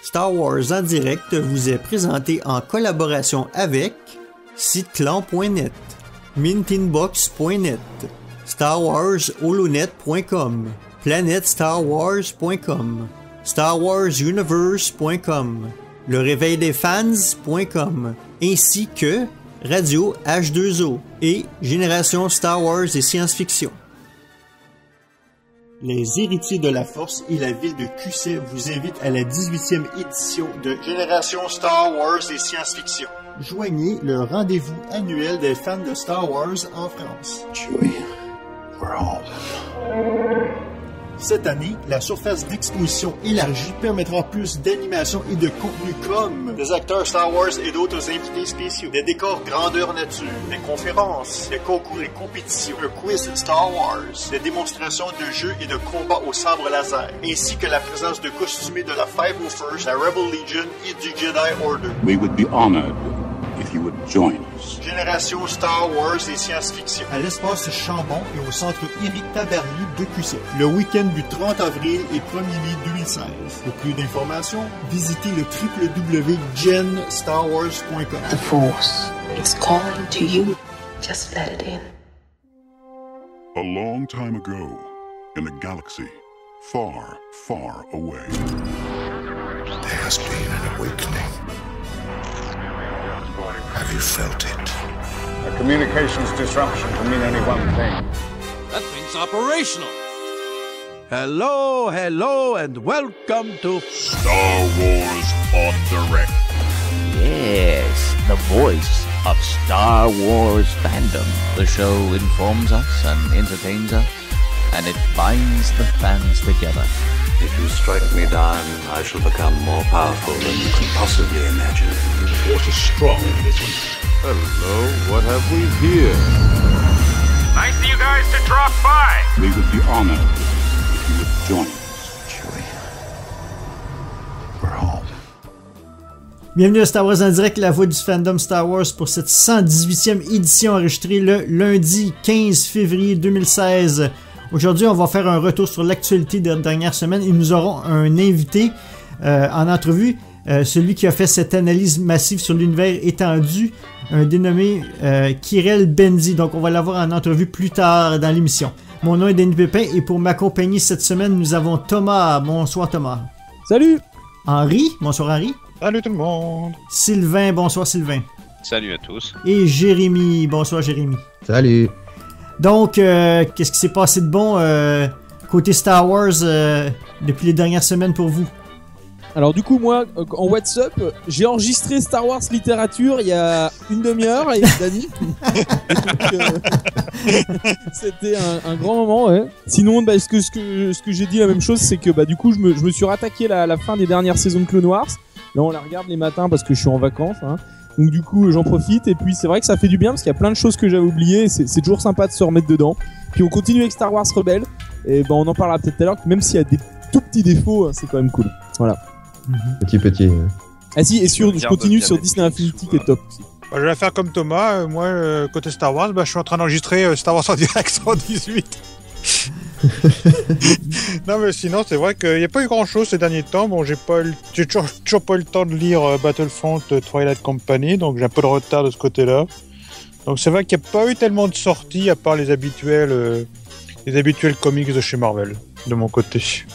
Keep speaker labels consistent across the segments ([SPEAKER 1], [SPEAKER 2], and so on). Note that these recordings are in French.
[SPEAKER 1] Star Wars en direct vous est présenté en collaboration avec siteclan.net, mintinbox.net, StarWarsHolonet.com, PlanetStarWars.com, StarWarsUniverse.com, leréveildesfans.com, ainsi que Radio H2O et Génération Star Wars et Science-Fiction. Les Héritiers de la Force et la ville de Cusset vous invitent à la 18e édition de Génération Star Wars et Science-Fiction. Joignez le rendez-vous annuel des fans de Star Wars en France.
[SPEAKER 2] Chewie, we're home.
[SPEAKER 1] Cette année, la surface d'exposition élargie permettra plus d'animation et de contenu comme des acteurs Star Wars et d'autres invités spéciaux, des décors grandeur nature, des conférences, des concours et compétitions, un quiz Star Wars, des démonstrations de jeux et de combats au sabre laser, ainsi que la présence de costumés de la 501st, la Rebel Legion et du Jedi Order.
[SPEAKER 2] We would be honored if you would join us.
[SPEAKER 1] Génération Star Wars et Science-Fiction. À l'espace Chambon et au centre Éric Tabarly de Cusset. Le week-end du 30 avril et 1er mai 2016. Pour plus d'informations, visitez le www.genstarwars.com.
[SPEAKER 3] The Force is calling to you. Just let it in.
[SPEAKER 4] A long time ago, in a galaxy far, far away.
[SPEAKER 5] There has been an awakening. Have you felt it?
[SPEAKER 6] A communications disruption can mean only one thing.
[SPEAKER 7] That thing's operational. Hello, and welcome to
[SPEAKER 4] Star Wars on Direct.
[SPEAKER 8] Yes, the voice of Star Wars fandom. The show informs us and entertains us, and it binds the fans together.
[SPEAKER 9] If you strike me down, I shall become more powerful than you can possibly imagine.
[SPEAKER 4] The Force is strong in this one.
[SPEAKER 7] Hello, what have we here?
[SPEAKER 10] Nice of you guys to drop by.
[SPEAKER 2] We would be honored if you would join us.
[SPEAKER 5] Chewie, we're home.
[SPEAKER 1] Bienvenue à Star Wars en direct, la voix du fandom Star Wars pour cette 118e édition enregistrée le lundi 15 février 2016. Aujourd'hui, on va faire un retour sur l'actualité de la dernière semaine et nous aurons un invité en entrevue, celui qui a fait cette analyse massive sur l'univers étendu, un dénommé Kirel Bendy. Donc, on va l'avoir en entrevue plus tard dans l'émission. Mon nom est Denis Pépin et pour m'accompagner cette semaine, nous avons Thomas. Bonsoir Thomas.
[SPEAKER 11] Salut.
[SPEAKER 1] Henri. Bonsoir Henri.
[SPEAKER 11] Salut tout le monde.
[SPEAKER 1] Sylvain. Bonsoir Sylvain.
[SPEAKER 12] Salut à tous.
[SPEAKER 1] Et Jérémy. Bonsoir Jérémy.
[SPEAKER 13] Salut.
[SPEAKER 1] Donc, qu'est-ce qui s'est passé de bon côté Star Wars depuis les dernières semaines pour vous?
[SPEAKER 11] Alors du coup, moi, en WhatsApp, j'ai enregistré Star Wars littérature il y a une demi-heure avec Dany. C'était un grand moment, ouais. Sinon, ce que j'ai dit la même chose, c'est que du coup, je me suis rattaqué la fin des dernières saisons de Clone Wars. Là, on la regarde les matins parce que je suis en vacances, hein. Donc du coup j'en profite et puis c'est vrai que ça fait du bien parce qu'il y a plein de choses que j'avais oubliées, c'est toujours sympa de se remettre dedans. Puis on continue avec Star Wars Rebelle et on en parlera peut-être tout à l'heure, même s'il y a des tout petits défauts, c'est quand même cool. Voilà.
[SPEAKER 13] Petit.
[SPEAKER 11] Ah si, et je continue sur Disney Infinity qui est top aussi.
[SPEAKER 14] Je vais faire comme Thomas, moi côté Star Wars, je suis en train d'enregistrer Star Wars en direct 118. Non mais sinon c'est vrai qu'il n'y a pas eu grand chose ces derniers temps. Bon, j'ai toujours pas eu le temps de lire Battlefront Twilight Company, donc j'ai un peu de retard de ce côté-là. Donc c'est vrai qu'il n'y a pas eu tellement de sorties à part les habituels comics de chez Marvel de mon côté.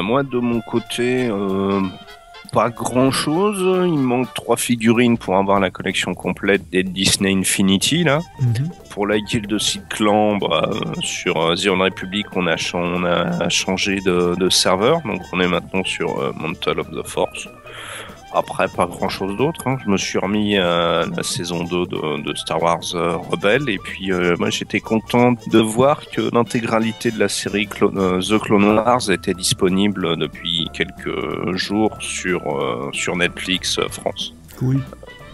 [SPEAKER 12] Moi de mon côté pas grand chose, il manque 3 figurines pour avoir la collection complète des Disney Infinity là. Pour la guilde de Sith-Clan, sur The Old Republic on a changé de serveur, donc on est maintenant sur Mantle of the Force. Après pas grand chose d'autre, hein. Je me suis remis à la saison 2 de Star Wars Rebelle et puis moi j'étais content de voir que l'intégralité de la série The Clone Wars était disponible depuis quelques jours sur Netflix France.
[SPEAKER 1] Oui.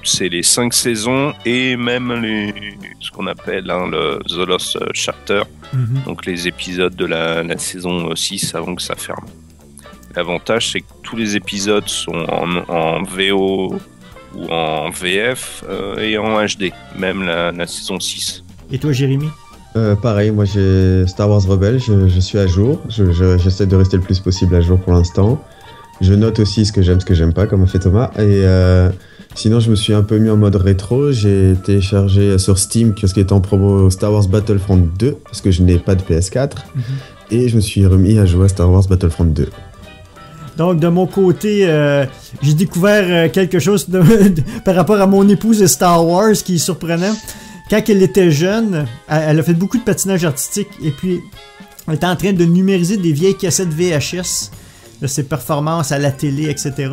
[SPEAKER 12] C'est les 5 saisons et même ce qu'on appelle le The Lost Chapter, donc les épisodes de la saison 6 avant que ça ferme. L'avantage, c'est que tous les épisodes sont en VO ou en VF et en HD, même la saison 6.
[SPEAKER 1] Et toi, Jérémy?
[SPEAKER 13] Pareil, moi j'ai Star Wars Rebelle, je suis à jour. J'essaie de rester le plus possible à jour pour l'instant. Je note aussi ce que j'aime pas, comme a fait Thomas. Et sinon, je me suis un peu mis en mode rétro. J'ai téléchargé sur Steam, ce qui est en promo, Star Wars Battlefront 2, parce que je n'ai pas de PS4. Et je me suis remis à jouer à Star Wars Battlefront 2.
[SPEAKER 1] Donc, de mon côté, j'ai découvert quelque chose par rapport à mon épouse de Star Wars qui est surprenant. Quand elle était jeune, elle a fait beaucoup de patinage artistique et puis elle était en train de numériser des vieilles cassettes VHS de ses performances à la télé, etc.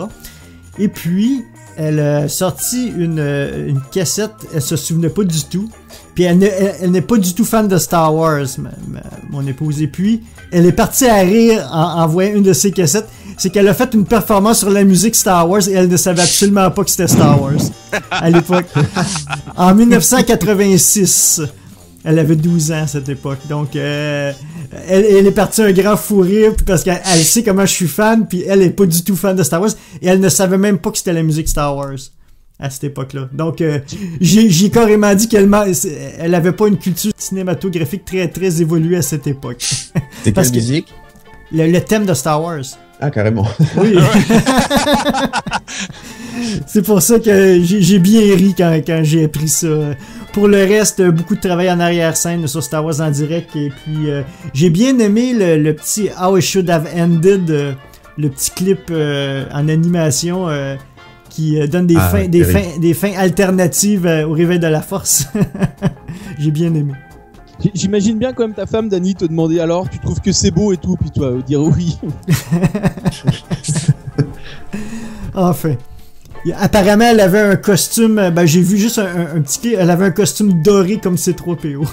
[SPEAKER 1] Et puis, elle a sorti une cassette, elle se souvenait pas du tout. Puis elle n'est pas du tout fan de Star Wars, mon épouse. Et puis, elle est partie à rire en voyant une de ses cassettes. C'est qu'elle a fait une performance sur la musique Star Wars et elle ne savait absolument pas que c'était Star Wars à l'époque. En 1986. Elle avait 12 ans à cette époque. Donc, elle est partie un grand fou rire parce qu'elle sait comment je suis fan, puis elle est pas du tout fan de Star Wars et elle ne savait même pas que c'était la musique Star Wars à cette époque-là. Donc, j'ai carrément dit qu'elle avait pas une culture cinématographique très, très évoluée à cette époque.
[SPEAKER 13] C'est quelle musique?
[SPEAKER 1] Le thème de Star Wars.
[SPEAKER 13] Ah, carrément.
[SPEAKER 1] Oui. C'est pour ça que j'ai bien ri quand j'ai appris ça. Pour le reste, beaucoup de travail en arrière-scène sur Star Wars en direct. Et puis, j'ai bien aimé le petit How It Should Have Ended, le petit clip en animation qui donne des fins alternatives au réveil de la force. J'ai bien aimé.
[SPEAKER 11] J'imagine bien quand même ta femme, Dany, te demander alors, tu trouves que c'est beau et tout, puis toi dire oui.
[SPEAKER 1] Enfin. Apparemment, elle avait un costume, j'ai vu juste un petit clip, elle avait un costume doré comme C3PO.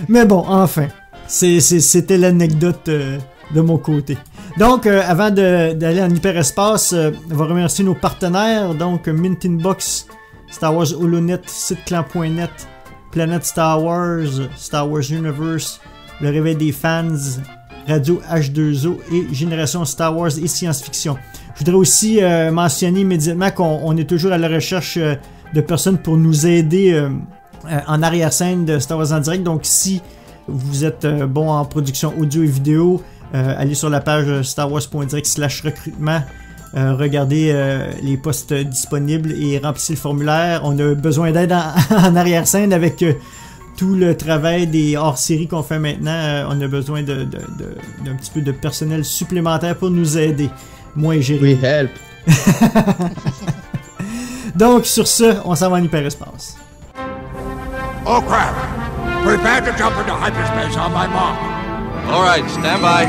[SPEAKER 1] Mais bon, enfin. C'était l'anecdote de mon côté. Donc, avant d'aller en hyperespace, on va remercier nos partenaires, donc Mint Inbox, Star Wars HoloNet, siteclan.net, Planète Star Wars, Star Wars Universe, Le Réveil des Fans, Radio H2O et Génération Star Wars et Science-Fiction. Je voudrais aussi mentionner immédiatement qu'on est toujours à la recherche de personnes pour nous aider en arrière-scène de Star Wars en direct. Donc, si vous êtes bon en production audio et vidéo, allez sur la page starwars.direct/recrutement. Regardez les postes disponibles et remplissez le formulaire. On a besoin d'aide en arrière-scène avec tout le travail des hors-séries qu'on fait maintenant. On a besoin d'un petit peu de personnel supplémentaire pour nous aider. Moi et Jérémy.
[SPEAKER 13] We help.
[SPEAKER 1] Donc, sur ce, on s'en va en hyperespace.
[SPEAKER 10] Oh crap! Prepare to jump into hyperspace on my mark.
[SPEAKER 7] All right, stand by.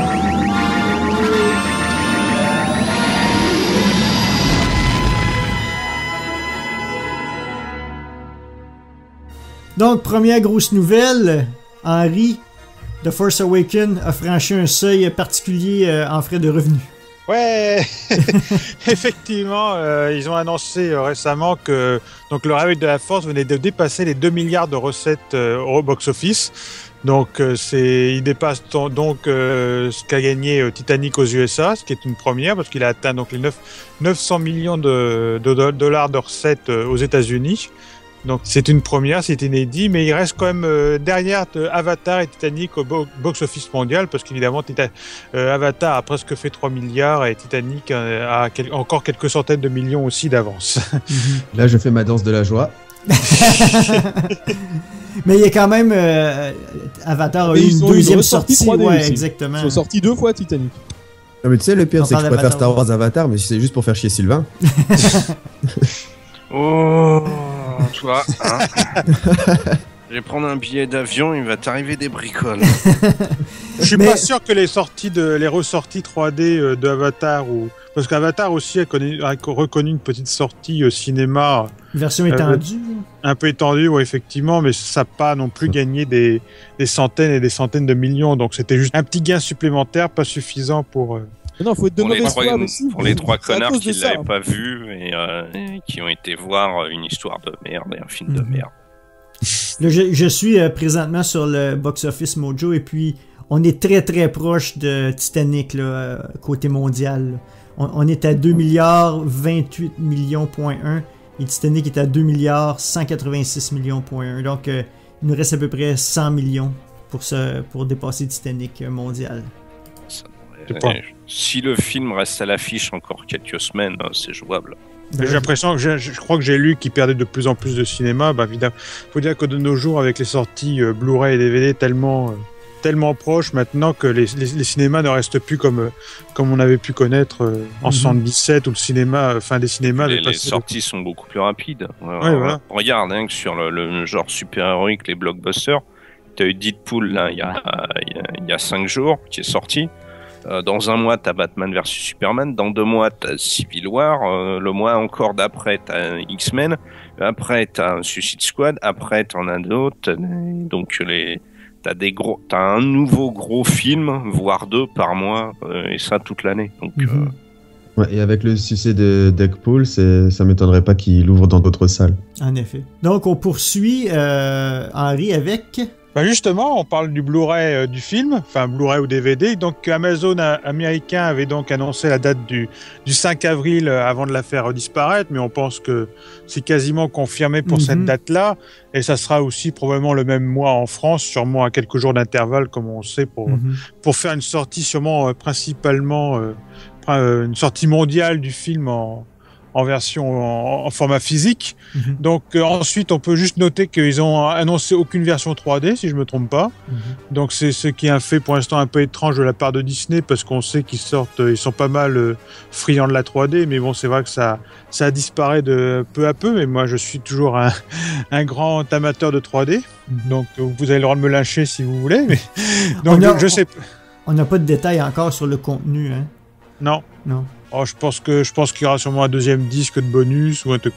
[SPEAKER 1] Donc, première grosse nouvelle, Henry, The Force Awakens a franchi un seuil particulier en frais de revenus.
[SPEAKER 14] Ouais, effectivement, ils ont annoncé récemment que donc le Réveil de la Force venait de dépasser les 2 milliards de recettes au box-office. Donc, il dépasse donc ce qu'a gagné Titanic aux USA, ce qui est une première parce qu'il a atteint donc les 900 millions de dollars de recettes aux États-Unis. Donc c'est une première, c'est inédit, mais il reste quand même derrière Avatar et Titanic au box-office mondial, parce qu'évidemment Avatar a presque fait 3 milliards et Titanic a encore quelques centaines de millions aussi d'avance.
[SPEAKER 13] Là je fais ma danse de la joie.
[SPEAKER 1] Mais il y a quand même Avatar a eu une deuxième sortie. Ouais, aussi. Exactement.
[SPEAKER 11] Ils sont sortis 2 fois Titanic.
[SPEAKER 13] Non mais tu sais le pire c'est que je préfère Star Wars Avatar, mais c'est juste pour faire chier Sylvain.
[SPEAKER 12] Oh, toi, hein. Je vais prendre un billet d'avion, il va t'arriver des bricoles.
[SPEAKER 14] Je suis pas sûr que les ressorties 3D de Avatar parce qu'Avatar aussi a reconnu une petite sortie au cinéma.
[SPEAKER 1] Version étendue.
[SPEAKER 14] Un peu étendue, oui, effectivement, mais ça n'a pas non plus gagné des centaines et des centaines de millions. Donc c'était juste un petit gain supplémentaire, pas suffisant pour.
[SPEAKER 11] Non, faut être de mauvaise foi aussi.
[SPEAKER 12] Pour les 3 connards qui ne l'avaient pas vu et qui ont été voir une histoire de merde et un film de merde.
[SPEAKER 1] Là, je suis présentement sur le Box Office Mojo et puis on est très très proche de Titanic là, côté mondial. Là. On est à 2 milliards 28 millions.1 et Titanic est à 2 milliards 186 millions.1. Donc il nous reste à peu près 100 millions pour dépasser Titanic mondial.
[SPEAKER 12] Ça devrait Si le film reste à l'affiche encore quelques semaines, c'est jouable.
[SPEAKER 14] J'ai l'impression que je crois que j'ai lu qu'ils perdaient de plus en plus de cinéma. Bah, évidemment, faut dire que de nos jours, avec les sorties Blu-ray et DVD tellement proches maintenant, que les cinémas ne restent plus comme on avait pu connaître en 77, où le cinéma, fin des cinémas.
[SPEAKER 12] Les sorties sont beaucoup plus rapides. Voilà. Regarde, que sur le genre super-héroïque, les blockbusters, tu as eu Deadpool là, il y a 5 jours, qui est sorti. Dans un mois, t'as Batman vs Superman. Dans 2 mois, t'as Civil War. Le mois encore d'après, t'as X-Men. Après, t'as Suicide Squad. Après, t'en as d'autres. Donc, t'as un nouveau gros film, voire 2 par mois, et ça toute l'année. Donc,
[SPEAKER 13] ouais, et avec le succès de Deadpool, ça m'étonnerait pas qu'il ouvre dans d'autres salles.
[SPEAKER 1] En effet. Donc, on poursuit, Henri, avec...
[SPEAKER 14] Bah justement, on parle du Blu-ray du film, enfin Blu-ray ou DVD. Donc Amazon américain avait donc annoncé la date du 5 avril avant de la faire disparaître, mais on pense que c'est quasiment confirmé pour cette date-là. Et ça sera aussi probablement le même mois en France, sûrement à quelques jours d'intervalle, comme on sait, pour faire une sortie sûrement principalement une sortie mondiale du film en version en format physique. Donc ensuite on peut juste noter qu'ils ont annoncé aucune version 3D si je me trompe pas. Donc c'est ce qui est un fait pour l'instant un peu étrange de la part de Disney, parce qu'on sait qu'ils sont pas mal friands de la 3D, mais bon, c'est vrai que ça disparaît de peu à peu, mais moi je suis toujours un grand amateur de 3D. Donc vous avez le droit de me lyncher si vous voulez, mais donc je sais
[SPEAKER 1] on n'a pas de détails encore sur le contenu, hein.
[SPEAKER 14] Non. Oh, je pense qu'il y aura sûrement un deuxième disque de bonus ou un truc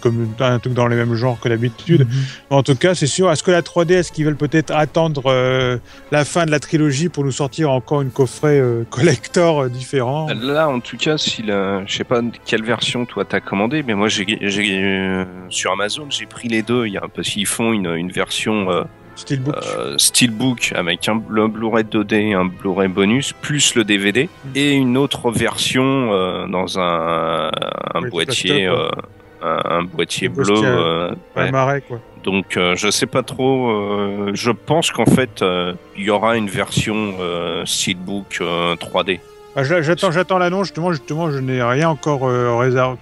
[SPEAKER 14] dans les mêmes genres que d'habitude. En tout cas, c'est sûr. Est-ce que la 3D, est-ce qu'ils veulent peut-être attendre la fin de la trilogie pour nous sortir encore une coffret collector différent?
[SPEAKER 12] Là, en tout cas, je sais pas quelle version toi t'as commandé, mais moi j'ai sur Amazon j'ai pris les deux. Parce qu'ils font une version Steelbook avec le Blu-ray 2D, un Blu-ray bonus, plus le DVD, et une autre version dans un boîtier, un boîtier bleu.
[SPEAKER 14] Marais, quoi.
[SPEAKER 12] Donc je sais pas trop. Je pense qu'en fait il y aura une version Steelbook 3D.
[SPEAKER 14] J'attends l'annonce, justement, je n'ai rien encore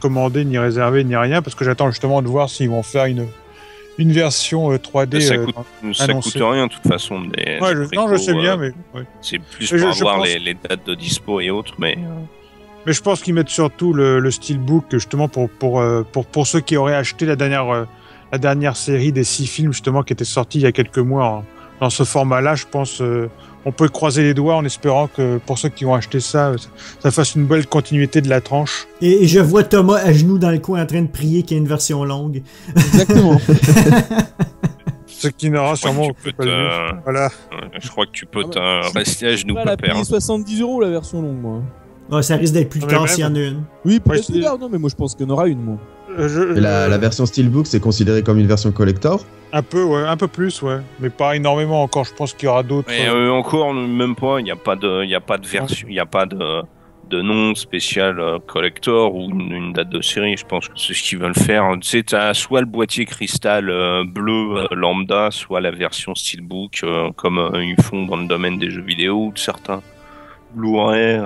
[SPEAKER 14] commandé, ni réservé, ni rien, parce que j'attends justement de voir s'ils vont faire une version 3D.
[SPEAKER 12] Ça coûte rien de toute façon.
[SPEAKER 14] Je sais bien, mais
[SPEAKER 12] c'est plus pour avoir les dates de dispo et autres, mais
[SPEAKER 14] je pense qu'ils mettent surtout le Steelbook justement pour ceux qui auraient acheté la dernière série des 6 films justement qui était sortie il y a quelques mois dans ce format-là. Je pense on peut croiser les doigts en espérant que pour ceux qui ont acheté ça fasse une belle continuité de la tranche.
[SPEAKER 1] Et je vois Thomas à genoux dans le coin en train de prier qu'il y ait une version longue.
[SPEAKER 11] Exactement.
[SPEAKER 14] Ce qui n'aura sûrement voilà.
[SPEAKER 12] Je crois que tu peux rester à genoux,
[SPEAKER 11] pas payer 70 € la version longue, moi.
[SPEAKER 1] Ouais, ça risque d'être plus tard s'il y en a une.
[SPEAKER 11] Oui, peut-être plus tard, non, mais moi je pense qu'il y en aura une, moi.
[SPEAKER 13] La version Steelbook, c'est considéré comme une version collector?
[SPEAKER 14] Un peu, ouais, un peu plus, ouais, mais pas énormément encore. Je pense qu'il y aura d'autres.
[SPEAKER 12] Et encore, même pas. Il n'y a pas de version, il n'y a pas de nom spécial collector ou une date de série. Je pense que c'est ce qu'ils veulent faire. Tu sais, t'as soit le boîtier cristal bleu lambda, soit la version Steelbook comme ils font dans le domaine des jeux vidéo ou de certains Blu-ray.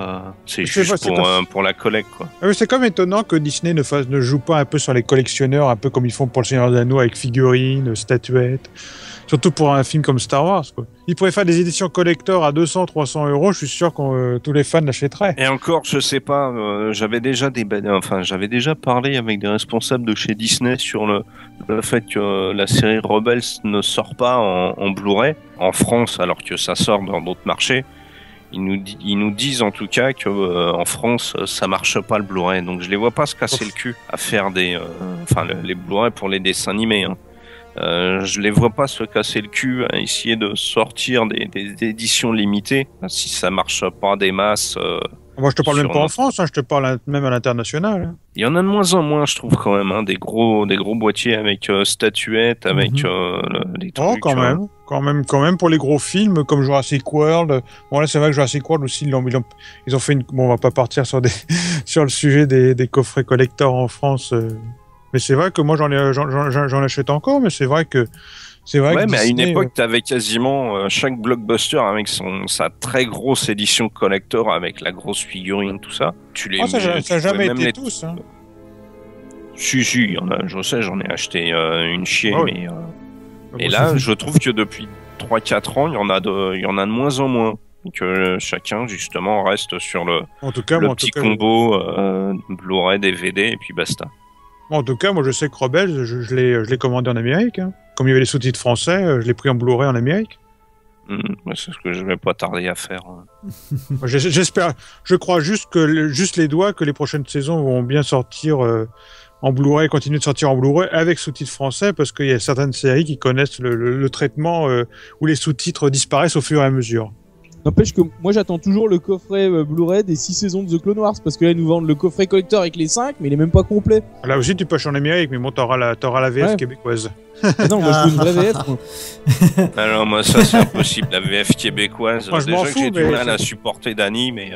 [SPEAKER 12] C'est juste pour la collecte, quoi.
[SPEAKER 14] C'est comme étonnant que Disney ne joue pas un peu sur les collectionneurs, un peu comme ils font pour le Seigneur des Anneaux avec figurines, statuettes. Surtout pour un film comme Star Wars, quoi. Ils pourraient faire des éditions collector à 200-300 €, je suis sûr que tous les fans l'achèteraient.
[SPEAKER 12] Et encore, je sais pas, j'avais déjà parlé avec des responsables de chez Disney sur le fait que la série Rebels ne sort pas en Blu-ray en France, alors que ça sort dans d'autres marchés. Ils nous disent en tout cas que en France ça marche pas le Blu-ray, donc je les vois pas se casser le cul à faire les Blu-ray pour les dessins animés. Je les vois pas se casser le cul à essayer de sortir des éditions limitées si ça marche pas des masses.
[SPEAKER 14] Moi je te parle même pas en France, je te parle même à l'international.
[SPEAKER 12] Il y en a de moins en moins, je trouve quand même, des gros boîtiers avec statuettes, avec les trucs.
[SPEAKER 14] Oh, quand même pour les gros films comme Jurassic World. Bon là c'est vrai que Jurassic World aussi ils ont fait on va pas partir sur le sujet des coffrets collector en France. Mais c'est vrai que moi j'en achète encore, mais c'est vrai que C'est vrai
[SPEAKER 12] ouais,
[SPEAKER 14] que
[SPEAKER 12] mais à une
[SPEAKER 14] Disney,
[SPEAKER 12] époque, t'avais quasiment sa blockbuster avec sa très grosse édition collector avec la grosse figurine, tout ça.
[SPEAKER 14] ça n'a jamais été tous. Hein.
[SPEAKER 12] Si, il y en a, je sais, j'en ai acheté une chier, mais... Et
[SPEAKER 14] bon,
[SPEAKER 12] là, je trouve que depuis 3-4 ans, il y en a de moins en moins. Que chacun, justement, reste sur le petit combo Blu-ray, DVD, et puis basta.
[SPEAKER 14] En tout cas, moi, je sais que Rebelle, je l'ai commandé en Amérique. Hein. Comme il y avait les sous-titres français, je l'ai pris en Blu-ray en Amérique.
[SPEAKER 12] C'est ce que je vais pas tarder à faire.
[SPEAKER 14] J'espère, je crois juste les doigts que les prochaines saisons vont bien sortir en Blu-ray, continuer de sortir en Blu-ray avec sous-titres français, parce qu'il y a certaines séries qui connaissent le traitement où les sous-titres disparaissent au fur et à mesure.
[SPEAKER 11] N'empêche que moi j'attends toujours le coffret Blu-ray des 6 saisons de The Clone Wars, parce que là ils nous vendent le coffret collector avec les 5, mais il est même pas complet.
[SPEAKER 14] Là aussi tu peux acheter en Amérique, mais bon, t'auras la VF québécoise.
[SPEAKER 11] Non, moi je veux une vraie VF.
[SPEAKER 12] Alors moi ça c'est impossible, la VF québécoise.
[SPEAKER 14] Moi,
[SPEAKER 12] déjà que j'ai du mal à supporter Dany, mais...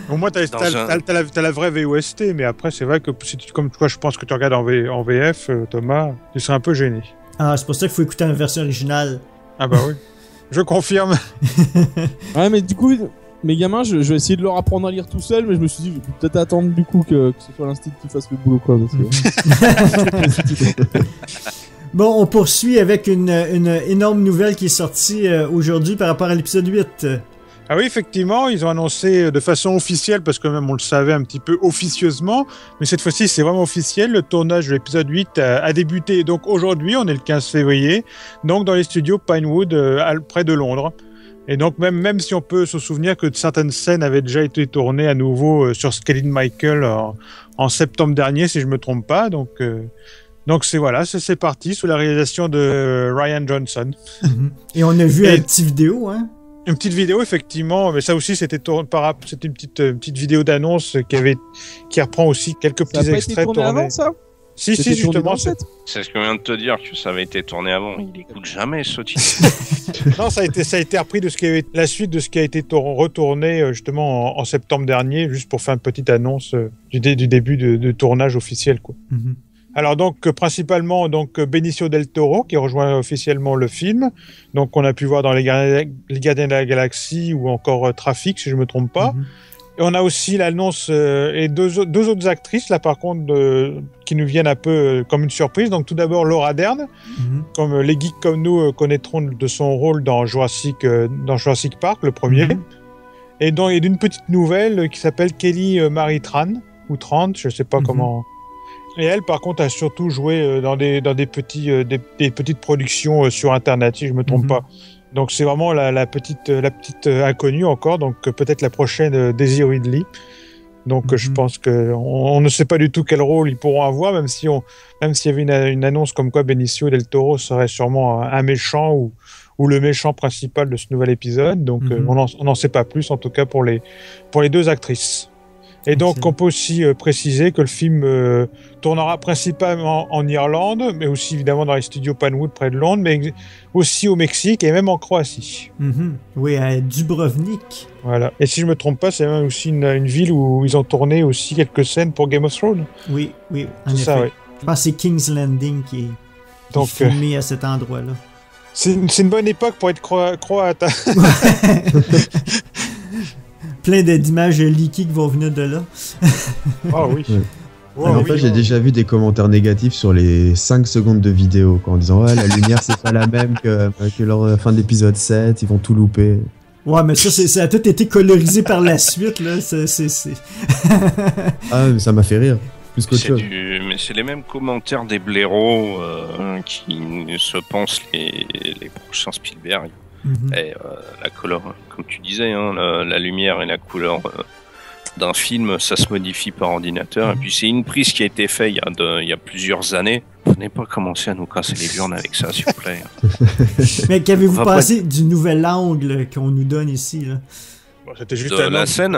[SPEAKER 14] Au moins t'as la vraie VOST, mais après c'est vrai que comme toi je pense que tu regardes en VF, Thomas, tu serais un peu gêné.
[SPEAKER 1] Ah, c'est pour ça qu'il faut écouter la version originale.
[SPEAKER 14] Ah bah oui, je confirme.
[SPEAKER 11] Ouais, mais du coup, mes gamins, je vais essayer de leur apprendre à lire tout seul, mais je me suis dit, je vais peut-être attendre du coup que ce soit l'institut qui fasse le boulot, quoi. Parce que...
[SPEAKER 1] Bon, on poursuit avec une énorme nouvelle qui est sortie aujourd'hui par rapport à l'épisode 8.
[SPEAKER 14] Ah oui, effectivement, ils ont annoncé de façon officielle, parce que même on le savait un petit peu officieusement, mais cette fois-ci c'est vraiment officiel, le tournage de l'épisode 8 a débuté. Donc aujourd'hui, on est le 15 février, donc dans les studios Pinewood, près de Londres. Et donc même si on peut se souvenir que certaines scènes avaient déjà été tournées à nouveau sur Skellig Michael en septembre dernier, si je me trompe pas, donc c'est parti sous la réalisation de Ryan Johnson.
[SPEAKER 1] Et on a vu une petite vidéo, hein.
[SPEAKER 14] Une petite vidéo, effectivement, mais ça aussi, c'était une petite vidéo d'annonce qui reprend aussi quelques petits extraits
[SPEAKER 11] tournés. Avant, ça
[SPEAKER 14] Si, justement.
[SPEAKER 12] C'est ce que je viens de te dire, que ça avait été tourné avant. Il écoute jamais ce titre.
[SPEAKER 14] Non, ça a été repris de la suite de ce qui a été retourné justement en septembre dernier, juste pour faire une petite annonce du début de tournage officiel, quoi. Alors donc principalement Benicio del Toro qui rejoint officiellement le film. Donc on a pu voir dans les Gardiens de la Galaxie ou encore Trafic, si je me trompe pas. Et on a aussi l'annonce et deux autres actrices là par contre qui nous viennent un peu comme une surprise. Donc tout d'abord Laura Dern, comme les geeks comme nous connaîtront de son rôle dans Jurassic Park le premier. Et d'une petite nouvelle qui s'appelle Kelly Marie Tran ou Trant, je sais pas comment. Et elle, par contre, a surtout joué dans des petites productions sur Internet, si je me trompe pas. Donc c'est vraiment la petite inconnue encore. Donc peut-être la prochaine Daisy Ridley. Donc je pense que on ne sait pas du tout quel rôle ils pourront avoir, même s'il y avait une annonce comme quoi Benicio del Toro serait sûrement un méchant ou le méchant principal de ce nouvel épisode. Donc on n'en sait pas plus, en tout cas pour les deux actrices. Et donc, on peut aussi préciser que le film tournera principalement en Irlande, mais aussi évidemment dans les studios Pinewood près de Londres, mais aussi au Mexique et même en Croatie.
[SPEAKER 1] Oui, à Dubrovnik.
[SPEAKER 14] Voilà. Et si je me trompe pas, c'est même aussi une ville où ils ont tourné aussi quelques scènes pour Game of Thrones.
[SPEAKER 1] Oui, en effet. Ça, oui. Je pense que c'est King's Landing qui est filmé à cet endroit-là.
[SPEAKER 14] C'est une bonne époque pour être croate.
[SPEAKER 1] Plein d'images leakées qui vont venir de là.
[SPEAKER 14] Ah oui.
[SPEAKER 13] En fait, j'ai déjà vu des commentaires négatifs sur les 5 secondes de vidéo en disant la lumière c'est pas la même que leur fin d'épisode 7, ils vont tout louper.
[SPEAKER 1] Ouais, mais ça a tout été colorisé par la suite là.
[SPEAKER 13] Ah, mais ça m'a fait rire. Plus qu'autre chose.
[SPEAKER 12] Mais c'est les mêmes commentaires des blaireaux qui se pensent les prochains Spielberg. Et la couleur, comme tu disais, la lumière et la couleur d'un film, ça se modifie par ordinateur. Et puis c'est une prise qui a été faite il y a plusieurs années. Venez pas commencer à nous casser les burnes avec ça, s'il vous plaît.
[SPEAKER 1] Mais qu'avez-vous pensé du nouvel angle qu'on nous donne ici là?
[SPEAKER 14] Bon, c'était juste la scène.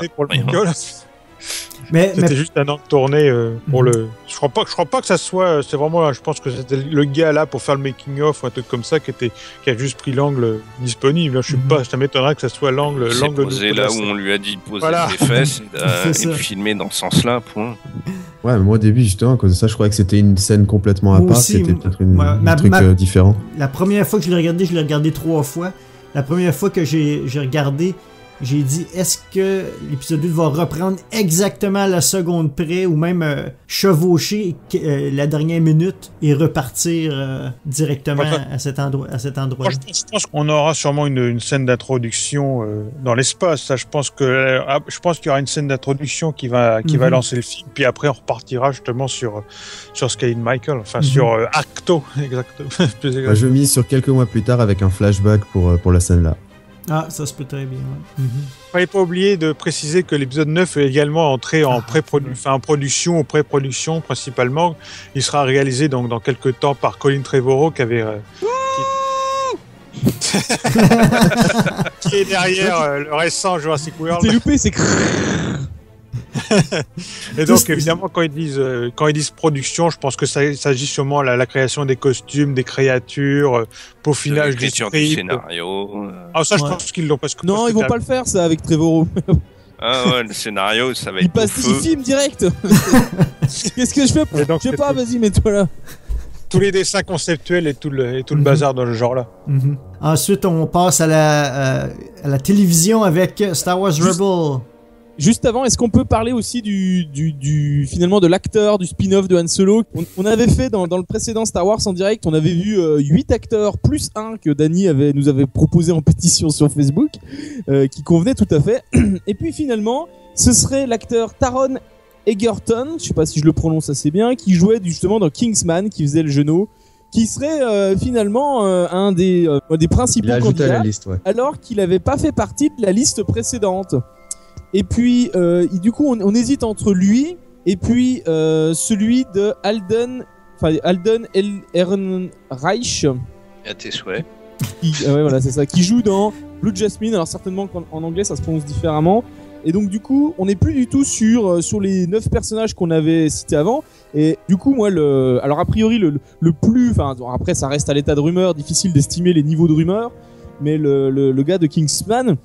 [SPEAKER 1] Mais
[SPEAKER 14] c'était juste un angle tourné pour le. Je crois pas que ça soit. C'est vraiment. Je pense que c'était le gars là pour faire le making of ou un truc comme ça qui a juste pris l'angle disponible. Je sais pas. Ça m'étonnerait que ça soit l'angle.
[SPEAKER 12] Posé là où on lui a dit de poser ses fesses et de filmer dans ce sens-là. Point.
[SPEAKER 13] Ouais, mais moi au début, justement, à cause de ça, je croyais que c'était une scène complètement à
[SPEAKER 1] Moi
[SPEAKER 13] part,
[SPEAKER 1] aussi,
[SPEAKER 13] c'était peut-être un
[SPEAKER 1] ma-
[SPEAKER 13] truc
[SPEAKER 1] ma-
[SPEAKER 13] différent.
[SPEAKER 1] La première fois que je l'ai regardé 3 fois. La première fois que j'ai regardé, j'ai dit, est-ce que l'épisode 2 va reprendre exactement à la seconde près ou même chevaucher la dernière minute et repartir directement à cet endroit.
[SPEAKER 14] Moi, je pense qu'on aura sûrement une scène d'introduction dans l'espace. Ça, je pense qu'il y aura une scène d'introduction qui va lancer le film, puis après on repartira justement sur Sky and Michael, enfin sur Acto, exactement. Plus exactement.
[SPEAKER 13] Je mise sur quelques mois plus tard avec un flashback pour la scène là.
[SPEAKER 1] Ah, ça se peut très bien, ouais.
[SPEAKER 14] Fallait pas oublier de préciser que l'épisode 9 est également entré en en production ou pré-production principalement. Il sera réalisé donc dans quelques temps par Colin Trevorrow qui avait qui est derrière le récent Jurassic World.
[SPEAKER 11] T'es loupé, c'est
[SPEAKER 14] Et donc évidemment quand ils disent production, je pense que ça s'agit sûrement de la création des costumes, des créatures, peaufinage du
[SPEAKER 12] l'écriture du scénario.
[SPEAKER 14] Ah ça je pense qu'ils l'ont parce que
[SPEAKER 11] non, ils vont pas le faire ça avec Trevorrow.
[SPEAKER 12] Ah ouais, le scénario, ça va être
[SPEAKER 11] il filme direct. Qu'est-ce que je fais? Je sais pas, vas-y, mets-toi là.
[SPEAKER 14] Tous les dessins conceptuels et tout le bazar dans le genre là.
[SPEAKER 1] Ensuite, on passe à la télévision avec Star Wars Rebel.
[SPEAKER 11] Juste avant, est-ce qu'on peut parler aussi finalement de l'acteur du spin-off de Han Solo? On avait fait dans le précédent Star Wars en direct, on avait vu 8 acteurs plus 1 que Danny nous avait proposé en pétition sur Facebook, qui convenait tout à fait. Et puis finalement, ce serait l'acteur Taron Egerton, je sais pas si je le prononce assez bien, qui jouait justement dans Kingsman, qui faisait le genou, qui serait finalement un des principaux candidats,
[SPEAKER 13] à la liste, ouais.
[SPEAKER 11] alors qu'il n'avait pas fait partie de la liste précédente. Et puis, du coup, on hésite entre lui et puis celui de Alden Ehrenreich.
[SPEAKER 12] À tes souhaits.
[SPEAKER 11] Ouais, voilà, c'est ça. Qui joue dans Blue Jasmine. Alors certainement qu'en anglais, ça se prononce différemment. Et donc, du coup, on n'est plus du tout sur les 9 personnages qu'on avait cités avant. Et du coup, moi, alors a priori, le plus, enfin, après, ça reste à l'état de rumeur, difficile d'estimer les niveaux de rumeur. Mais le gars de Kingsman.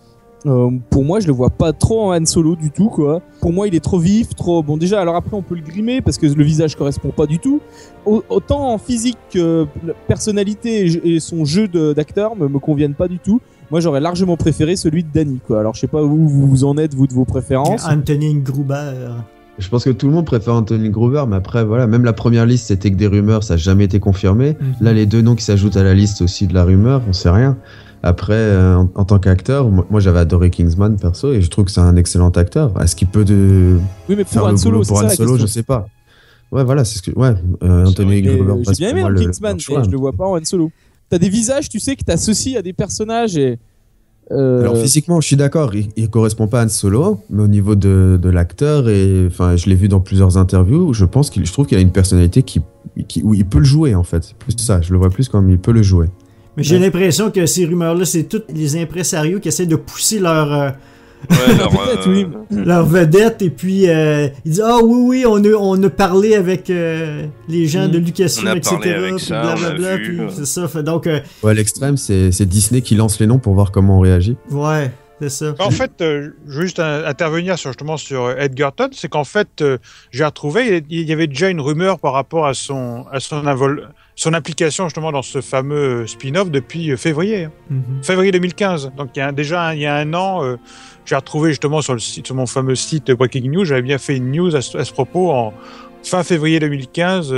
[SPEAKER 11] Pour moi, je le vois pas trop en Han Solo du tout, quoi. Pour moi, il est trop vif, trop... Bon, déjà, alors après, on peut le grimer parce que le visage correspond pas du tout. Autant en physique que personnalité et son jeu d'acteur me conviennent pas du tout. Moi, j'aurais largement préféré celui de Danny, quoi. Alors, je sais pas où vous en êtes, vous, de vos préférences.
[SPEAKER 1] Anthony Gruber.
[SPEAKER 13] Je pense que tout le monde préfère Anthony Gruber, mais après, voilà, même la première liste, c'était que des rumeurs, ça n'a jamais été confirmé. Là, les 2 noms qui s'ajoutent à la liste aussi de la rumeur, on sait rien. Après, en tant qu'acteur, moi j'avais adoré Kingsman perso et je trouve que c'est un excellent acteur. Est-ce qu'il peut
[SPEAKER 11] oui, mais
[SPEAKER 13] faire le boulot pour Han Solo, je sais pas. Ouais, voilà, c'est ce que. Ouais, Anthony Gruber.
[SPEAKER 11] J'ai bien aimé Kingsman, mais je le vois pas en Han Solo. T'as des visages, tu sais, que t'associes à des personnages et.
[SPEAKER 13] Alors physiquement, je suis d'accord, il correspond pas à Han Solo, mais au niveau de l'acteur et enfin, je l'ai vu dans plusieurs interviews, je trouve qu'il a une personnalité où il peut le jouer en fait. C'est plus ça, je le vois plus comme il peut le jouer.
[SPEAKER 1] Mais j'ai l'impression que ces rumeurs-là, c'est tous les impresarios qui essaient de pousser leur vedette et puis ils disent « Ah oui, on a parlé avec les gens de Lucasfilm, etc. » Puis blablabla, puis c'est ça. Fait, donc,
[SPEAKER 13] à l'extrême, c'est Disney qui lance les noms pour voir comment on réagit.
[SPEAKER 1] Ouais, c'est ça.
[SPEAKER 14] En fait, je veux juste intervenir justement sur Edgerton, c'est qu'en fait, j'ai retrouvé, il y avait déjà une rumeur par rapport à son implication justement dans ce fameux spin-off depuis février 2015. Donc il y a un an, j'ai retrouvé justement sur mon fameux site Breaking News, j'avais bien fait une news à ce propos en fin février 2015.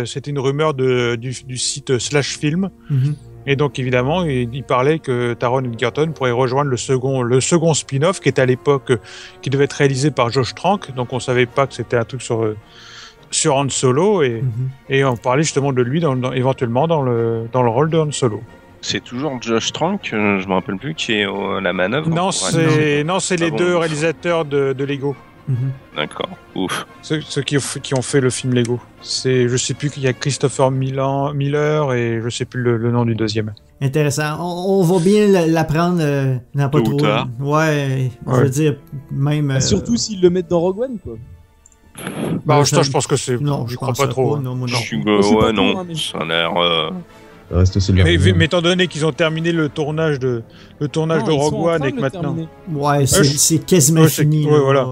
[SPEAKER 14] C'était une rumeur du site Slash Film. Et donc évidemment, il parlait que Taron Egerton pourrait rejoindre le second spin-off qui était à l'époque qui devait être réalisé par Josh Trank. Donc on savait pas que c'était un truc sur Han Solo et on parlait justement de lui éventuellement dans le rôle de Han Solo.
[SPEAKER 12] C'est toujours Josh Trank, je me rappelle plus, qui est à la manœuvre.
[SPEAKER 14] Non, c'est les deux réalisateurs de Lego.
[SPEAKER 12] D'accord, ouf.
[SPEAKER 14] Ceux qui ont fait le film Lego. Je sais plus qu'il y a Christopher Miller et je sais plus le nom du deuxième.
[SPEAKER 1] Intéressant. On va bien l'apprendre dans pas trop. Ouais, je veux dire, même.
[SPEAKER 11] Surtout s'ils le mettent dans Rogue One, quoi.
[SPEAKER 14] Bah, je pense que c'est. Non, je crois pas trop.
[SPEAKER 12] Non. Ça a l'air.
[SPEAKER 13] Ça reste aussi
[SPEAKER 14] mais étant donné qu'ils ont terminé le tournage de Rogue One et que maintenant.
[SPEAKER 1] Ouais, c'est quasiment fini.
[SPEAKER 14] Ouais, voilà.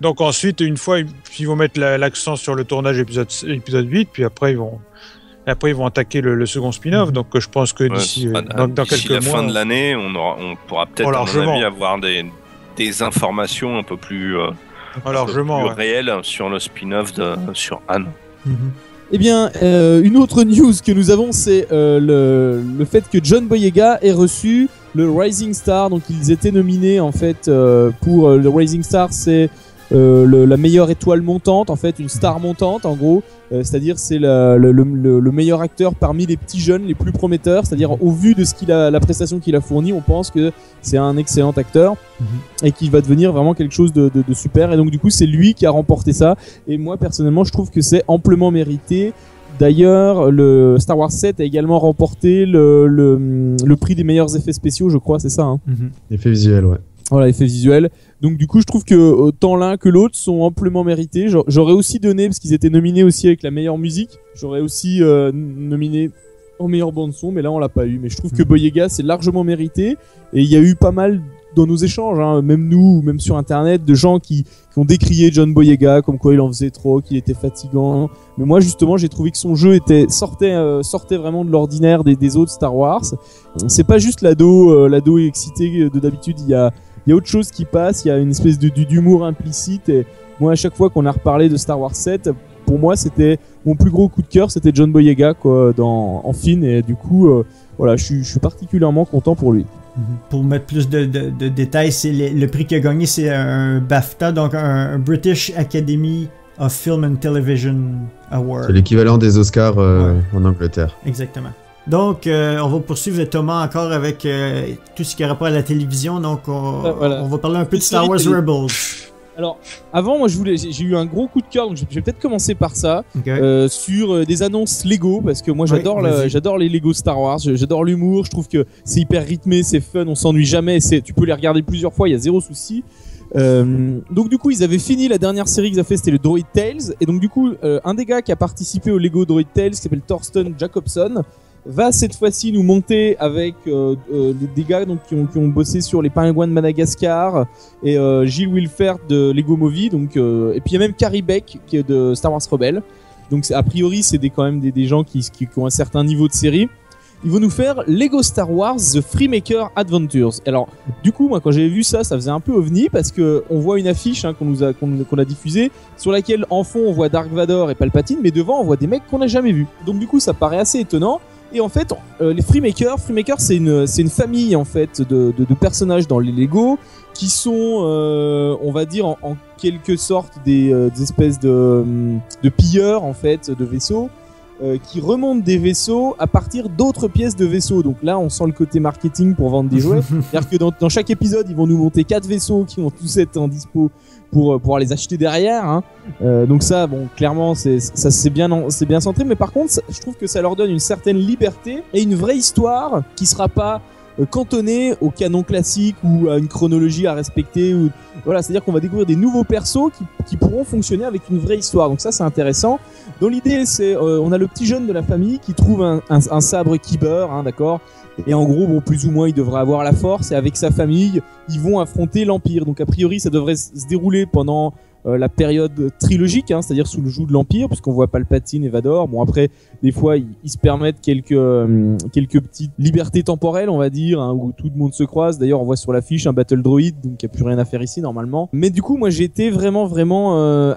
[SPEAKER 14] Donc ensuite, une fois, ils vont mettre l'accent sur le tournage épisode 8, puis après ils vont attaquer le second spin-off. Donc je pense que d'ici dans quelques mois,
[SPEAKER 12] la fin de l'année, on pourra peut-être à mon avis avoir des informations un peu plus réelles sur le spin-off sur Anne.
[SPEAKER 11] Eh bien, une autre news que nous avons, c'est le fait que John Boyega ait reçu le Rising Star. Donc ils étaient nominés en fait pour le Rising Star, c'est la meilleure étoile montante, en fait une star montante en gros, c'est-à-dire c'est le meilleur acteur parmi les petits jeunes les plus prometteurs, c'est-à-dire au vu de la prestation qu'il a fournie, on pense que c'est un excellent acteur et qu'il va devenir vraiment quelque chose de super, et donc du coup c'est lui qui a remporté ça, et moi personnellement je trouve que c'est amplement mérité. D'ailleurs, le Star Wars 7 a également remporté le prix des meilleurs effets spéciaux, je crois, c'est ça hein.
[SPEAKER 13] Effets visuels, ouais.
[SPEAKER 11] Voilà, effets visuels. Donc du coup, je trouve que autant l'un que l'autre sont amplement mérités. J'aurais aussi donné, parce qu'ils étaient nominés aussi avec la meilleure musique, j'aurais aussi nominé en meilleure bande son, mais là on l'a pas eu. Mais je trouve que Boyega c'est largement mérité, et il y a eu pas mal dans nos échanges, hein, même nous, même sur internet, de gens qui ont décrié John Boyega, comme quoi il en faisait trop, qu'il était fatigant. Mais moi justement, j'ai trouvé que son jeu sortait vraiment de l'ordinaire des autres Star Wars. C'est pas juste l'ado excité de d'habitude, il y a autre chose qui passe, il y a une espèce d'humour implicite, et moi à chaque fois qu'on a reparlé de Star Wars 7, pour moi c'était mon plus gros coup de cœur, c'était John Boyega quoi, en Finn, et du coup voilà, je suis particulièrement content pour lui.
[SPEAKER 1] Pour mettre plus de détails, c'est le prix qu'il a gagné, c'est un BAFTA, donc un British Academy of Film and Television Award. C'est
[SPEAKER 13] l'équivalent des Oscars en Angleterre.
[SPEAKER 1] Exactement. Donc, on va poursuivre Thomas encore avec tout ce qui a rapport à la télévision. Donc, on va parler un peu de Star Wars Rebels.
[SPEAKER 11] Alors, avant, moi, j'ai eu un gros coup de cœur, donc je vais peut-être commencer par ça, sur des annonces Lego, parce que moi, j'adore les Lego Star Wars, j'adore l'humour, je trouve que c'est hyper rythmé, c'est fun, on s'ennuie jamais, tu peux les regarder plusieurs fois, il y a zéro souci. Donc du coup ils avaient fini la dernière série qu'ils avaient fait, c'était le Droid Tales, et donc du coup un des gars qui a participé au Lego Droid Tales, qui s'appelle Thorsten Jacobson, va cette fois-ci nous monter avec des gars donc, qui ont bossé sur les pingouins de Madagascar, et Gilles Wilfert de Lego Movie, donc, et puis il y a même Carrie Beck qui est de Star Wars Rebels. Donc a priori c'est quand même des gens qui ont un certain niveau de série. Ils vont nous faire Lego Star Wars The Freemaker Adventures. Alors, du coup, moi, quand j'avais vu ça faisait un peu ovni, parce que on voit une affiche qu'on a diffusée, sur laquelle en fond on voit Dark Vador et Palpatine, mais devant on voit des mecs qu'on n'a jamais vus. Donc du coup, ça paraît assez étonnant. Et en fait, les Freemakers, c'est une famille en fait de personnages dans les Lego qui sont, on va dire en quelque sorte des espèces de pilleurs en fait de vaisseaux. Qui remontent des vaisseaux à partir d'autres pièces de vaisseaux. Donc là, on sent le côté marketing pour vendre des jouets. C'est-à-dire que dans chaque épisode, ils vont nous monter 4 vaisseaux qui vont tous être en dispo pour pouvoir les acheter derrière. Hein. Donc ça, bon, clairement, c'est bien centré. Mais par contre, je trouve que ça leur donne une certaine liberté et une vraie histoire qui sera pas cantonné au canon classique ou à une chronologie à respecter, ou voilà, c'est-à-dire qu'on va découvrir des nouveaux persos qui pourront fonctionner avec une vraie histoire. Donc ça, c'est intéressant. Dans l'idée, c'est on a le petit jeune de la famille qui trouve un sabre Kyber, hein, d'accord, et en gros, bon, plus ou moins, il devrait avoir la force, et avec sa famille, ils vont affronter l'Empire. Donc a priori, ça devrait se dérouler pendant la période trilogique, hein, c'est-à-dire sous le joug de l'Empire, puisqu'on voit Palpatine et Vador. Bon, après, des fois, ils se permettent quelques petites libertés temporelles, on va dire, hein, où tout le monde se croise. D'ailleurs, on voit sur l'affiche un Battle Droid, donc il n'y a plus rien à faire ici, normalement. Mais du coup, moi, j'ai été vraiment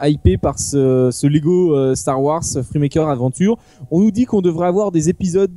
[SPEAKER 11] hypé par ce Lego Star Wars Freemaker Adventure. On nous dit qu'on devrait avoir des épisodes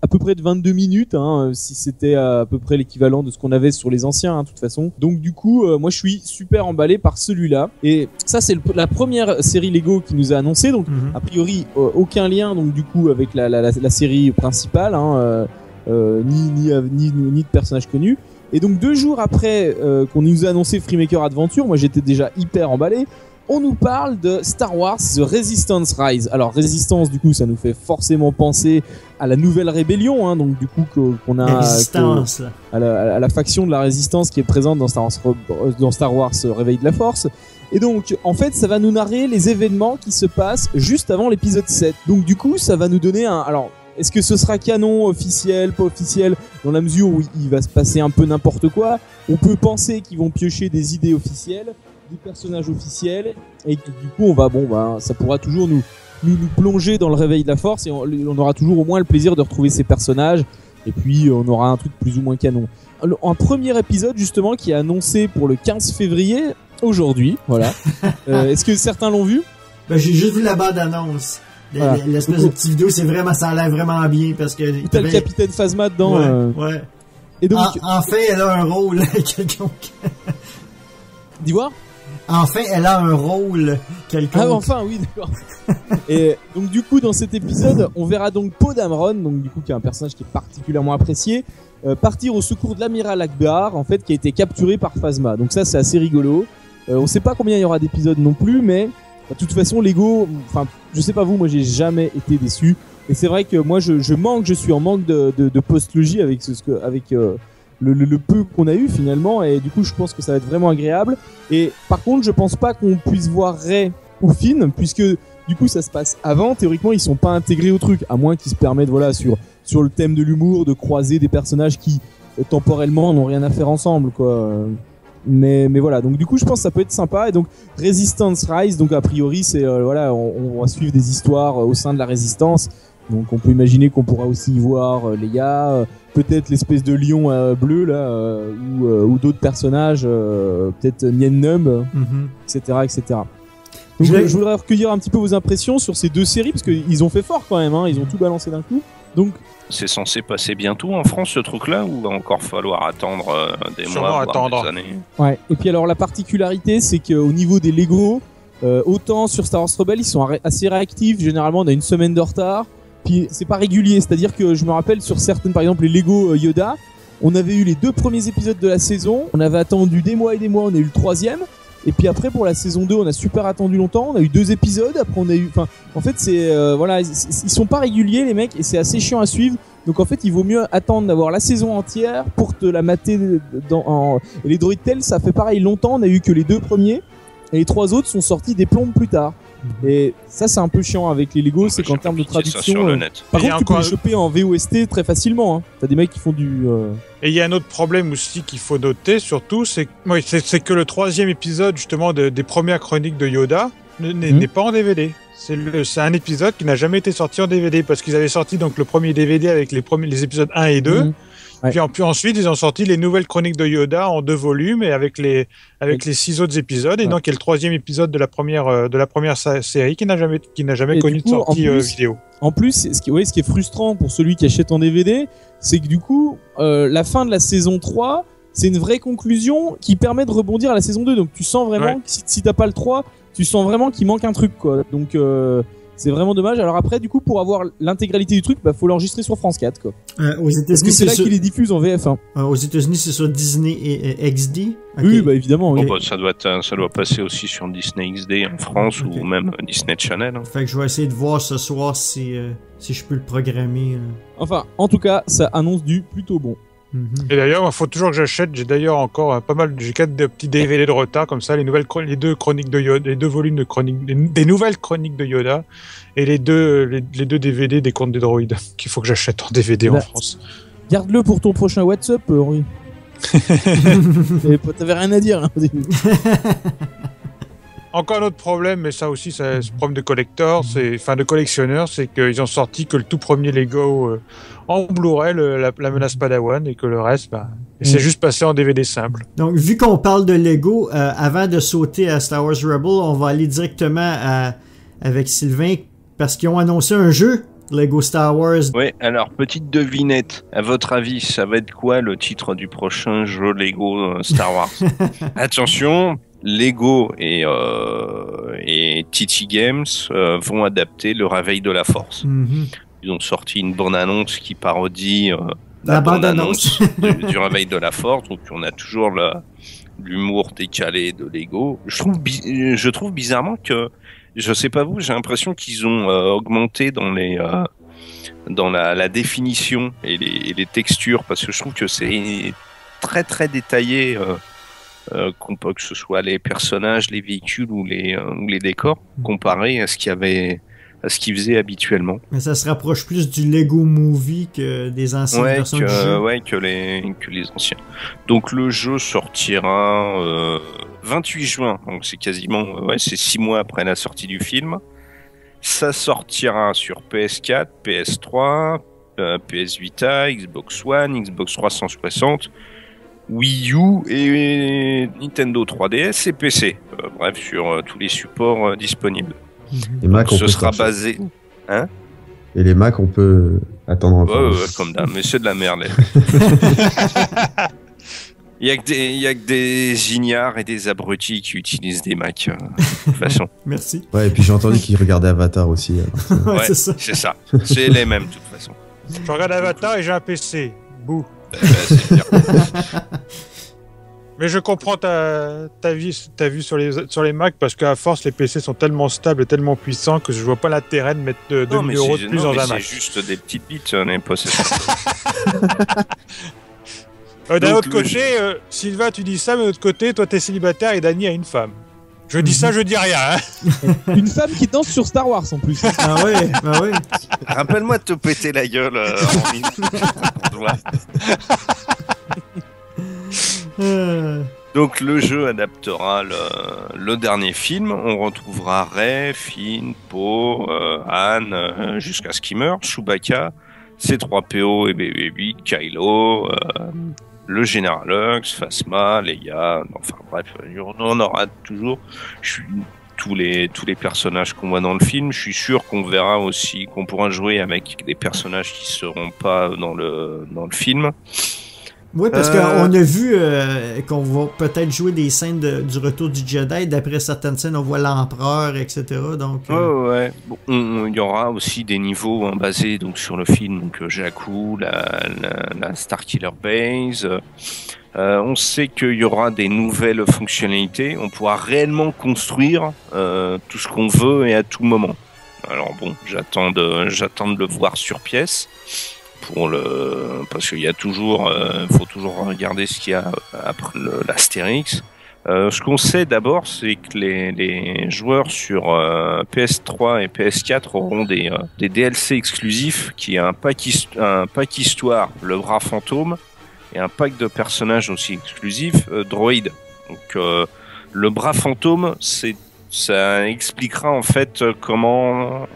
[SPEAKER 11] à peu près de 22 minutes, hein, si c'était à peu près l'équivalent de ce qu'on avait sur les anciens, hein, de toute façon. Donc, du coup, moi, je suis super emballé par celui-là. Et ça, c'est la première série Lego qui nous a annoncé, donc a priori aucun lien donc du coup avec la série principale, hein, ni de personnages connus. Et donc 2 jours après qu'on nous a annoncé Freemaker Adventure, moi j'étais déjà hyper emballé. On nous parle de Star Wars The Resistance Rise. Alors Résistance, du coup, ça nous fait forcément penser à la nouvelle rébellion, hein, donc du coup qu'on a à la faction de la Résistance qui est présente dans Star Wars Réveil de la Force. Et donc, en fait, ça va nous narrer les événements qui se passent juste avant l'épisode 7. Donc du coup, ça va nous donner alors, est-ce que ce sera canon, officiel, pas officiel, dans la mesure où il va se passer un peu n'importe quoi? On peut penser qu'ils vont piocher des idées officielles. des personnages officiels, et du coup on va ça pourra toujours nous plonger dans le réveil de la force, et on aura toujours au moins le plaisir de retrouver ces personnages, et puis on aura un truc plus ou moins canon. Un premier épisode justement qui est annoncé pour le 15 février aujourd'hui, voilà. Est-ce que certains l'ont vu?
[SPEAKER 1] J'ai juste vu la bande-annonce. Voilà. L'espèce de petite vidéo, ça a l'air vraiment bien parce que
[SPEAKER 11] t'as le capitaine Phasma dedans.
[SPEAKER 1] Ouais.
[SPEAKER 11] Et donc
[SPEAKER 1] enfin elle a un rôle quelconque.
[SPEAKER 11] Dis voir.
[SPEAKER 1] Enfin elle a un rôle quelconque.
[SPEAKER 11] Ah enfin oui d'accord. Et donc du coup dans cet épisode on verra donc Poe Dameron, donc du coup qui est un personnage qui est particulièrement apprécié, partir au secours de l'amiral Akbar en fait qui a été capturé par Phasma. Donc ça c'est assez rigolo. On sait pas combien il y aura d'épisodes non plus, mais de toute façon Lego, enfin je sais pas vous, moi j'ai jamais été déçu. Et c'est vrai que moi je suis en manque de postlogie avec le peu qu'on a eu finalement, et du coup je pense que ça va être vraiment agréable. Et par contre je pense pas qu'on puisse voir Rey ou Finn, puisque du coup ça se passe avant, théoriquement ils sont pas intégrés au truc, à moins qu'ils se permettent voilà sur le thème de l'humour de croiser des personnages qui temporellement n'ont rien à faire ensemble quoi. Mais voilà, donc du coup je pense que ça peut être sympa. Et donc Resistance Rise, donc a priori c'est voilà, on va suivre des histoires au sein de la Résistance. Donc on peut imaginer qu'on pourra aussi y voir Leia, peut-être l'espèce de lion bleu là, ou d'autres personnages, peut-être Nien Numb, etc. Donc je voudrais recueillir un petit peu vos impressions sur ces deux séries, parce qu'ils ont fait fort quand même, hein, ils ont tout balancé d'un coup. Donc
[SPEAKER 12] c'est censé passer bientôt en France ce truc-là, ou va encore falloir attendre des mois, voire des années?
[SPEAKER 11] Ouais. Et puis alors la particularité, c'est qu'au niveau des Lego, autant sur Star Wars Rebels, ils sont assez réactifs. Généralement, on a une semaine de retard. Puis c'est pas régulier, c'est-à-dire que je me rappelle sur certaines, par exemple les Lego Yoda, on avait eu les 2 premiers épisodes de la saison, on avait attendu des mois et des mois, on a eu le 3e. Et puis après pour la saison 2 on a super attendu longtemps, on a eu 2 épisodes, après on a eu, enfin en fait c'est voilà, ils sont pas réguliers les mecs, et c'est assez chiant à suivre. Donc en fait il vaut mieux attendre d'avoir la saison entière pour te la mater et les Droid Tales ça fait pareil longtemps, on a eu que les 2 premiers et les 3 autres sont sortis des plombes plus tard. Et ça c'est un peu chiant avec les Lego, c'est qu'en termes de traduction par contre tu peux les choper en VOST très facilement, hein. T'as des mecs qui font du
[SPEAKER 14] Et il y a un autre problème aussi qu'il faut noter surtout, c'est que le 3e épisode justement des premières chroniques de Yoda n'est pas en DVD. C'est un épisode qui n'a jamais été sorti en DVD, parce qu'ils avaient sorti donc le premier DVD avec les épisodes 1 et 2. Ouais. Puis ensuite, ils ont sorti les nouvelles chroniques de Yoda en 2 volumes et avec les 6 autres épisodes. Et donc, il y a le 3e épisode de la première série qui n'a jamais connu de sortie vidéo.
[SPEAKER 11] En plus, ce qui est frustrant pour celui qui achète en DVD, c'est que du coup, la fin de la saison 3, c'est une vraie conclusion qui permet de rebondir à la saison 2. Donc, tu sens vraiment que si t'as pas le 3, tu sens vraiment qu'il manque un truc, quoi. Donc, c'est vraiment dommage. Alors après, du coup, pour avoir l'intégralité du truc, faut l'enregistrer sur France 4, quoi.
[SPEAKER 1] Aux États-Unis,
[SPEAKER 11] parce que c'est là qu'ils les diffusent en VF1.
[SPEAKER 1] Aux États-Unis, c'est sur Disney et XD.
[SPEAKER 11] Okay. Oui, évidemment. Oui.
[SPEAKER 12] Ça doit passer aussi sur Disney XD en France ou même Disney Channel. Hein.
[SPEAKER 1] Fait que je vais essayer de voir ce soir si je peux le programmer.
[SPEAKER 11] Enfin, en tout cas, ça annonce du plutôt bon.
[SPEAKER 14] Et d'ailleurs, il faut toujours que j'achète. J'ai d'ailleurs encore pas mal. J'ai 4 petits DVD de retard comme ça, les 2 chroniques de Yoda, les 2 volumes de chroniques, des nouvelles chroniques de Yoda, et les deux DVD des contes des droïdes qu'il faut que j'achète en DVD en France.
[SPEAKER 11] Garde-le pour ton prochain WhatsApp, Henri. T'avais rien à dire. Hein.
[SPEAKER 14] Encore un autre problème, mais ça aussi, c'est ce problème de collector, de collectionneur, c'est qu'ils ont sorti que le tout premier Lego en Blu-ray, la menace Padawan, et que le reste, c'est juste passé en DVD simple.
[SPEAKER 1] Donc, vu qu'on parle de Lego, avant de sauter à Star Wars Rebels, on va aller directement avec Sylvain, parce qu'ils ont annoncé un jeu, Lego Star Wars.
[SPEAKER 12] Oui, alors, petite devinette. À votre avis, ça va être quoi le titre du prochain jeu Lego Star Wars? Attention, Lego et TT Games vont adapter le Réveil de la Force. Ils ont sorti une bande-annonce qui parodie la bande-annonce du Réveil de la Force. Donc on a toujours l'humour décalé de Lego. Je trouve bizarrement que, je sais pas vous, j'ai l'impression qu'ils ont augmenté dans la définition et les textures, parce que je trouve que c'est très très détaillé. Que ce soit les personnages, les véhicules ou les décors, comparé à ce qu'ils faisaient habituellement.
[SPEAKER 1] Mais ça se rapproche plus du Lego Movie que des anciennes versions du jeu.
[SPEAKER 12] Ouais, que les anciens. Donc le jeu sortira 28 juin, donc c'est quasiment, c'est 6 mois après la sortie du film. Ça sortira sur PS4, PS3, PS Vita, Xbox One, Xbox 360, Wii U et Nintendo 3DS et PC. Bref, sur tous les supports disponibles.
[SPEAKER 13] Les Mac,
[SPEAKER 12] ce sera basé... Hein?
[SPEAKER 13] Et les Mac, on peut attendre encore.
[SPEAKER 12] Comme d'hab, mais c'est de la merde. Il y a que des ignares et des abrutis qui utilisent des Mac, de toute façon.
[SPEAKER 1] Merci.
[SPEAKER 13] Ouais, et puis j'ai entendu qu'ils regardaient Avatar aussi.
[SPEAKER 12] Ouais, c'est ça. C'est les mêmes, de toute façon.
[SPEAKER 14] Je regarde Avatar et j'ai un PC. Bouh.
[SPEAKER 12] C'est bien.
[SPEAKER 14] Mais je comprends ta vue sur les Mac parce qu'à force, les PC sont tellement stables et tellement puissants que je vois pas l'intérêt de mettre 2000 euros de plus dans un Mac.
[SPEAKER 12] C'est juste des petites bites, les possesseurs.
[SPEAKER 14] D'un autre côté, Sylvain, tu dis ça, mais de l'autre côté, toi, t'es célibataire et Dany a une femme. Je dis ça, je dis rien. Hein.
[SPEAKER 11] Une femme qui danse sur Star Wars en plus.
[SPEAKER 1] Ah ouais, bah oui.
[SPEAKER 12] Rappelle-moi de te péter la gueule en mine. Donc le jeu adaptera le dernier film. On retrouvera Rey, Finn, Poe, Han, jusqu'à ce qu'il meure, Chewbacca, C-3PO et BB-8, Kylo, le Général Hux, Phasma, Leia, enfin bref, on en aura toujours. Tous les personnages qu'on voit dans le film. Je suis sûr qu'on verra aussi, qu'on pourra jouer avec des personnages qui seront pas dans le film.
[SPEAKER 1] Oui, parce qu'on a vu qu'on va peut-être jouer des scènes du retour du Jedi. D'après certaines scènes, on voit l'empereur, etc. Donc,
[SPEAKER 12] ouais. Bon, il y aura aussi des niveaux basés donc sur le film, donc Jakku, la Starkiller Base. On sait qu'il y aura des nouvelles fonctionnalités. On pourra réellement construire tout ce qu'on veut et à tout moment. Alors bon, j'attends de le voir sur pièce. Parce qu'il y a toujours, faut toujours regarder ce qu'il y a après l'Astérix. Ce qu'on sait d'abord, c'est que les joueurs sur PS3 et PS4 auront des DLC exclusifs, qui est un pack histoire, le bras fantôme, et un pack de personnages aussi exclusifs, droïdes. Donc le bras fantôme, ça expliquera en fait comment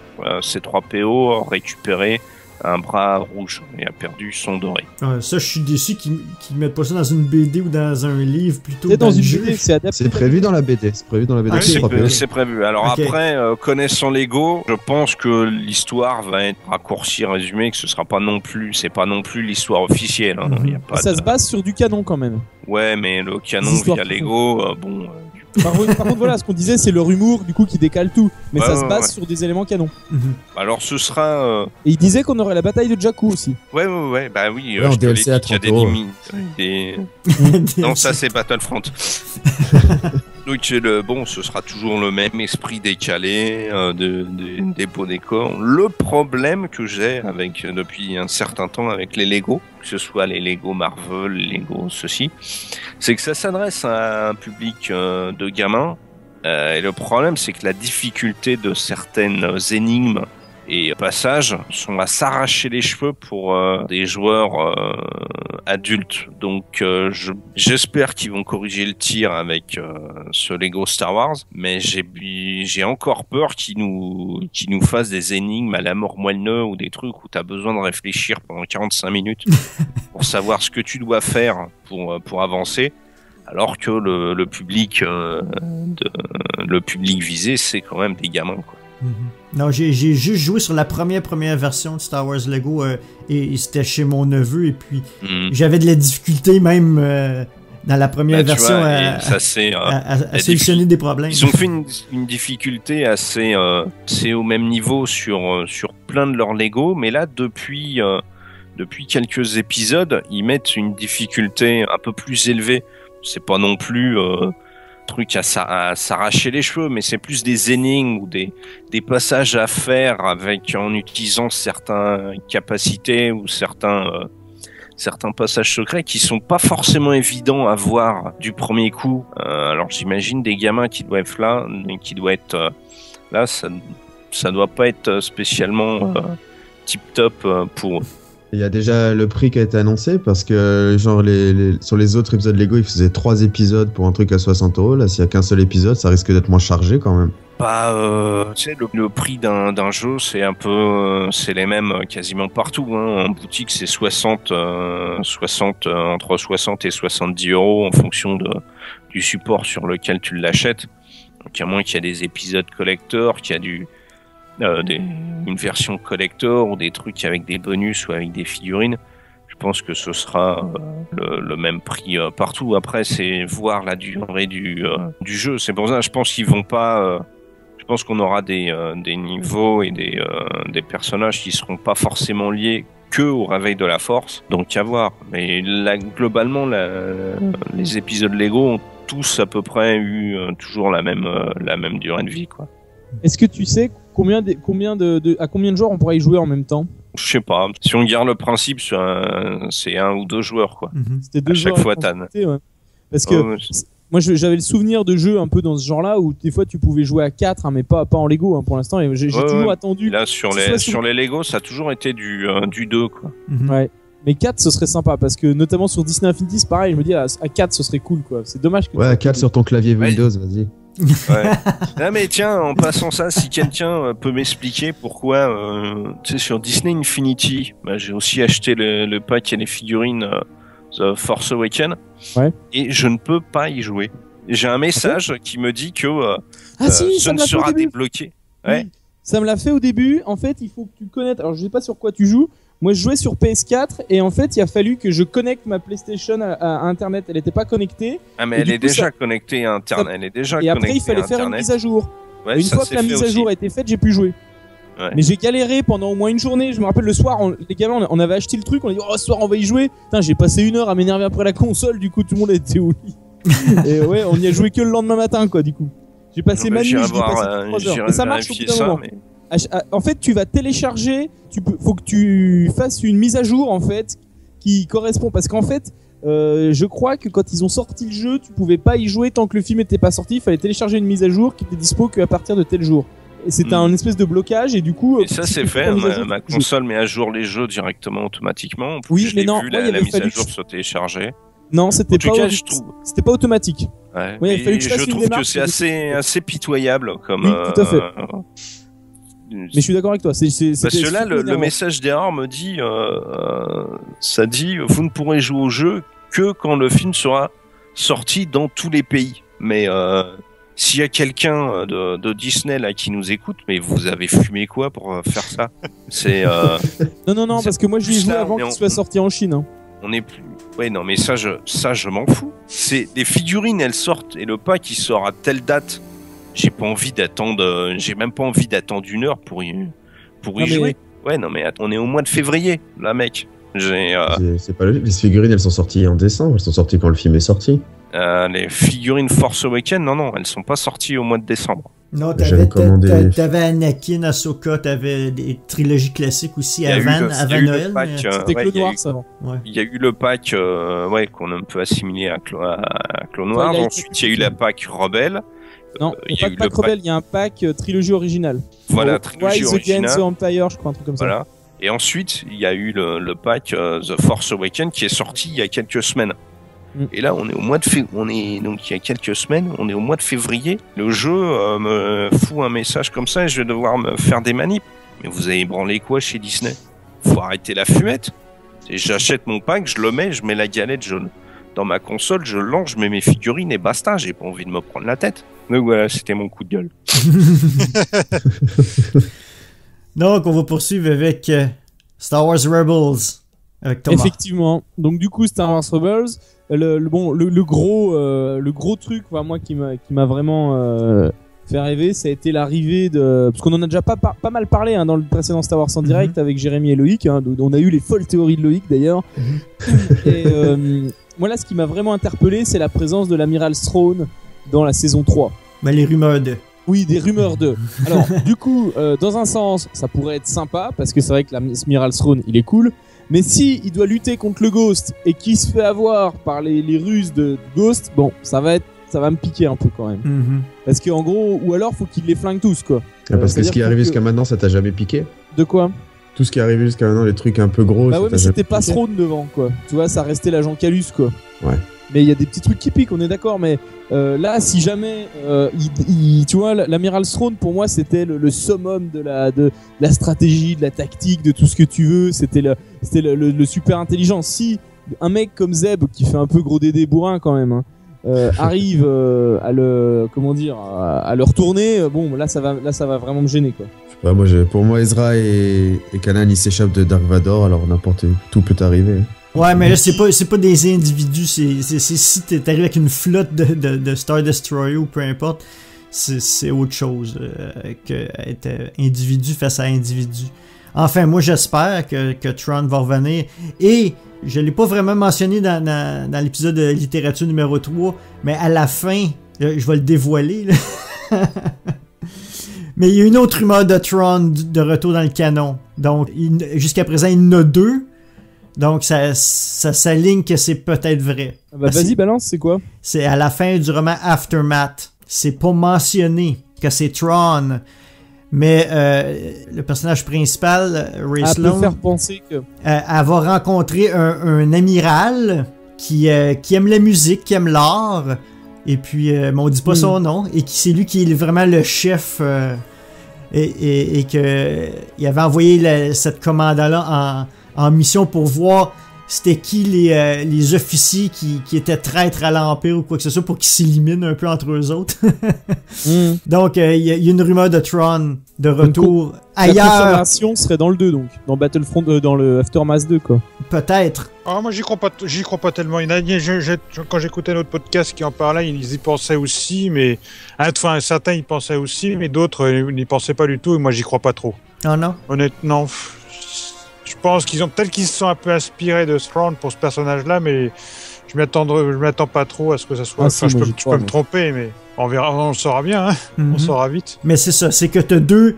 [SPEAKER 12] C-3PO a récupéré un bras rouge et a perdu son doré.
[SPEAKER 1] Ça, je suis déçu qu'ils mettent pas ça dans une BD ou dans un livre plutôt.
[SPEAKER 11] C'est dans une BD, c'est adapté.
[SPEAKER 13] C'est prévu dans la BD. C'est prévu dans la BD.
[SPEAKER 12] C'est prévu. Alors après, connaissant Lego, je pense que l'histoire va être raccourcie, résumée, que ce sera pas non plus, c'est pas non plus l'histoire officielle. Hein. Y a pas
[SPEAKER 11] ça se base sur du canon quand même.
[SPEAKER 12] Ouais, mais le canon via Lego, bon.
[SPEAKER 11] Par contre, voilà, ce qu'on disait, c'est leur humour, du coup, qui décale tout. Mais ça se base sur des éléments canons.
[SPEAKER 12] Alors, ce sera...
[SPEAKER 11] Et il disait qu'on aurait la bataille de Jakku aussi.
[SPEAKER 12] Ouais, bah oui.
[SPEAKER 13] En DLC à 30 euros.
[SPEAKER 12] Non, ça, c'est Battlefront. Donc, ce sera toujours le même esprit décalé, des beaux décors. Le problème que j'ai depuis un certain temps avec les Lego, que ce soit les Lego Marvel, les Lego ceci, c'est que ça s'adresse à un public de gamins. Et le problème, c'est que la difficulté de certaines énigmes et passages sont à s'arracher les cheveux pour des joueurs adultes. Donc j'espère qu'ils vont corriger le tir avec ce Lego Star Wars, mais j'ai encore peur qu'ils nous fassent des énigmes à la mort moelleux ou des trucs où t'as besoin de réfléchir pendant 45 minutes pour savoir ce que tu dois faire pour avancer. Alors que le public visé, c'est quand même des gamins, quoi.
[SPEAKER 1] Non, j'ai juste joué sur la première version de Star Wars Lego et c'était chez mon neveu et puis j'avais de la difficulté même dans la première version à solutionner des problèmes.
[SPEAKER 12] Ils ont fait une difficulté assez au même niveau sur plein de leurs Lego, mais là depuis quelques épisodes, ils mettent une difficulté un peu plus élevée. C'est pas non plus truc à s'arracher les cheveux, mais c'est plus des énigmes ou des passages à faire en utilisant certaines capacités ou certains passages secrets qui sont pas forcément évidents à voir du premier coup. Alors j'imagine des gamins qui doivent être là, ça doit pas être spécialement tip top pour eux.
[SPEAKER 13] Il y a déjà le prix qui a été annoncé parce que genre sur les autres épisodes Lego ils faisaient 3 épisodes pour un truc à 60€. Là s'il y a qu'un seul épisode ça risque d'être moins chargé quand même.
[SPEAKER 12] Tu sais, le prix d'un jeu c'est un peu c'est les mêmes quasiment partout hein. En boutique c'est entre 60 et 70€ en fonction du support sur lequel tu l'achètes. Donc à moins qu'il y ait des épisodes collector, qu'il y a une version collector ou des trucs avec des bonus ou avec des figurines, je pense que ce sera le même prix partout. Après, c'est voir la durée du jeu. C'est pour ça, je pense qu'ils vont pas. Je pense qu'on aura des niveaux et des personnages qui seront pas forcément liés que au réveil de la force. Donc à voir. Mais là, globalement, les épisodes Lego ont tous à peu près eu toujours la même durée de vie, quoi.
[SPEAKER 11] Est-ce que tu sais à combien de joueurs on pourrait y jouer en même temps?
[SPEAKER 12] Je sais pas. Si on garde le principe, c'est 1 ou 2 joueurs, quoi.
[SPEAKER 11] C'était 2
[SPEAKER 12] à chaque fois, Tan.
[SPEAKER 11] Ouais. Parce que moi, j'avais le souvenir de jeux un peu dans ce genre-là où des fois tu pouvais jouer à 4, hein, mais pas en Lego hein, pour l'instant. Et j'ai toujours attendu.
[SPEAKER 12] Là, sur les Lego, ça a toujours été du 2, quoi.
[SPEAKER 11] Ouais. Mais 4 ce serait sympa parce que notamment sur Disney Infinity c'est pareil, je me dis à 4 ce serait cool quoi. C'est dommage que
[SPEAKER 13] à 4 sur ton clavier Windows, vas-y.
[SPEAKER 12] Ouais. Ah mais tiens, en passant ça, si quelqu'un peut m'expliquer pourquoi tu sais sur Disney Infinity, j'ai aussi acheté le pack et les figurines The Force Awakens et je ne peux pas y jouer. J'ai un message qui me dit que ce ne sera débloqué. Ouais.
[SPEAKER 11] Ça me l'a fait au début, en fait, il faut que tu connaisses. Alors je sais pas sur quoi tu joues. Moi, je jouais sur PS4 et en fait, il a fallu que je connecte ma PlayStation à Internet. Elle n'était pas connectée.
[SPEAKER 12] Ah, mais elle est déjà connectée à Internet. Elle est déjà
[SPEAKER 11] et après, il fallait faire une mise à jour. Ouais, une fois que la mise à jour a été faite, j'ai pu jouer. Ouais. Mais j'ai galéré pendant au moins une journée. Je me rappelle le soir, les gamins, on avait acheté le truc. On a dit, oh, ce soir, on va y jouer. Putain, j'ai passé 1 heure à m'énerver après la console. Du coup, tout le monde était au lit. Et ouais, on y a joué que le lendemain matin, quoi, du coup. J'ai passé ma nuit, j'ai passé 3 heures. Et ça marche au bout d'un moment. En fait, tu vas télécharger, faut que tu fasses une mise à jour en fait qui correspond parce qu'en fait, je crois que quand ils ont sorti le jeu, tu pouvais pas y jouer tant que le film était pas sorti. Il fallait télécharger une mise à jour qui était dispo qu'à partir de tel jour. Et c'était un espèce de blocage et du coup.
[SPEAKER 12] Et ça c'est fait. Ma console met à jour les jeux directement automatiquement.
[SPEAKER 11] Oui, mais non.
[SPEAKER 12] La mise à jour se télécharger.
[SPEAKER 11] Non, c'était pas automatique.
[SPEAKER 12] Ouais, mais il fallait que je trouve que c'est assez pitoyable comme.
[SPEAKER 11] Oui, tout à fait. Mais je suis d'accord avec toi.
[SPEAKER 12] Parce que là, le message d'erreur me dit, ça dit, vous ne pourrez jouer au jeu que quand le film sera sorti dans tous les pays. Mais s'il y a quelqu'un de Disney là qui nous écoute, mais vous avez fumé quoi pour faire ça? C'est
[SPEAKER 11] non, parce que moi je l'ai joué avant qu'il soit sorti en Chine. Hein.
[SPEAKER 12] On est plus. Ouais, non, mais ça je m'en fous. C'est des figurines, elles sortent et le pack il sort à telle date. J'ai pas envie d'attendre, j'ai même pas envie d'attendre 1 heure pour y jouer. Ouais, non, mais on est au mois de février, là, mec.
[SPEAKER 13] C'est pas logique. Les figurines, elles sont sorties en décembre. Elles sont sorties quand le film est sorti.
[SPEAKER 12] Les figurines Force Awakens, non, elles sont pas sorties au mois de décembre.
[SPEAKER 1] Non, t'avais Anakin, Ahsoka, t'avais des trilogies classiques aussi avant Noël.
[SPEAKER 11] C'était Clone Wars avant.
[SPEAKER 12] Il y a eu le pack qu'on peut assimiler à Clone Wars. Ensuite, il y a eu la pack Rebelle.
[SPEAKER 11] Non, il n'y a pas de pack Rebelle, il y a un pack trilogie originale.
[SPEAKER 12] Voilà, trilogie originale.
[SPEAKER 11] Rise Against the Empire, je crois, un truc comme ça.
[SPEAKER 12] Voilà. Et ensuite, il y a eu le pack The Force Awakens qui est sorti il y a quelques semaines. Et là, on est au mois de février. Donc, il y a quelques semaines, on est au mois de février. Le jeu me fout un message comme ça et je vais devoir me faire des manips. Mais vous avez branlé quoi chez Disney? Faut arrêter la fumette. J'achète mon pack, je le mets, je mets la galette jaune. Dans ma console, je lance, je mets mes figurines et basta, j'ai pas envie de me prendre la tête. Donc voilà, c'était mon coup de gueule.
[SPEAKER 1] Donc, on va poursuivre avec Star Wars Rebels. Avec Thomas.
[SPEAKER 11] Effectivement. Donc du coup, Star Wars Rebels, le gros truc, moi qui m'a vraiment fait rêver, ça a été l'arrivée de, parce qu'on en a déjà pas mal parlé dans le précédent Star Wars en direct avec Jérémy et Loïc. On a eu les folles théories de Loïc d'ailleurs. Et moi là, ce qui m'a vraiment interpellé, c'est la présence de l'amiral Thrawn dans la saison 3.
[SPEAKER 1] Les rumeurs de.
[SPEAKER 11] Oui, des rumeurs de. Alors, du coup, dans un sens, ça pourrait être sympa parce que c'est vrai que l'amiral Thrawn, il est cool. Mais si il doit lutter contre le Ghost et qu'il se fait avoir par les Russes de Ghost, bon, ça va me piquer un peu quand même. Parce qu'en gros, ou alors faut qu'il les flingue tous, quoi.
[SPEAKER 13] Parce que ce qui est arrivé jusqu'à maintenant, ça t'a jamais piqué?
[SPEAKER 11] De quoi?
[SPEAKER 13] tout ce qui est arrivé jusqu'à maintenant, les trucs un peu gros.
[SPEAKER 11] Bah ouais, mais c'était pas Throne devant, quoi. Tu vois, ça restait l'agent Calus, quoi.
[SPEAKER 13] Ouais.
[SPEAKER 11] Mais il y a des petits trucs qui piquent, on est d'accord, mais là, si jamais, tu vois, l'amiral Throne, pour moi, c'était le summum de la stratégie, de la tactique, de tout ce que tu veux. C'était le super intelligent. Si un mec comme Zeb, qui fait un peu gros dédé bourrin quand même, hein, arrive à le retourner, bon, là, ça va vraiment me gêner, quoi.
[SPEAKER 13] Ouais, pour moi, Ezra et Kanan, ils s'échappent de Dark Vador, alors tout peut arriver.
[SPEAKER 1] Ouais, mais là, c'est pas des individus, c'est si t'arrives avec une flotte de Star Destroyer ou peu importe, c'est autre chose qu'être individu face à individu. Enfin, moi, j'espère que Tron va revenir. Et je l'ai pas vraiment mentionné dans l'épisode de littérature numéro 3, mais à la fin, je vais le dévoiler, là. Mais il y a une autre rumeur de Tron de retour dans le canon. Donc, jusqu'à présent, il y en a 2. Donc, ça s'aligne que c'est peut-être vrai.
[SPEAKER 11] Bah, vas-y, balance, c'est quoi?
[SPEAKER 1] C'est à la fin du roman Aftermath. C'est pas mentionné que c'est Tron. Mais le personnage principal, Ray Sloan,
[SPEAKER 11] peut faire penser que...
[SPEAKER 1] elle va rencontrer un amiral qui aime la musique, qui aime l'art. Et puis, mais on dit pas son nom. Et c'est lui qui est vraiment le chef. Et qu'il avait envoyé cette commandant-là en mission pour voir c'était qui les officiers qui étaient traîtres à l'Empire ou quoi que ce soit pour qu'ils s'éliminent un peu entre eux autres. Donc, il y a une rumeur de Tron de retour
[SPEAKER 11] donc,
[SPEAKER 1] ailleurs.
[SPEAKER 11] La confirmation serait dans le 2, donc. Dans Battlefront, dans le Aftermath 2, quoi.
[SPEAKER 1] Peut-être.
[SPEAKER 14] Ah, moi, j'y crois pas tellement. Quand j'écoutais notre podcast qui en parlait, ils y pensaient aussi, mais... Enfin, certains y pensaient aussi, mais d'autres n'y pensaient pas du tout, et moi, j'y crois pas trop.
[SPEAKER 1] Ah non?
[SPEAKER 14] Honnêtement, je pense qu'ils se sont un peu inspirés de Throne pour ce personnage-là, mais je m'attends pas trop à ce que ça soit...
[SPEAKER 11] je
[SPEAKER 14] peux me tromper, mais on verra, on le saura bien, hein. On saura vite.
[SPEAKER 1] Mais c'est ça, c'est que t'as deux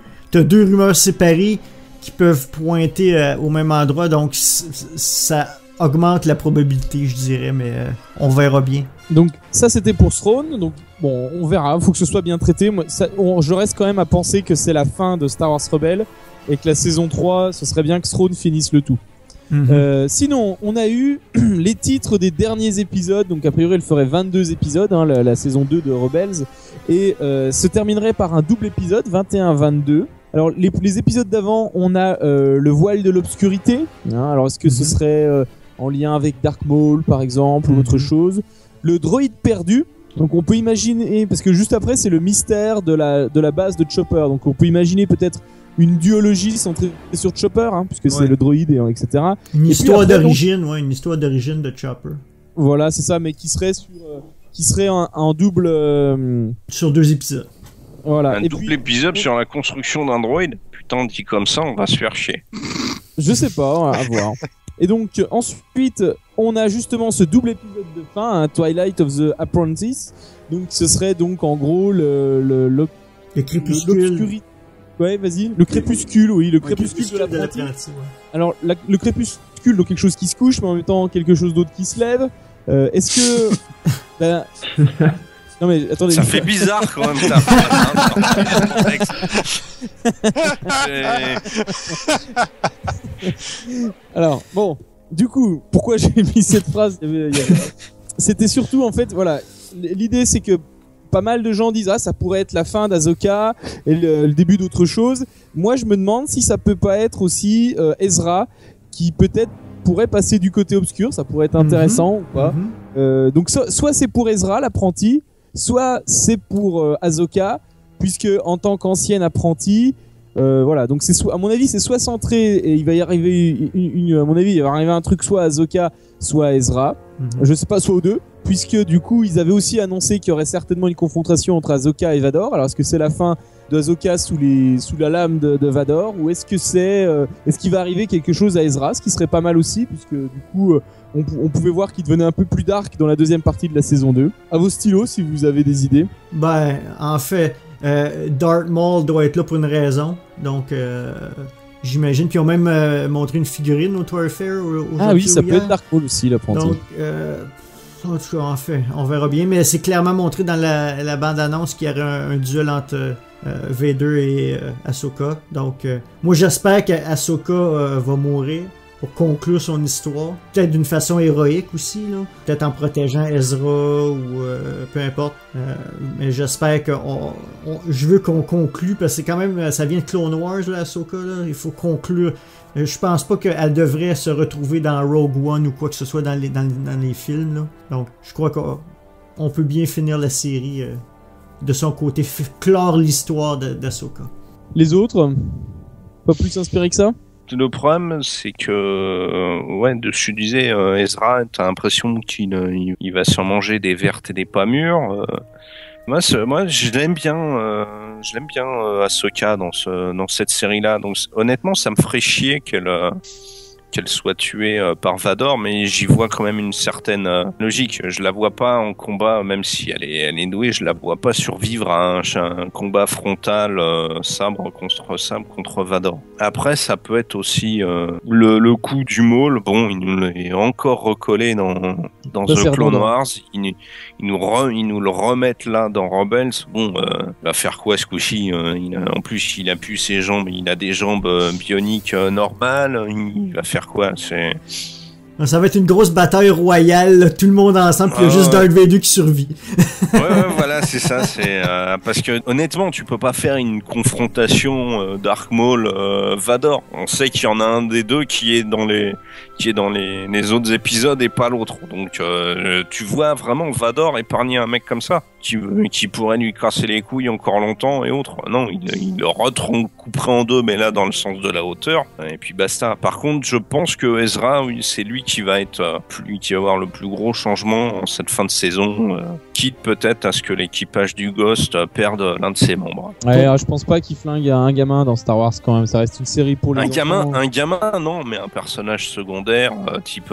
[SPEAKER 1] rumeurs séparées qui peuvent pointer au même endroit, donc ça augmente la probabilité, je dirais, mais on verra bien.
[SPEAKER 11] Donc ça, c'était pour Throne, donc bon, on verra, faut que ce soit bien traité. Moi, je reste quand même à penser que c'est la fin de Star Wars Rebels, et que la saison 3, ce serait bien que Throne finisse le tout. Sinon, on a eu les titres des derniers épisodes, donc a priori elle ferait 22 épisodes, hein, la saison 2 de Rebels, et se terminerait par un double épisode, 21-22. Alors les épisodes d'avant, on a le voile de l'obscurité, hein, alors est-ce que ce serait en lien avec Dark Maul par exemple, ou autre chose. Le droïde perdu, donc on peut imaginer, parce que juste après c'est le mystère de la base de Chopper, donc on peut imaginer peut-être une duologie centrée sur Chopper, hein, puisque c'est le droïde, etc.
[SPEAKER 1] Une histoire d'origine, une histoire d'origine de Chopper.
[SPEAKER 11] Voilà, c'est ça, mais qui serait en double...
[SPEAKER 1] Sur 2 épisodes.
[SPEAKER 11] Voilà.
[SPEAKER 12] Un double épisode sur la construction d'un droïde. Putain, dit comme ça, on va se faire chier.
[SPEAKER 11] Je sais pas, à voir. Et donc, ensuite, on a justement ce double épisode de fin, hein, Twilight of the Apprentice. Donc, ce serait donc en gros le
[SPEAKER 1] crépuscule.
[SPEAKER 11] Ouais, vas-y. Le crépuscule, oui, le crépuscule de l'apprenti. Ouais. Alors, le crépuscule, donc quelque chose qui se couche, mais en même temps quelque chose d'autre qui se lève. Est-ce que... Non mais attendez.
[SPEAKER 12] Ça fait bizarre quand même.
[SPEAKER 11] Alors bon, du coup, pourquoi j'ai mis cette phrase? C'était surtout en fait, voilà, l'idée c'est que pas mal de gens disent ça pourrait être la fin d'Ahsoka et le début d'autre chose. Moi je me demande si ça peut pas être aussi Ezra qui peut-être pourrait passer du côté obscur, ça pourrait être intéressant ou pas. Donc soit c'est pour Ezra l'apprenti, soit c'est pour Ahsoka, puisque en tant qu'ancienne apprentie, voilà, donc c'est à mon avis c'est soit centré et il va y arriver à mon avis il va arriver un truc soit Ahsoka, soit Ezra, je sais pas, soit aux deux, puisque du coup ils avaient aussi annoncé qu'il y aurait certainement une confrontation entre Ahsoka et Vador. Alors est-ce que c'est la fin de Ahsoka sous la lame de Vador, ou est-ce que est-ce qu'il va arriver quelque chose à Ezra, ce qui serait pas mal aussi, puisque du coup on pouvait voir qu'il devenait un peu plus dark dans la deuxième partie de la saison 2. À vos stylos si vous avez des idées.
[SPEAKER 1] Ben en fait Darth Maul doit être là pour une raison, donc j'imagine qu'ils ont même montré une figurine au Toy Fair.
[SPEAKER 11] Ah oui, ça peut être Darth Maul aussi l'apprenti.
[SPEAKER 1] Donc En tout cas, en fait, on verra bien, mais c'est clairement montré dans la bande-annonce qu'il y aurait un duel entre Vader et Ahsoka. Donc, moi j'espère qu'Ahsoka va mourir pour conclure son histoire. Peut-être d'une façon héroïque aussi, là. Peut-être en protégeant Ezra ou peu importe. Mais j'espère que je veux qu'on conclue, parce que c'est quand même, ça vient de Clone Wars, là, Ahsoka, là. Il faut conclure. Je pense pas qu'elle devrait se retrouver dans Rogue One ou quoi que ce soit dans les films, là. Donc, je crois qu'on peut bien finir la série de son côté, clore l'histoire d'Ahsoka.
[SPEAKER 11] Les autres, pas plus inspirés que ça?
[SPEAKER 12] Le problème, c'est que, ouais, de ce que je disais, Ezra, t'as l'impression qu'il va se manger des vertes et des pas mûres. Moi, je l'aime bien, Ahsoka dans cette série-là. Donc, honnêtement, ça me ferait chier qu'elle soit tuée par Vador, mais j'y vois quand même une certaine logique. Je la vois pas en combat, même si elle est douée, je la vois pas survivre à un combat frontal sabre contre Vador. Après, ça peut être aussi le coup du Maul. Bon, il nous l'est encore recollé dans The Clone Wars. Ils nous le remettent là dans Rebels. Bon, il va faire quoi ce coup-ci? En plus, il a plus ses jambes, il a des jambes bioniques normales. Il va faire quoi?
[SPEAKER 1] Ça va être une grosse bataille royale, là, tout le monde ensemble, puis il y a juste Darth Vader qui survit.
[SPEAKER 12] ouais, voilà, c'est ça. Parce que honnêtement, tu peux pas faire une confrontation Dark Maul Vador. On sait qu'il y en a un des deux qui est dans les autres épisodes et pas l'autre. Donc tu vois vraiment Vador épargner un mec comme ça qui pourrait lui casser les couilles encore longtemps et autres. Non, il le couperait en deux, mais là dans le sens de la hauteur. Et puis basta. Par contre, je pense que Ezra, oui, c'est lui qui va avoir le plus gros changement en cette fin de saison, quitte peut-être à ce que l'équipage du Ghost perde l'un de ses membres.
[SPEAKER 11] Ouais, je pense pas qu'il flingue un gamin dans Star Wars quand même. Ça reste une série pour les enfants.
[SPEAKER 12] Un gamin, non, mais un personnage secondaire type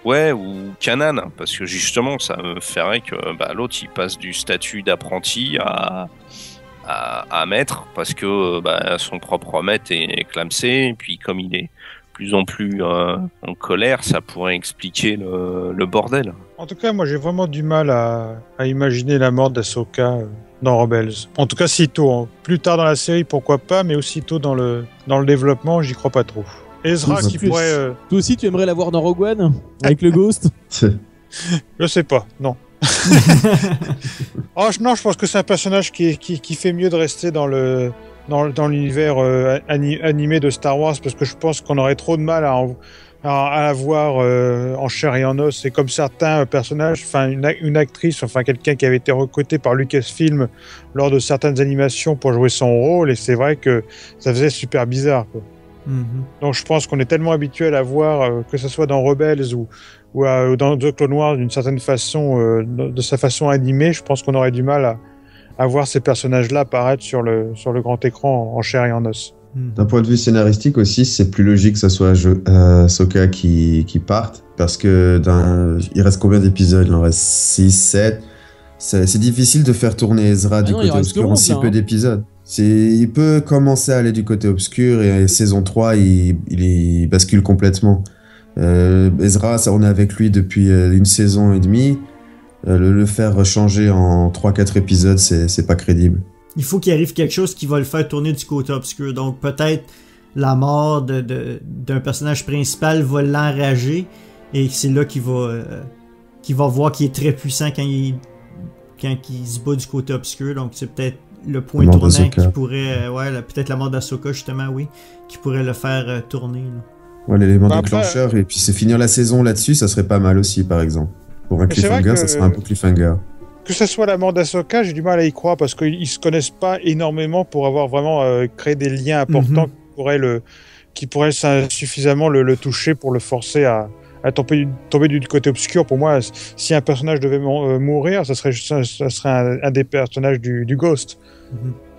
[SPEAKER 12] ouais, ou Kanan, parce que justement ça me ferait que l'autre il passe du statut d'apprenti à maître, parce que son propre maître est clamsé, et puis comme il est plus en plus en colère, ça pourrait expliquer le bordel.
[SPEAKER 14] En tout cas, moi j'ai vraiment du mal à imaginer la mort d'Ahsoka dans Rebels. En tout cas, si tôt. Hein. Plus tard dans la série, pourquoi pas, mais aussitôt dans le développement, j'y crois pas trop. Ezra qui pourrait...
[SPEAKER 11] Toi aussi, tu aimerais la voir dans Rogue One avec le Ghost?
[SPEAKER 14] Je sais pas, non. Non, je pense que c'est un personnage qui fait mieux de rester dans l'univers animé de Star Wars, parce que je pense qu'on aurait trop de mal à la voir en chair et en os. C'est comme certains personnages, enfin une actrice, enfin quelqu'un qui avait été recruté par Lucasfilm lors de certaines animations pour jouer son rôle, et c'est vrai que ça faisait super bizarre, quoi. Donc je pense qu'on est tellement habitué à la voir, que ce soit dans Rebels ou dans The Clone Wars d'une certaine façon, de sa façon animée, je pense qu'on aurait du mal à voir ces personnages-là apparaître sur le grand écran en chair et en os.
[SPEAKER 13] D'un point de vue scénaristique aussi, c'est plus logique que ce soit Ahsoka qui parte, parce que il reste combien d'épisodes? Il en reste 6, 7. C'est difficile de faire tourner Ezra du côté obscur en si peu d'épisodes. Il peut commencer à aller du côté obscur, et saison 3, il bascule complètement. Ezra, on est avec lui depuis une saison et demie. Le faire changer en 3-4 épisodes, c'est pas crédible.
[SPEAKER 1] Il faut qu'il arrive quelque chose qui va le faire tourner du côté obscur. Donc peut-être la mort d'un personnage principal va l'enrager, et c'est là qu'il va voir qu'il est très puissant quand il se bat du côté obscur. Donc c'est peut-être le point tournant qui pourrait... peut-être la mort d'Ahsoka, justement, oui, qui pourrait le faire tourner. Là.
[SPEAKER 13] Ouais, l'élément déclencheur, et puis c'est finir la saison là-dessus, ça serait pas mal aussi, par exemple. Pour un cliffhanger, ça serait un peu cliffhanger.
[SPEAKER 14] Que ce soit la mort d'Ahsoka, j'ai du mal à y croire, parce qu'ils se connaissent pas énormément pour avoir vraiment créé des liens importants qui pourraient suffisamment le toucher pour le forcer à tomber du côté obscur. Pour moi, si un personnage devait mourir, ça serait un des personnages du Ghost.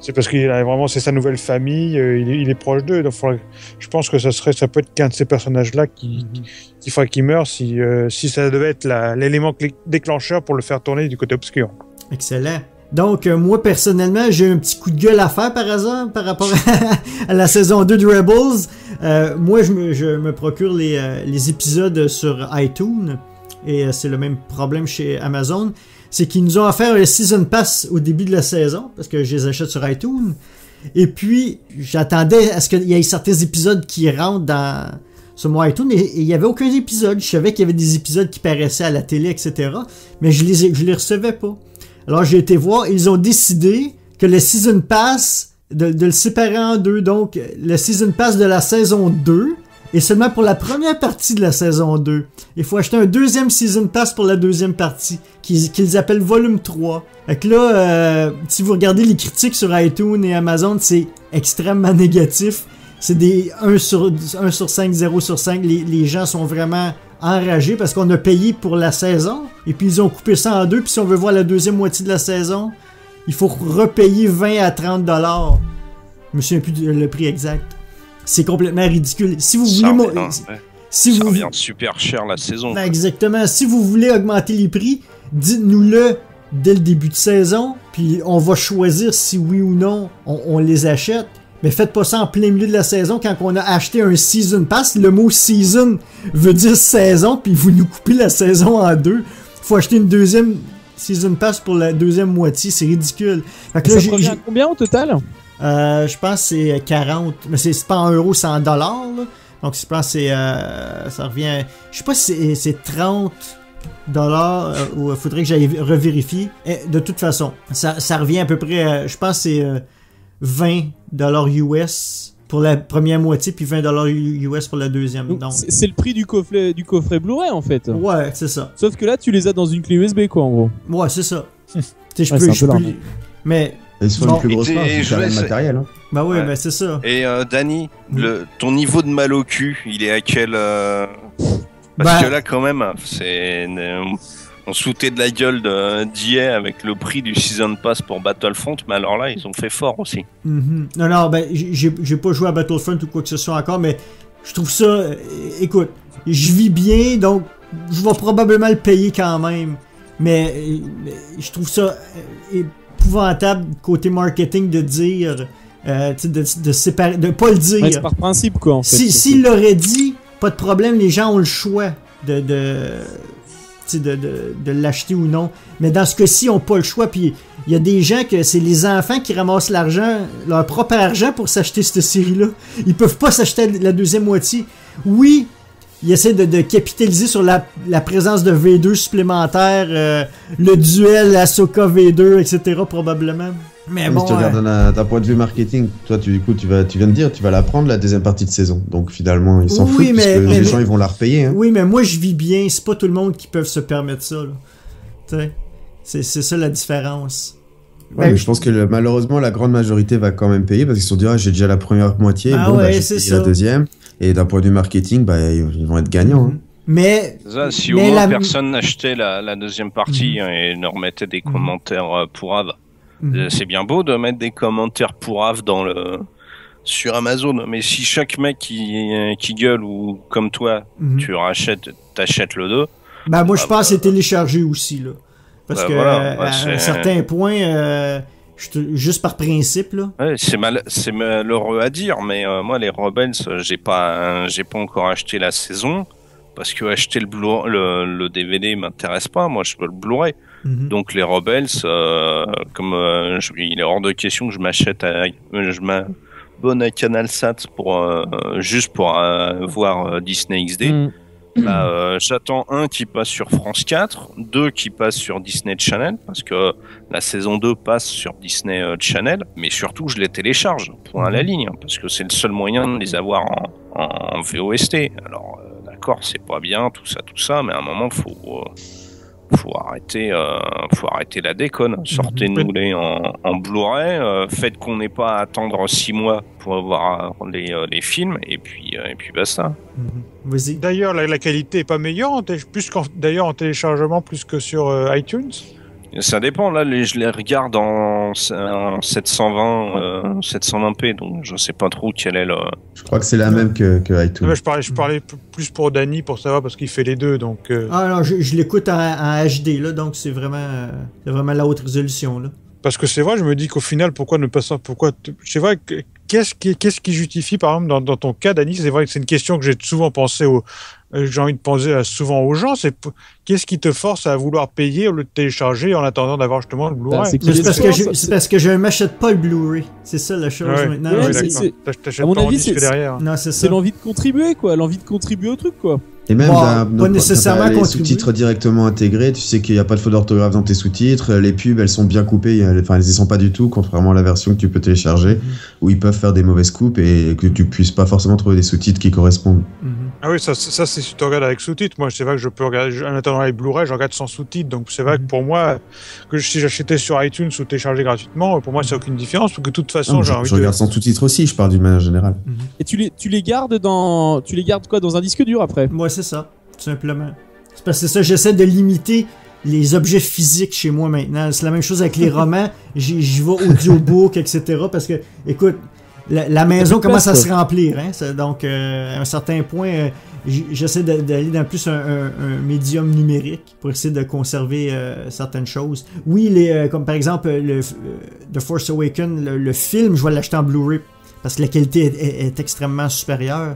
[SPEAKER 14] C'est parce qu'il a vraiment, c'est sa nouvelle famille, il est proche d'eux. Donc je pense que ça peut être qu'un de ces personnages-là qui ferait qu'il meure si ça devait être l'élément déclencheur pour le faire tourner du côté obscur.
[SPEAKER 1] Excellent. Donc, moi, personnellement, j'ai un petit coup de gueule à faire par hasard par rapport à la saison 2 de Rebels. Moi, je me procure les épisodes sur iTunes. et c'est le même problème chez Amazon, c'est qu'ils nous ont offert un Season Pass au début de la saison, parce que je les achète sur iTunes, et puis j'attendais à ce qu'il y ait certains épisodes qui rentrent sur mon iTunes, et il n'y avait aucun épisode. Je savais qu'il y avait des épisodes qui paraissaient à la télé, etc., mais je les recevais pas. Alors j'ai été voir, ils ont décidé que le Season Pass, de le séparer en deux, donc le Season Pass de la saison 2, et seulement pour la première partie de la saison 2. Il faut acheter un deuxième Season Pass pour la deuxième partie, qu'ils appellent Volume 3. Fait que là, si vous regardez les critiques sur iTunes et Amazon, c'est extrêmement négatif. C'est des 1 sur 5, 0 sur 5. Les gens sont vraiment enragés parce qu'on a payé pour la saison, et puis ils ont coupé ça en deux, puis si on veut voir la deuxième moitié de la saison, il faut repayer 20 à 30 $. Je me souviens plus le prix exact. C'est complètement ridicule. Si vous voulez...
[SPEAKER 12] Ça revient super cher la saison.
[SPEAKER 1] Ben exactement. Si vous voulez augmenter les prix, dites-nous-le dès le début de saison, puis on va choisir si oui ou non on les achète. Mais faites pas ça en plein milieu de la saison quand on a acheté un Season Pass. Le mot Season veut dire saison, puis vous nous coupez la saison en deux. Faut acheter une deuxième Season Pass pour la deuxième moitié. C'est ridicule. Fait que là,
[SPEAKER 11] ça revient à combien au total?
[SPEAKER 1] Je pense que c'est 40, mais c'est pas en euros, c'est en dollars, là. Donc je pense que ça revient, je sais pas si c'est 30 $, ou il faudrait que j'aille revérifier. De toute façon, ça revient à peu près, je pense que c'est 20 $ US pour la première moitié, puis 20 $ US pour la deuxième. Donc
[SPEAKER 11] c'est le prix du coffret Blu-ray en fait.
[SPEAKER 1] Ouais, c'est ça.
[SPEAKER 11] Sauf que là, tu les as dans une clé USB, quoi, en gros.
[SPEAKER 1] Ouais, c'est ça. Je peux, mais...
[SPEAKER 13] Ils sont une plus grosse marque, c'est le même matériel. Hein.
[SPEAKER 1] Bah oui, mais c'est ça.
[SPEAKER 12] Et Danny, ton niveau de mal au cul, il est à quel... Parce que là, quand même, on se foutait de la gueule d'IA avec le prix du Season Pass pour Battlefront, mais alors là, ils ont fait fort aussi.
[SPEAKER 1] Non, ben, j'ai pas joué à Battlefront ou quoi que ce soit encore, mais je trouve ça... écoute, je vis bien, donc je vais probablement le payer quand même. Mais je trouve ça... épouvantable côté marketing de dire de séparer, de pas le dire.
[SPEAKER 11] Ouais, c'est par principe, quoi, en fait.
[SPEAKER 1] S'il l'aurait dit, pas de problème, les gens ont le choix de l'acheter ou non. Mais dans ce cas-ci, ils n'ont pas le choix. Puis il y a des gens que c'est les enfants qui ramassent l'argent, leur propre argent pour s'acheter cette série-là. Ils peuvent pas s'acheter la deuxième moitié. Oui, ils essaient de capitaliser sur la présence de V2 supplémentaire, le duel Ahsoka V2, etc. probablement. Mais bon,
[SPEAKER 13] si tu regardes d'un point de vue marketing, toi tu viens de dire, tu vas la prendre la deuxième partie de saison. Donc finalement, ils s'en foutent parce que les gens ils vont la repayer. Hein.
[SPEAKER 1] Oui, mais moi je vis bien. C'est pas tout le monde qui peut se permettre ça. C'est ça la différence.
[SPEAKER 13] Ouais, mais je pense que malheureusement la grande majorité va quand même payer parce qu'ils se sont dit j'ai déjà la première moitié, j'ai payé la deuxième. Et d'un point de vue marketing, ils vont être gagnants. Hein.
[SPEAKER 1] Mais
[SPEAKER 12] ça, si au moins personne n'achetait la deuxième partie et ne remettait des commentaires pourraves. C'est bien beau de mettre des commentaires pourraves sur Amazon, mais si chaque mec qui gueule ou comme toi, t'achètes le 2.
[SPEAKER 1] Bah moi je pense que c'est téléchargé aussi là. Parce que à un certain point, juste par principe là.
[SPEAKER 12] Ouais, c'est malheureux à dire, mais moi les Rebels, j'ai pas encore acheté la saison parce que acheter le DVD m'intéresse pas. Moi je veux le Blu-ray. Donc les Rebels, il est hors de question que je m'achète, je m'abonne à CanalSat juste pour voir Disney XD. J'attends un qui passe sur France 4, 2 qui passe sur Disney Channel, parce que la saison 2 passe sur Disney Channel, mais surtout je les télécharge, point à la ligne, parce que c'est le seul moyen de les avoir en VOST. Alors d'accord, c'est pas bien, tout ça, mais à un moment faut arrêter la déconne. Sortez-nous-les en Blu-ray, faites qu'on n'ait pas à attendre 6 mois pour avoir les films, et puis basta.
[SPEAKER 1] Vas-y.
[SPEAKER 14] D'ailleurs, la qualité est pas meilleure en téléchargement plus que sur iTunes.
[SPEAKER 12] Ça dépend, là je les regarde en 720p, donc je sais pas trop quel est le...
[SPEAKER 13] Je crois que c'est la même que iTunes.
[SPEAKER 14] Je parlais plus pour Danny pour savoir parce qu'il fait les deux, donc...
[SPEAKER 1] Ah non, je l'écoute en HD là, donc c'est vraiment la haute résolution là.
[SPEAKER 14] Parce que c'est vrai, je me dis qu'au final, c'est vrai que qu'est-ce qui justifie, par exemple, dans ton cas, Dany, c'est vrai que c'est une question que j'ai souvent j'ai envie de poser souvent aux gens, c'est qu'est-ce qui te force à vouloir payer au lieu de télécharger en attendant d'avoir justement le Blu-ray?
[SPEAKER 1] C'est parce que je ne m'achète pas le Blu-ray. C'est ça la chose maintenant.
[SPEAKER 11] À mon avis, c'est l'envie de contribuer, quoi. L'envie de contribuer au truc, quoi.
[SPEAKER 13] Et même
[SPEAKER 1] pas nécessairement
[SPEAKER 13] les sous-titres directement intégrés, tu sais qu'il n'y a pas de faute d'orthographe dans tes sous-titres, les pubs elles sont bien coupées, elles y sont pas du tout, contrairement à la version que tu peux télécharger, où ils peuvent faire des mauvaises coupes et que tu puisses pas forcément trouver des sous-titres qui correspondent.
[SPEAKER 14] Ah oui, ça c'est si tu regardes avec sous-titres. Moi, c'est vrai que je peux regarder, en attendant les Blu-ray, je regarde sans sous-titres, donc c'est vrai que pour moi, que si j'achetais sur iTunes ou téléchargé gratuitement, pour moi c'est aucune différence, parce que de toute façon,
[SPEAKER 13] je regarde sans sous-titres aussi, je parle d'une manière générale.
[SPEAKER 11] Et tu les gardes dans un disque dur après?
[SPEAKER 1] Ouais, c'est ça. Tout simplement. C'est parce que ça, j'essaie de limiter les objets physiques chez moi maintenant. C'est la même chose avec les romans. J'y vais audiobook, etc. Parce que, écoute, la maison commence à se remplir. Hein? Donc, à un certain point, j'essaie d'aller dans plus un médium numérique pour essayer de conserver certaines choses. Oui, comme par exemple The Force Awakens, le film, je vais l'acheter en Blu-ray parce que la qualité est extrêmement supérieure.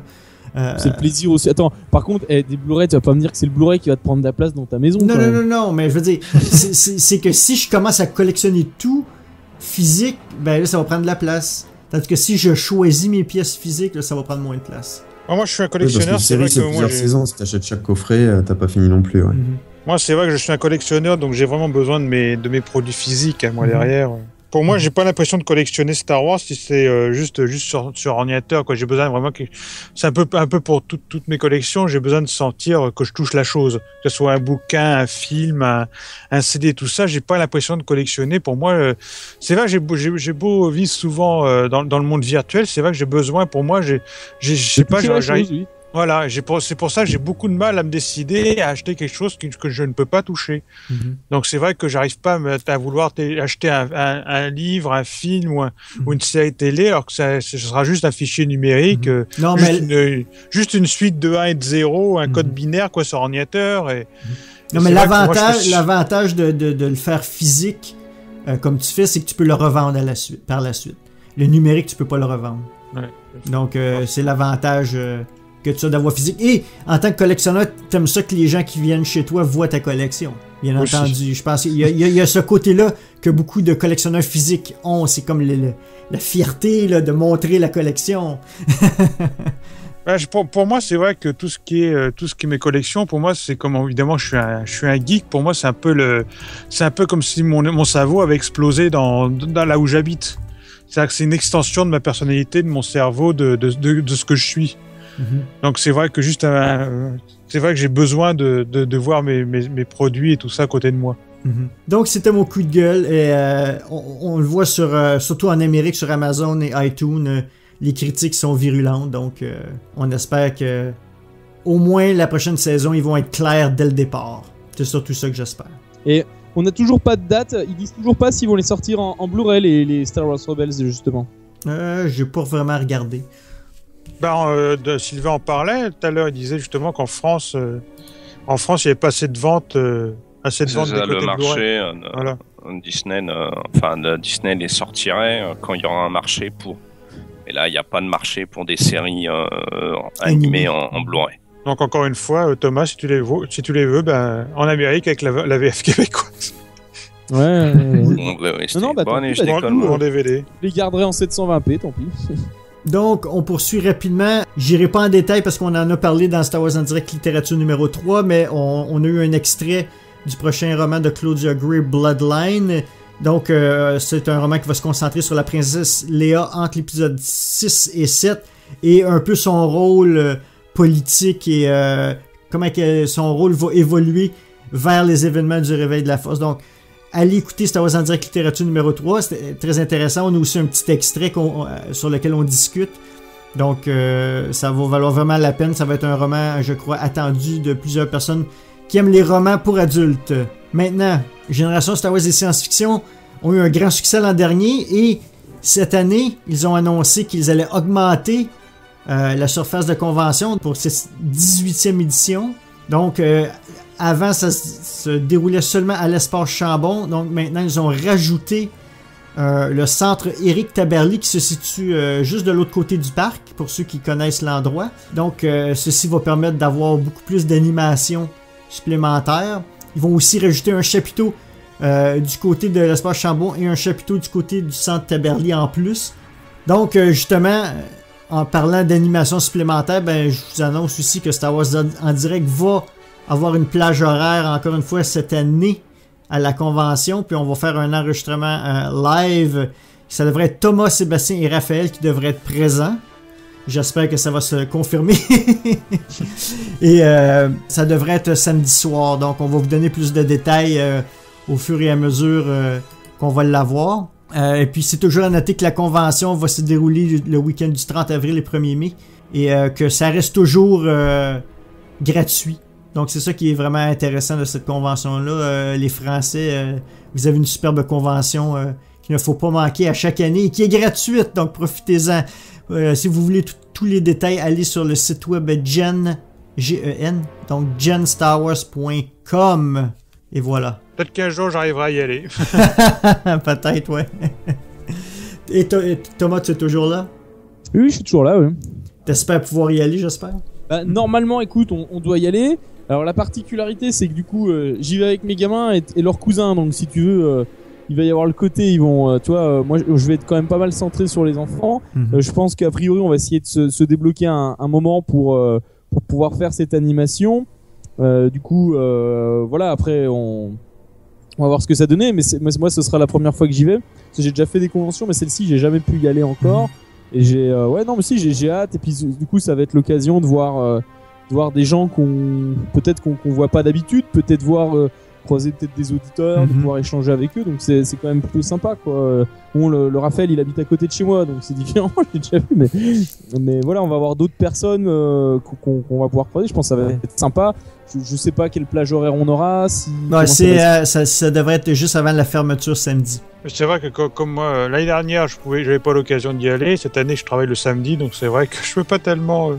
[SPEAKER 11] C'est le plaisir aussi. Attends, par contre, des Blu-ray, tu vas pas me dire que c'est le Blu-ray qui va te prendre de la place dans ta maison.
[SPEAKER 1] Non, mais je veux dire, c'est que si je commence à collectionner tout physique, ben là, ça va prendre de la place. Tandis que si je choisis mes pièces physiques, là, ça va prendre moins de place.
[SPEAKER 14] Moi, je suis un collectionneur.
[SPEAKER 13] Parce que c'est plusieurs saisons. Si t'achètes chaque coffret, t'as pas fini non plus. Ouais.
[SPEAKER 14] Moi, c'est vrai que je suis un collectionneur, donc j'ai vraiment besoin de mes produits physiques, moi, derrière. Pour moi, j'ai pas l'impression de collectionner Star Wars si c'est juste sur ordinateur, quoi. J'ai besoin vraiment c'est un peu pour toutes mes collections, j'ai besoin de sentir que je touche la chose. Que ce soit un bouquin, un film, un CD, tout ça, j'ai pas l'impression de collectionner. Pour moi, c'est vrai que j'ai beau vivre souvent dans le monde virtuel, c'est vrai que j'ai besoin, pour moi, j'arrive. Voilà, c'est pour ça que j'ai beaucoup de mal à me décider à acheter quelque chose que je ne peux pas toucher. Donc c'est vrai que j'arrive pas à vouloir acheter un livre, un film ou une série télé, alors que ce sera juste un fichier numérique, juste une suite de 1 et de 0, un code binaire sur ordinateur.
[SPEAKER 1] Non, mais l'avantage de le faire physique, comme tu fais, c'est que tu peux le revendre par la suite. Le numérique, tu peux pas le revendre.
[SPEAKER 14] Ouais.
[SPEAKER 1] Donc c'est l'avantage que tu as d'avoir physique. Et en tant que collectionneur, t'aimes ça que les gens qui viennent chez toi voient ta collection. Bien entendu. Je pense qu'il y a ce côté-là que beaucoup de collectionneurs physiques ont. C'est comme la fierté là, de montrer la collection.
[SPEAKER 14] Pour moi, c'est vrai que tout ce qui est mes collections, pour moi, c'est comme évidemment, je suis un geek. Pour moi, c'est un peu comme si mon cerveau avait explosé dans là où j'habite. C'est-à-dire que c'est une extension de ma personnalité, de mon cerveau, de ce que je suis. Donc c'est vrai que c'est vrai que j'ai besoin de voir mes produits et tout ça à côté de moi.
[SPEAKER 1] Donc c'était mon coup de gueule et on le voit surtout en Amérique sur Amazon et iTunes, les critiques sont virulentes, donc on espère que au moins la prochaine saison ils vont être clairs dès le départ. C'est surtout ça que j'espère.
[SPEAKER 11] Et on n'a toujours pas de date, ils disent toujours pas s'ils vont les sortir en Blu-ray les Star Wars Rebels justement.
[SPEAKER 1] J'ai pas vraiment regardé.
[SPEAKER 14] Sylvain en parlait tout à l'heure, il disait justement qu'en France, il n'y avait pas assez de ventes.
[SPEAKER 12] Le marché Disney les sortirait quand il y aura un marché pour. Et là, il n'y a pas de marché pour des séries animées en Blu-ray.
[SPEAKER 14] Donc encore une fois, Thomas, si tu les veux, en Amérique avec la VF québécoise.
[SPEAKER 11] Ouais.
[SPEAKER 14] Je déconne en DVD.
[SPEAKER 11] Je les garderai en 720p, tant pis.
[SPEAKER 1] Donc, on poursuit rapidement. J'irai pas en détail parce qu'on en a parlé dans Star Wars en direct littérature numéro 3, mais on a eu un extrait du prochain roman de Claudia Gray, Bloodline. Donc, c'est un roman qui va se concentrer sur la princesse Léa entre l'épisode 6 et 7 et un peu son rôle politique et comment son rôle va évoluer vers les événements du réveil de la Force. Donc, allez écouter Star Wars en direct littérature numéro 3, c'était très intéressant. On a aussi un petit extrait sur lequel on discute. Donc ça va valoir vraiment la peine. Ça va être un roman, je crois, attendu de plusieurs personnes qui aiment les romans pour adultes. Maintenant, Génération Star Wars et science-fiction ont eu un grand succès l'an dernier et cette année, ils ont annoncé qu'ils allaient augmenter la surface de convention pour cette 18e édition. Donc, avant, ça se déroulait seulement à l'espace Chambon. Donc, maintenant, ils ont rajouté le centre Éric Tabarly qui se situe juste de l'autre côté du parc, pour ceux qui connaissent l'endroit. Donc, ceci va permettre d'avoir beaucoup plus d'animation supplémentaire. Ils vont aussi rajouter un chapiteau du côté de l'espace Chambon et un chapiteau du côté du centre Tabarly en plus. Donc, justement, en parlant d'animation supplémentaire, ben, je vous annonce aussi que Star Wars en direct va avoir une plage horaire, encore une fois, cette année à la convention. Puis on va faire un enregistrement live. Ça devrait être Thomas, Sébastien et Raphaël qui devraient être présents. J'espère que ça va se confirmer. Et ça devrait être samedi soir. Donc, on va vous donner plus de détails au fur et à mesure qu'on va l'avoir. Et puis, c'est toujours à noter que la convention va se dérouler le week-end du 30 avril et 1er mai. Et que ça reste toujours gratuit. Donc, c'est ça qui est vraiment intéressant de cette convention-là. Les Français, vous avez une superbe convention qu'il ne faut pas manquer à chaque année et qui est gratuite. Donc, profitez-en. Si vous voulez tous les détails, allez sur le site web Gen, G-E-N, donc genstarwars.com. Et voilà.
[SPEAKER 14] Peut-être qu'un jour, j'arriverai à y aller.
[SPEAKER 1] Peut-être, ouais. Et Thomas, tu es toujours là?
[SPEAKER 11] Oui, je suis toujours là, oui.
[SPEAKER 1] T'espères pouvoir y aller, j'espère?
[SPEAKER 11] Bah, normalement, écoute, on doit y aller. Alors, la particularité, c'est que du coup, j'y vais avec mes gamins et leurs cousins. Donc, si tu veux, il va y avoir le côté, ils vont, moi, je vais être quand même pas mal centré sur les enfants. Je pense qu'a priori, on va essayer de se débloquer un moment pour pouvoir faire cette animation. Du coup, voilà, après, on va voir ce que ça donnait. Mais moi, ce sera la première fois que j'y vais. Parce que j'ai déjà fait des conventions, mais celle-ci, j'ai jamais pu y aller encore. Et j'ai hâte. Et puis, du coup, ça va être l'occasion de voir des gens qu'on voit pas d'habitude, peut-être croiser peut-être des auditeurs, de pouvoir échanger avec eux, donc c'est quand même plutôt sympa, quoi. Bon, le Raphaël, il habite à côté de chez moi, donc c'est différent, je l'ai déjà vu, mais voilà, on va avoir d'autres personnes qu'on va pouvoir croiser. Je pense que ça va être sympa. Je sais pas quelle plage horaire on aura.
[SPEAKER 1] Ça devrait être juste avant la fermeture samedi.
[SPEAKER 14] C'est vrai que comme moi, l'année dernière, j'avais pas l'occasion d'y aller. Cette année, je travaille le samedi, donc c'est vrai que je peux pas tellement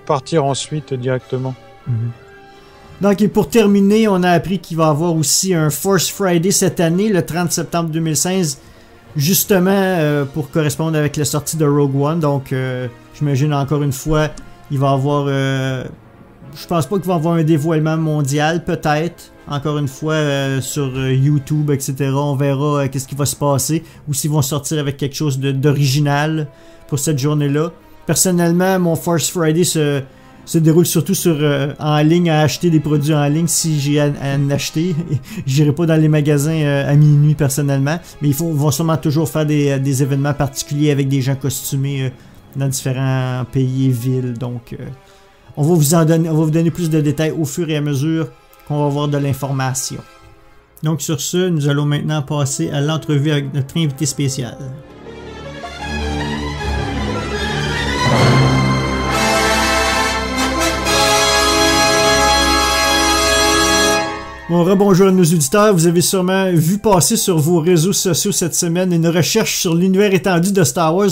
[SPEAKER 14] partir ensuite directement.
[SPEAKER 1] Donc, et pour terminer, on a appris qu'il va y avoir aussi un Force Friday cette année, le 30 septembre 2016, justement pour correspondre avec la sortie de Rogue One. Donc, j'imagine encore une fois, il va y avoir... je pense pas qu'il va y avoir un dévoilement mondial, peut-être. Encore une fois, sur YouTube, etc. On verra qu'est-ce qui va se passer. Ou s'ils vont sortir avec quelque chose d'original pour cette journée-là. Personnellement, mon Force Friday se déroule surtout en ligne, à acheter des produits en ligne si j'ai à en acheter. J'irai pas dans les magasins à minuit personnellement, mais ils vont sûrement toujours faire des événements particuliers avec des gens costumés dans différents pays et villes. Donc, on va vous donner plus de détails au fur et à mesure qu'on va avoir de l'information. Donc, sur ce, nous allons maintenant passer à l'entrevue avec notre invité spécial. Bon, rebonjour à nos auditeurs. Vous avez sûrement vu passer sur vos réseaux sociaux cette semaine une recherche sur l'univers étendu de Star Wars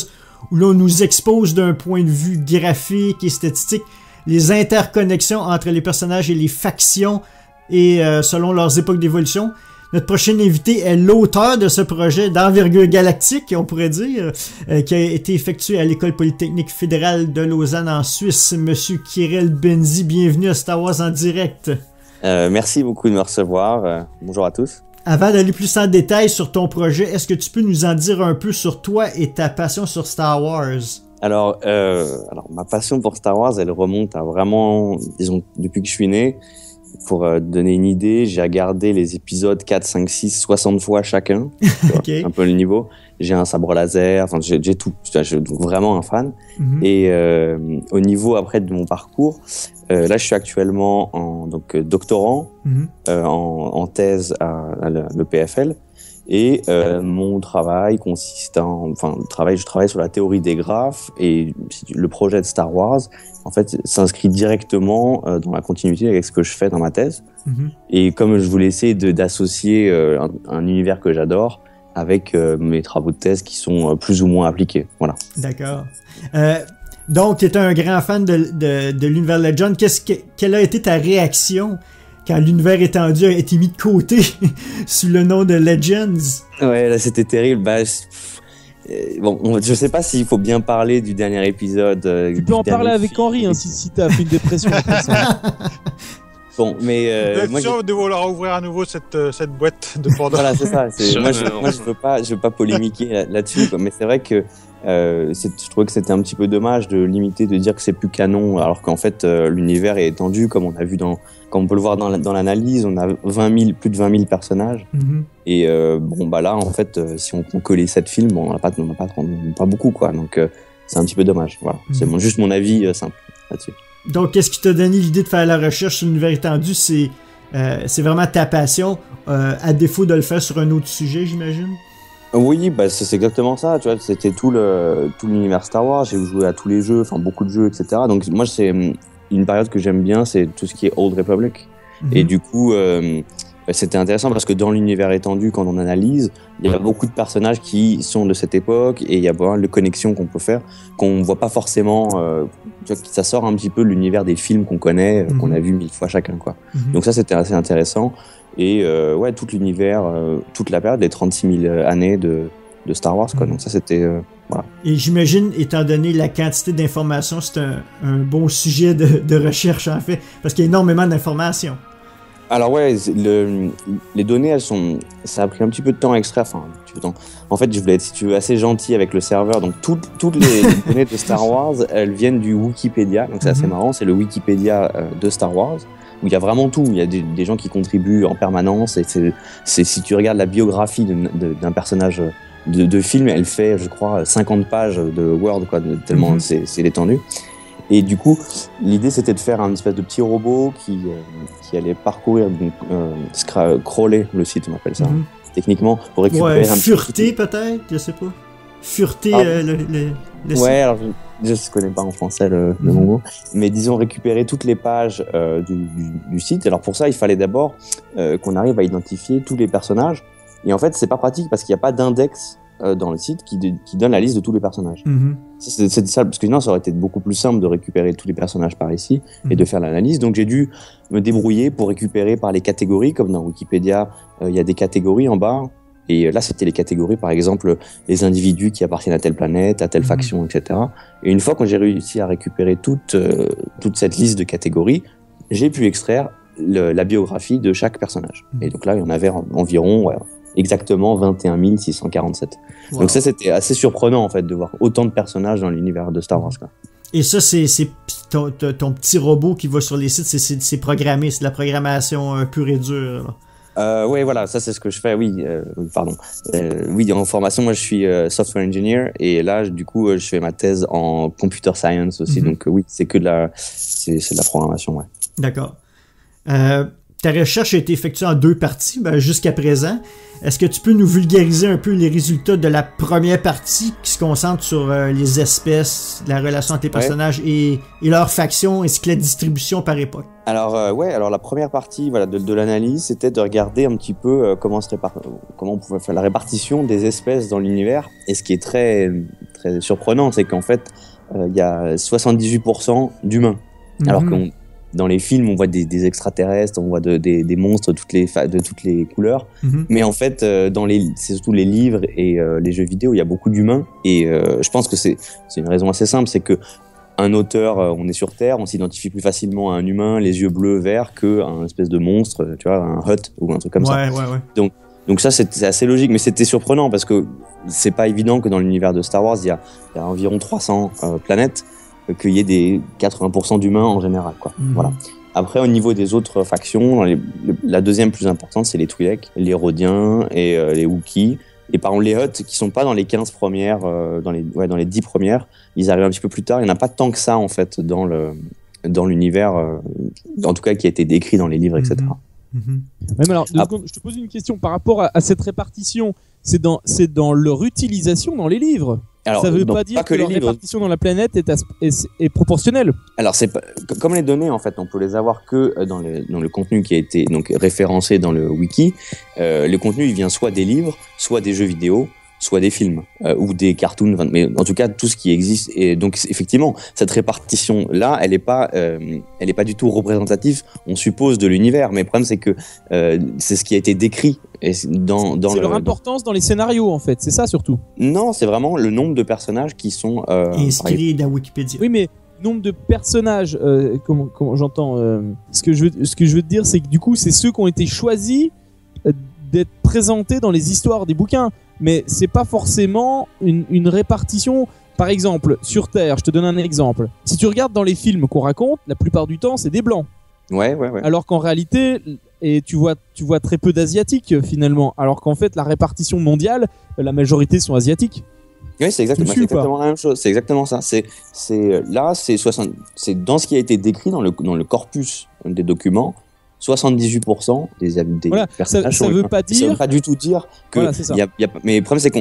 [SPEAKER 1] où l'on nous expose d'un point de vue graphique et statistique les interconnexions entre les personnages et les factions et selon leurs époques d'évolution. Notre prochain invité est l'auteur de ce projet d'envergure galactique, on pourrait dire, qui a été effectué à l'École Polytechnique Fédérale de Lausanne en Suisse. Monsieur Kirill Benzi, bienvenue à Star Wars en direct.
[SPEAKER 15] Merci beaucoup de me recevoir. Bonjour à tous.
[SPEAKER 1] Avant d'aller plus en détail sur ton projet, est-ce que tu peux nous en dire un peu sur toi et ta passion sur Star Wars?
[SPEAKER 15] Alors ma passion pour Star Wars, elle remonte à vraiment, disons, depuis que je suis né. Pour donner une idée, j'ai regardé les épisodes 4, 5, 6, 60 fois chacun. Okay. Un peu le niveau. J'ai un sabre laser, enfin j'ai tout. Je suis vraiment un fan. Et au niveau après de mon parcours, là je suis actuellement doctorant en thèse à l'EPFL. Et mon travail consiste je travaille sur la théorie des graphes, et le projet de Star Wars en fait s'inscrit directement dans la continuité avec ce que je fais dans ma thèse. Et comme je voulais essayer d'associer un univers que j'adore avec mes travaux de thèse qui sont plus ou moins appliqués. Voilà.
[SPEAKER 1] D'accord. Donc, tu es un grand fan de l'univers Legend. Quelle a été ta réaction quand l'univers étendu a été mis de côté sous le nom de Legends.
[SPEAKER 15] Ouais, là c'était terrible. Bon, je sais pas s'il faut bien parler du dernier épisode.
[SPEAKER 11] Tu peux en parler avec Henri si t'as fait une dépression après ça.
[SPEAKER 15] Bon, mais
[SPEAKER 14] moi sûr de vouloir ouvrir à nouveau cette boîte de Pandore.
[SPEAKER 15] Voilà, c'est ça. Moi, je veux pas polémiquer là-dessus, quoi. Mais c'est vrai que je trouvais que c'était un petit peu dommage de limiter, de dire que c'est plus canon, alors qu'en fait l'univers est étendu, comme on a vu comme on peut le voir dans l'analyse, on a plus de 20 000 personnages. Mm-hmm. Et là, en fait, si on que les 7 films, on n'a pas beaucoup, quoi. Donc c'est un petit peu dommage. Voilà, mm-hmm. C'est juste mon avis simple là-dessus. Donc,
[SPEAKER 1] qu'est-ce qui t'a donné l'idée de faire la recherche sur l'univers étendu? C'est vraiment ta passion, à défaut de le faire sur un autre sujet, j'imagine?
[SPEAKER 15] Oui, c'est exactement ça. Tu vois, c'était tout l'univers Star Wars. J'ai joué à tous les jeux, enfin beaucoup de jeux, etc. Donc moi, c'est une période que j'aime bien, c'est tout ce qui est Old Republic. Mm-hmm. Et du coup, c'était intéressant parce que dans l'univers étendu, quand on analyse, il y a beaucoup de personnages qui sont de cette époque et il y a pas mal de connexions qu'on peut faire, qu'on voit pas forcément. Tu vois, ça sort un petit peu de l'univers des films qu'on connaît, mm-hmm. qu'on a vu 1000 fois chacun, quoi. Mm-hmm. Donc ça, c'était assez intéressant. Et tout l'univers, toute la période, les 36 000 années de Star Wars, quoi. Donc ça, c'était... voilà. Et
[SPEAKER 1] j'imagine, étant donné la quantité d'informations, c'est un bon sujet de recherche, en fait, parce qu'il y a énormément d'informations.
[SPEAKER 15] Alors ouais, les données, ça a pris un petit peu de temps à extraire, enfin, un petit peu de temps. En fait, je voulais être, si tu veux, assez gentil avec le serveur, donc toutes les données de Star Wars, elles viennent du Wikipédia, donc c'est assez marrant, c'est le Wikipédia de Star Wars, où il y a vraiment tout, il y a des gens qui contribuent en permanence, et c'est si tu regardes la biographie d'un personnage de film, elle fait, je crois, 50 pages de Word, quoi, tellement c'est l'étendue. Et du coup, l'idée c'était de faire un espèce de petit robot qui allait parcourir, crawler le site, on appelle ça, techniquement, pour récupérer
[SPEAKER 1] fureter peut-être, je sais pas. Fureter le site.
[SPEAKER 15] Ouais, alors je connais pas en français le mot, mais disons récupérer toutes les pages du site. Alors pour ça, il fallait d'abord qu'on arrive à identifier tous les personnages. Et en fait, c'est pas pratique parce qu'il n'y a pas d'index dans le site qui donne la liste de tous les personnages. C'est ça, parce que sinon ça aurait été beaucoup plus simple de récupérer tous les personnages par ici et de faire l'analyse. Donc j'ai dû me débrouiller pour récupérer par les catégories, comme dans Wikipédia, il y a des catégories en bas. Et là, c'était les catégories, par exemple, les individus qui appartiennent à telle planète, à telle faction, etc. Et une fois que j'ai réussi à récupérer toute cette liste de catégories, j'ai pu extraire la biographie de chaque personnage. Et donc là, il y en avait environ... exactement 21 647. Wow. Donc ça, c'était assez surprenant, en fait, de voir autant de personnages dans l'univers de Star Wars, quoi.
[SPEAKER 1] Et ça, c'est ton petit robot qui va sur les sites, c'est programmé, c'est de la programmation pure et dure.
[SPEAKER 15] Oui, voilà, ça c'est ce que je fais, oui, oui, en formation, moi je suis software engineer, et là, du coup, je fais ma thèse en computer science aussi, donc oui, c'est de la programmation, ouais.
[SPEAKER 1] D'accord. Ta recherche a été effectuée en 2 parties jusqu'à présent. Est-ce que tu peux nous vulgariser un peu les résultats de la première partie qui se concentre sur les espèces, la relation entre les personnages et leurs factions, ainsi que la distribution par époque?
[SPEAKER 15] Alors alors la première partie de l'analyse, c'était de regarder un petit peu comment on pouvait faire la répartition des espèces dans l'univers. Et ce qui est très, très surprenant, c'est qu'en fait, il y a 78% d'humains. Alors qu'on dans les films, on voit des extraterrestres, on voit des monstres de toutes les couleurs. Mais en fait, c'est surtout les livres et les jeux vidéo, il y a beaucoup d'humains. Et je pense que c'est une raison assez simple, c'est que un auteur, on est sur Terre, on s'identifie plus facilement à un humain, les yeux bleus, verts, qu'à un espèce de monstre, tu vois, un Hutt ou un truc comme ça. Ouais. Donc ça, c'est assez logique, mais c'était surprenant parce que c'est pas évident que dans l'univers de Star Wars, il y a environ 300 planètes, qu'il y ait des 80% d'humains en général, quoi. Voilà. Après, au niveau des autres factions, la deuxième plus importante, c'est les Twi'lek, les Rodiens et les Wookiees. Et par exemple, les Hutt, qui sont pas dans les 15 premières, dans les 10 premières, ils arrivent un petit peu plus tard. Il n'y en a pas tant que ça, en fait, dans l'univers, en tout cas, qui a été décrit dans les livres, etc.
[SPEAKER 11] Même alors, je te pose une question par rapport à cette répartition. C'est dans leur utilisation dans les livres. Alors, ça ne veut pas dire que leur répartition dans la planète est proportionnelle.
[SPEAKER 15] Alors, c'est comme les données, en fait, on peut les avoir que dans le contenu qui a été donc référencé dans le wiki. Le contenu, il vient soit des livres, soit des jeux vidéo, soit des films ou des cartoons, mais en tout cas tout ce qui existe. Et donc effectivement, cette répartition là, elle est pas du tout représentative, on suppose, de l'univers. Mais le problème c'est que c'est ce qui a été décrit dans
[SPEAKER 11] c'est leur importance dans les scénarios en fait, c'est ça surtout.
[SPEAKER 15] Non, c'est vraiment le nombre de personnages qui sont
[SPEAKER 1] inscrits dans Wikipédia.
[SPEAKER 11] Oui, mais nombre de personnages, comment j'entends. Ce que je veux te dire, c'est que du coup, c'est ceux qui ont été choisis d'être présentés dans les histoires des bouquins. Mais c'est pas forcément une répartition. Par exemple, sur Terre, je te donne un exemple. Si tu regardes dans les films qu'on raconte, la plupart du temps, c'est des blancs.
[SPEAKER 15] Ouais.
[SPEAKER 11] Alors qu'en réalité, et tu vois très peu d'asiatiques finalement. Alors qu'en fait, la répartition mondiale, la majorité sont asiatiques.
[SPEAKER 15] Oui, c'est exactement la même chose. C'est exactement ça. C'est dans ce qui a été décrit dans le corpus des documents. 78% des personnages
[SPEAKER 11] ça veut pas dire.
[SPEAKER 15] Ça veut pas du tout dire que.
[SPEAKER 11] Voilà, c'est ça.
[SPEAKER 15] Mais le problème c'est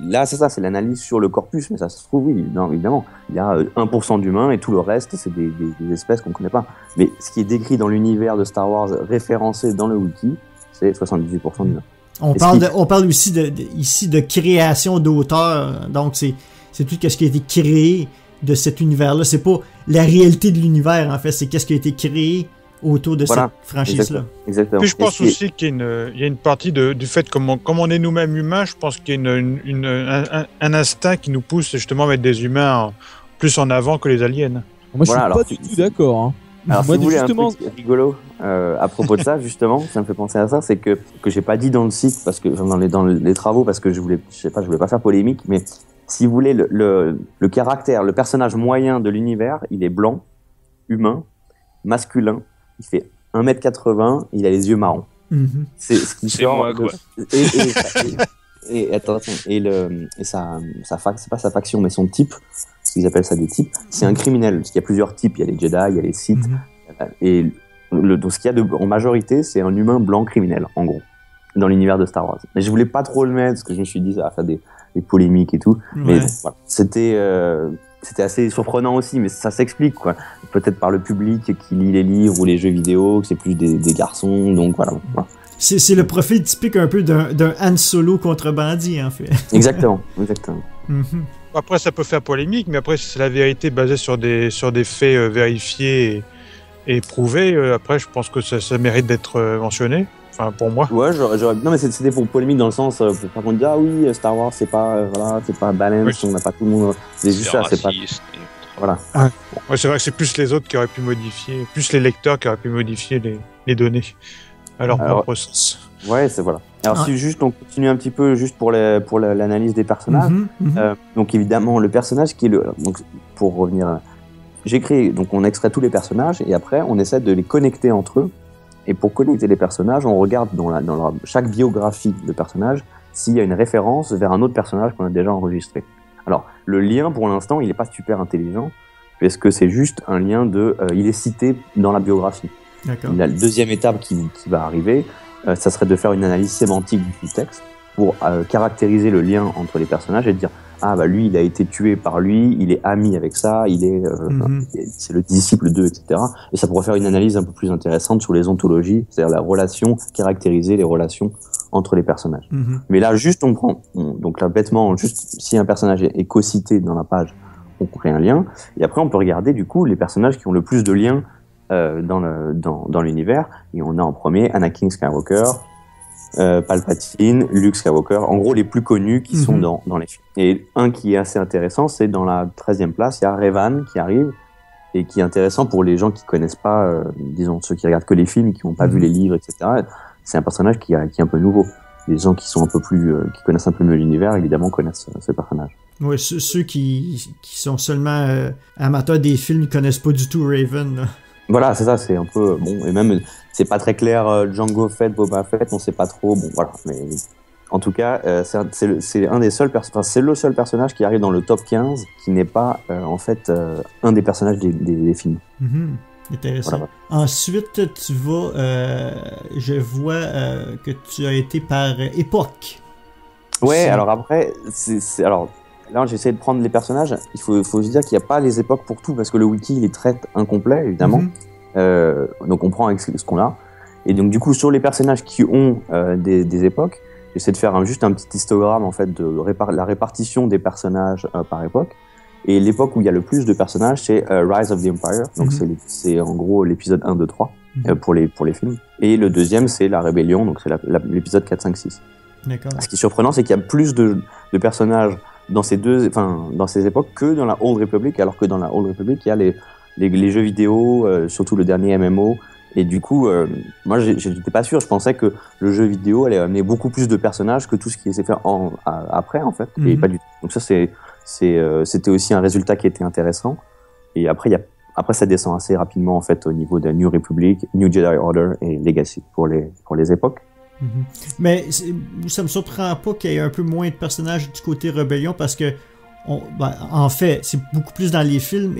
[SPEAKER 15] là c'est ça, c'est l'analyse sur le corpus, mais ça se trouve oui, non, évidemment, il y a 1% d'humains et tout le reste c'est des espèces qu'on connaît pas. Mais ce qui est décrit dans l'univers de Star Wars référencé dans le wiki, c'est 78% d'humains.
[SPEAKER 1] On parle aussi ici de création d'auteur, donc c'est tout ce qui a été créé de cet univers-là. C'est pas la réalité de l'univers en fait, c'est qu'est-ce qui a été créé autour de cette franchise-là.
[SPEAKER 15] Exactement.
[SPEAKER 14] Puis je pense aussi qu'il y a une partie du fait comme on est nous-mêmes humains, je pense qu'il y a un instinct qui nous pousse justement à mettre des humains plus en avant que les aliens.
[SPEAKER 11] Moi je suis pas du tout d'accord. Hein.
[SPEAKER 15] Alors si vous voulez justement... un truc rigolo à propos de ça, justement, ça me fait penser à ça, c'est que j'ai pas dit dans le site, parce que dans les travaux, parce que je voulais pas faire polémique, mais si vous voulez, le caractère, le personnage moyen de l'univers, il est blanc, humain, masculin, il fait 1m80, il a les yeux marrons.
[SPEAKER 1] Mm-hmm.
[SPEAKER 15] C'est ce qui
[SPEAKER 12] sort. Moi, quoi.
[SPEAKER 15] Et attention, c'est pas sa faction, mais son type, ils appellent ça des types, c'est un criminel, parce qu'il y a plusieurs types, il y a les Jedi, il y a les Sith, et donc ce qu'il y a en majorité, c'est un humain blanc criminel, en gros, dans l'univers de Star Wars. Mais je voulais pas trop le mettre, parce que je me suis dit, ça va faire des polémiques et tout, mais voilà, c'était assez surprenant aussi, mais ça s'explique, quoi. Peut-être par le public qui lit les livres ou les jeux vidéo, que c'est plus des garçons, donc voilà.
[SPEAKER 1] C'est le profil typique un peu d'un Han Solo contrebandier, en fait.
[SPEAKER 15] Exactement.
[SPEAKER 1] Mm-hmm.
[SPEAKER 14] Après, ça peut faire polémique, mais après, c'est la vérité basée sur des faits vérifiés et prouvés. Après, je pense que ça mérite d'être mentionné. Enfin, pour moi.
[SPEAKER 15] Ouais, non, mais c'était pour polémique dans le sens, pour pas qu'on dise, ah oui, Star Wars, c'est pas balance, on n'a pas tout le monde. C'est juste ça, c'est pas. Voilà.
[SPEAKER 14] Ouais, c'est vrai que c'est plus les autres qui auraient pu modifier, plus les lecteurs qui auraient pu modifier les données à leur propre sens.
[SPEAKER 15] Ouais, c'est voilà. Alors si juste on continue un petit peu juste pour l'analyse des personnages. Donc évidemment le personnage qui est donc pour revenir, on extrait tous les personnages et après on essaie de les connecter entre eux. Et pour connecter les personnages, on regarde dans chaque biographie de personnage s'il y a une référence vers un autre personnage qu'on a déjà enregistré. Alors, le lien, pour l'instant, il n'est pas super intelligent, parce que c'est juste un lien il est cité dans la biographie.
[SPEAKER 1] D'accord.
[SPEAKER 15] La deuxième étape qui va arriver, ça serait de faire une analyse sémantique du texte pour caractériser le lien entre les personnages et dire ah bah lui il a été tué par lui, il est ami avec ça, c'est le disciple d'eux, etc. Et ça pourrait faire une analyse un peu plus intéressante sur les ontologies, c'est-à-dire la relation, caractériser les relations entre les personnages. Mais là juste on prend, donc là bêtement, juste si un personnage est co-cité dans la page, on crée un lien, et après on peut regarder du coup les personnages qui ont le plus de liens dans l'univers, et on a en premier Anakin Skywalker, Palpatine, Luke Skywalker, en gros les plus connus qui sont dans les films. Et un qui est assez intéressant, c'est dans la 13e place, il y a Revan qui arrive, et qui est intéressant pour les gens qui connaissent pas, disons ceux qui regardent que les films, qui n'ont pas vu les livres, etc. C'est un personnage qui est un peu nouveau. Les gens qui sont un peu plus, qui connaissent un peu mieux l'univers, évidemment connaissent ce personnage.
[SPEAKER 1] Oui, ceux qui sont seulement amateurs des films ne connaissent pas du tout Raven, là.
[SPEAKER 15] Voilà, c'est ça, c'est un peu bon, et même c'est pas très clair. Django Fett, Boba Fett, on sait pas trop. Bon, voilà, mais en tout cas, c'est un des seuls c'est le seul personnage qui arrive dans le top 15 qui n'est pas en fait un des personnages des films.
[SPEAKER 1] Intéressant.
[SPEAKER 15] Voilà.
[SPEAKER 1] Ensuite, tu vas, je vois que tu as été par époque.
[SPEAKER 15] Ouais, alors après, alors. Là, j'essaie de prendre les personnages. Il faut se dire qu'il n'y a pas les époques pour tout, parce que le wiki, il est très incomplet, évidemment. Donc, on prend avec ce qu'on a. Et donc, du coup, sur les personnages qui ont des époques, j'essaie de faire juste un petit histogramme en fait de la répartition des personnages par époque. Et l'époque où il y a le plus de personnages, c'est Rise of the Empire. Donc c'est en gros l'épisode 1, 2, 3 pour les films. Et le deuxième, c'est la Rébellion, donc c'est l'épisode 4, 5, 6.
[SPEAKER 1] D'accord.
[SPEAKER 15] Ce qui est surprenant, c'est qu'il y a plus de personnages dans ces époques que dans la Old Republic, alors que dans la Old Republic, il y a les jeux vidéo, surtout le dernier MMO. Et du coup, moi, j'étais pas sûr. Je pensais que le jeu vidéo allait amener beaucoup plus de personnages que tout ce qui s'est fait après, en fait. Et pas du tout. Donc ça, c'était aussi un résultat qui était intéressant. Et après, ça descend assez rapidement, en fait, au niveau de New Republic, New Jedi Order et Legacy pour les époques.
[SPEAKER 1] Mais ça me surprend pas qu'il y ait un peu moins de personnages du côté Rébellion parce que, en fait, c'est beaucoup plus dans les films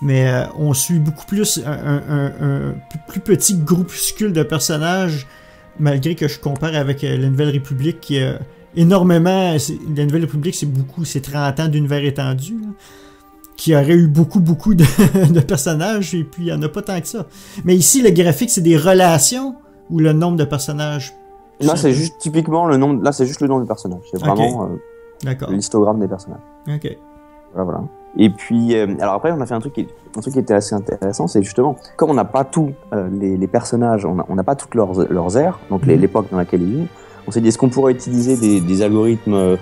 [SPEAKER 1] mais on suit beaucoup plus un plus petit groupuscule de personnages, malgré que je compare avec la Nouvelle République qui a énormément. La Nouvelle République, c'est 30 ans d'univers étendu, là, qui aurait eu beaucoup de personnages, et puis il n'y en a pas tant que ça. Mais ici, le graphique, c'est des relations ou le nombre de personnages?
[SPEAKER 15] Là, c'est juste typiquement le nombre. Là, c'est juste le nombre de personnages. C'est vraiment l'histogramme des personnages.
[SPEAKER 1] Ok.
[SPEAKER 15] Voilà. Et puis, alors après, on a fait un truc qui était assez intéressant, c'est justement, comme on n'a pas tous les personnages, on n'a pas toutes leurs aires, donc l'époque dans laquelle ils vivent, on s'est dit, est-ce qu'on pourrait utiliser des algorithmes,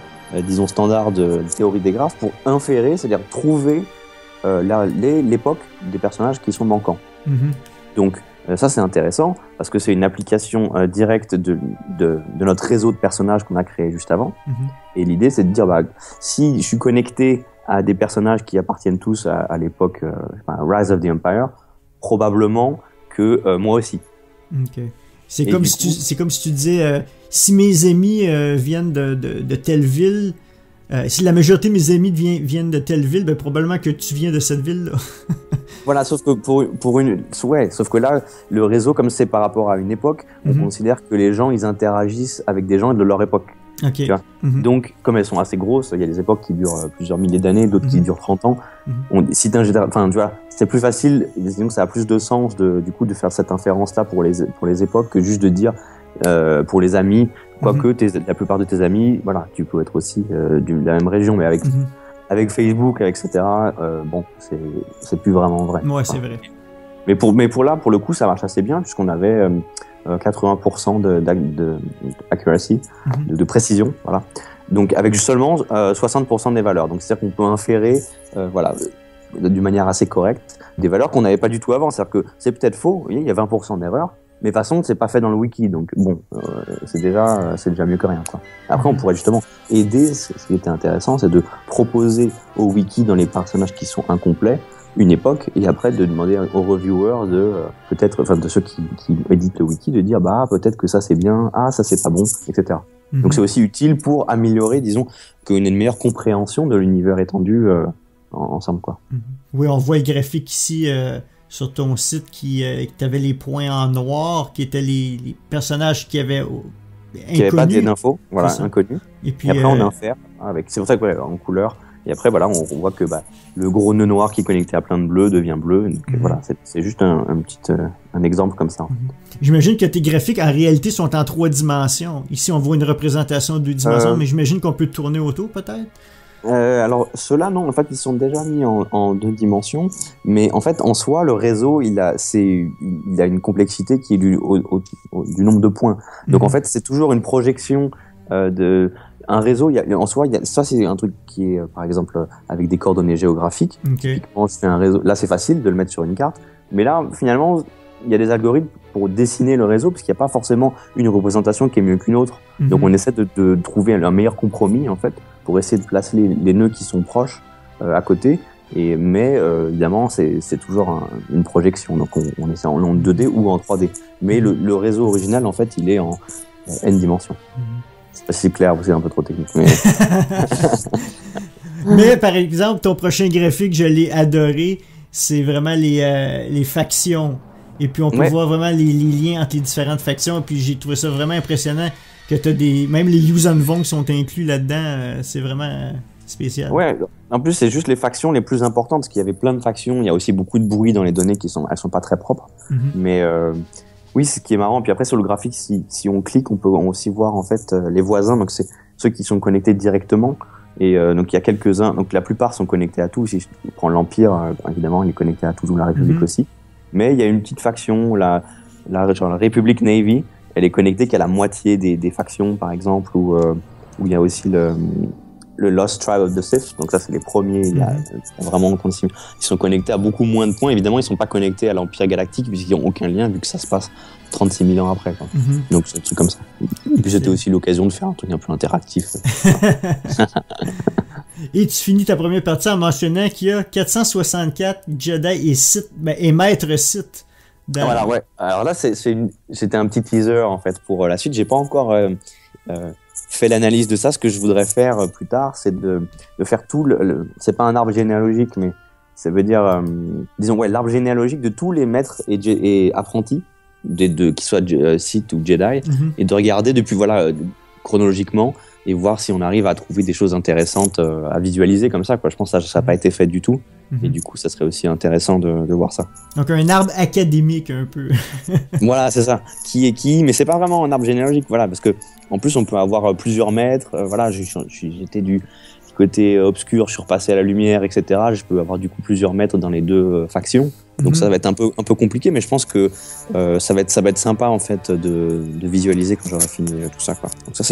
[SPEAKER 15] disons, standards de théorie des graphes pour inférer, c'est-à-dire trouver l'époque des personnages qui sont manquants. Donc, ça, c'est intéressant, parce que c'est une application directe de notre réseau de personnages qu'on a créé juste avant. Et l'idée, c'est de dire, si je suis connecté à des personnages qui appartiennent tous à l'époque Rise of the Empire, probablement que moi aussi.
[SPEAKER 1] Ok. C'est comme si tu disais, si mes amis viennent de telle ville, si la majorité de mes amis viennent de telle ville, ben probablement que tu viens de cette ville-là.
[SPEAKER 15] Voilà, sauf que sauf que là, le réseau, comme c'est par rapport à une époque, on considère que les gens, ils interagissent avec des gens de leur époque.
[SPEAKER 1] Okay.
[SPEAKER 15] Tu vois. Donc, comme elles sont assez grosses, il y a des époques qui durent plusieurs milliers d'années, d'autres qui durent 30 ans. Si tu vois, c'est plus facile, disons que ça a plus de sens du coup de faire cette inférence-là pour les époques que juste de dire pour les amis, quoique la plupart de tes amis, voilà, tu peux être aussi de la même région, mais avec Facebook, etc. Bon, c'est plus vraiment vrai.
[SPEAKER 1] Ouais, c'est vrai.
[SPEAKER 15] Mais pour le coup, ça marche assez bien puisqu'on avait 80% d'accuracy, de précision, voilà. Donc avec seulement 60% des valeurs. Donc c'est-à-dire qu'on peut inférer, d'une manière assez correcte, des valeurs qu'on n'avait pas du tout avant. C'est-à-dire que c'est peut-être faux, il y a 20% d'erreurs, mais de toute façon c'est pas fait dans le wiki. Donc bon, c'est déjà mieux que rien, quoi. Après on pourrait justement aider. Ce qui était intéressant, c'est de proposer au wiki dans les personnages qui sont incomplets une époque, et après de demander aux reviewers de ceux qui éditent le wiki, de dire peut-être que ça c'est bien, ça c'est pas bon, etc. Donc c'est aussi utile pour améliorer, disons, qu'on ait une meilleure compréhension de l'univers étendu ensemble, quoi.
[SPEAKER 1] Oui, on voit le graphique ici sur ton site qui t'avait les points en noir, qui étaient les personnages qui avaient inconnus.
[SPEAKER 15] Qui n'avaient pas d'infos, voilà, inconnus. Et puis après on infère avec, c'est pour ça que en couleur. Et après, voilà, on voit que le gros nœud noir qui est connecté à plein de bleus devient bleu. Donc voilà, c'est juste un exemple comme ça. En fait.
[SPEAKER 1] J'imagine que tes graphiques, en réalité, sont en 3 dimensions. Ici, on voit une représentation de 2 dimensions, mais j'imagine qu'on peut tourner autour, peut-être?
[SPEAKER 15] Alors, ceux-là, non. En fait, ils sont déjà mis en 2 dimensions. Mais en fait, en soi, le réseau, il a une complexité qui est du nombre de points. Donc, en fait, c'est toujours une projection un réseau, ça c'est un truc qui est par exemple avec des coordonnées géographiques. Typiquement, je fais un réseau, là c'est facile de le mettre sur une carte, mais là finalement il y a des algorithmes pour dessiner le réseau parce qu'il n'y a pas forcément une représentation qui est mieux qu'une autre. Donc on essaie de trouver un meilleur compromis en fait pour essayer de placer les nœuds qui sont proches à côté. Mais évidemment c'est toujours une projection, donc on essaie en 2D ou en 3D. Mais le réseau original en fait il est en n dimensions. C'est pas si clair, c'est un peu trop technique.
[SPEAKER 1] Mais par exemple, ton prochain graphique, je l'ai adoré, c'est vraiment les factions. Et puis on peut voir vraiment les liens entre les différentes factions. Et puis j'ai trouvé ça vraiment impressionnant que t'as même les Yuuzhan Vong sont inclus là-dedans. C'est vraiment spécial.
[SPEAKER 15] Ouais, en plus c'est juste les factions les plus importantes, parce qu'il y avait plein de factions. Il y a aussi beaucoup de bruit dans les données elles sont pas très propres. Mais Oui, c'est ce qui est marrant. Puis après, sur le graphique, si on clique, on peut aussi voir en fait les voisins. Donc c'est ceux qui sont connectés directement. Et donc il y a quelques-uns. Donc la plupart sont connectés à tout. Si je prends l'Empire, évidemment, il est connecté à tout, ou la République aussi. Mais il y a une petite faction, la République Navy. Elle est connectée qu'à la moitié des factions, par exemple, où il y a aussi le Lost Tribe of the Sith. Donc ça, c'est les premiers. Il y a vraiment 36 000. Ils sont connectés à beaucoup moins de points. Évidemment, ils sont pas connectés à l'Empire Galactique puisqu'ils n'ont aucun lien vu que ça se passe 36 000 ans après. Quoi. Donc c'est un truc comme ça. Et puis c'était aussi l'occasion de faire un truc un peu interactif.
[SPEAKER 1] Et tu finis ta première partie en mentionnant qu'il y a 464 Jedi et Sith, et maîtres Sith.
[SPEAKER 15] Voilà, ouais. Alors là, c'était un petit teaser en fait pour la suite. J'ai pas encore fait l'analyse de ça. Ce que je voudrais faire plus tard, c'est de faire tout c'est pas un arbre généalogique, mais ça veut dire, disons, l'arbre généalogique de tous les maîtres et apprentis, qu'ils soient Sith ou Jedi, et de regarder depuis, chronologiquement, et voir si on arrive à trouver des choses intéressantes à visualiser comme ça, quoi. Je pense que ça n'a pas été fait du tout. Et du coup, ça serait aussi intéressant de voir ça.
[SPEAKER 1] Donc un arbre académique un peu.
[SPEAKER 15] Voilà, c'est ça. Qui est qui, mais c'est pas vraiment un arbre généalogique, parce que en plus on peut avoir plusieurs maîtres. J'étais du côté obscur, je suis repassé à la lumière, etc. Je peux avoir du coup plusieurs maîtres dans les deux factions. Donc ça va être un peu compliqué, mais je pense que ça va être sympa en fait de visualiser quand j'aurai fini tout ça, quoi. Donc ça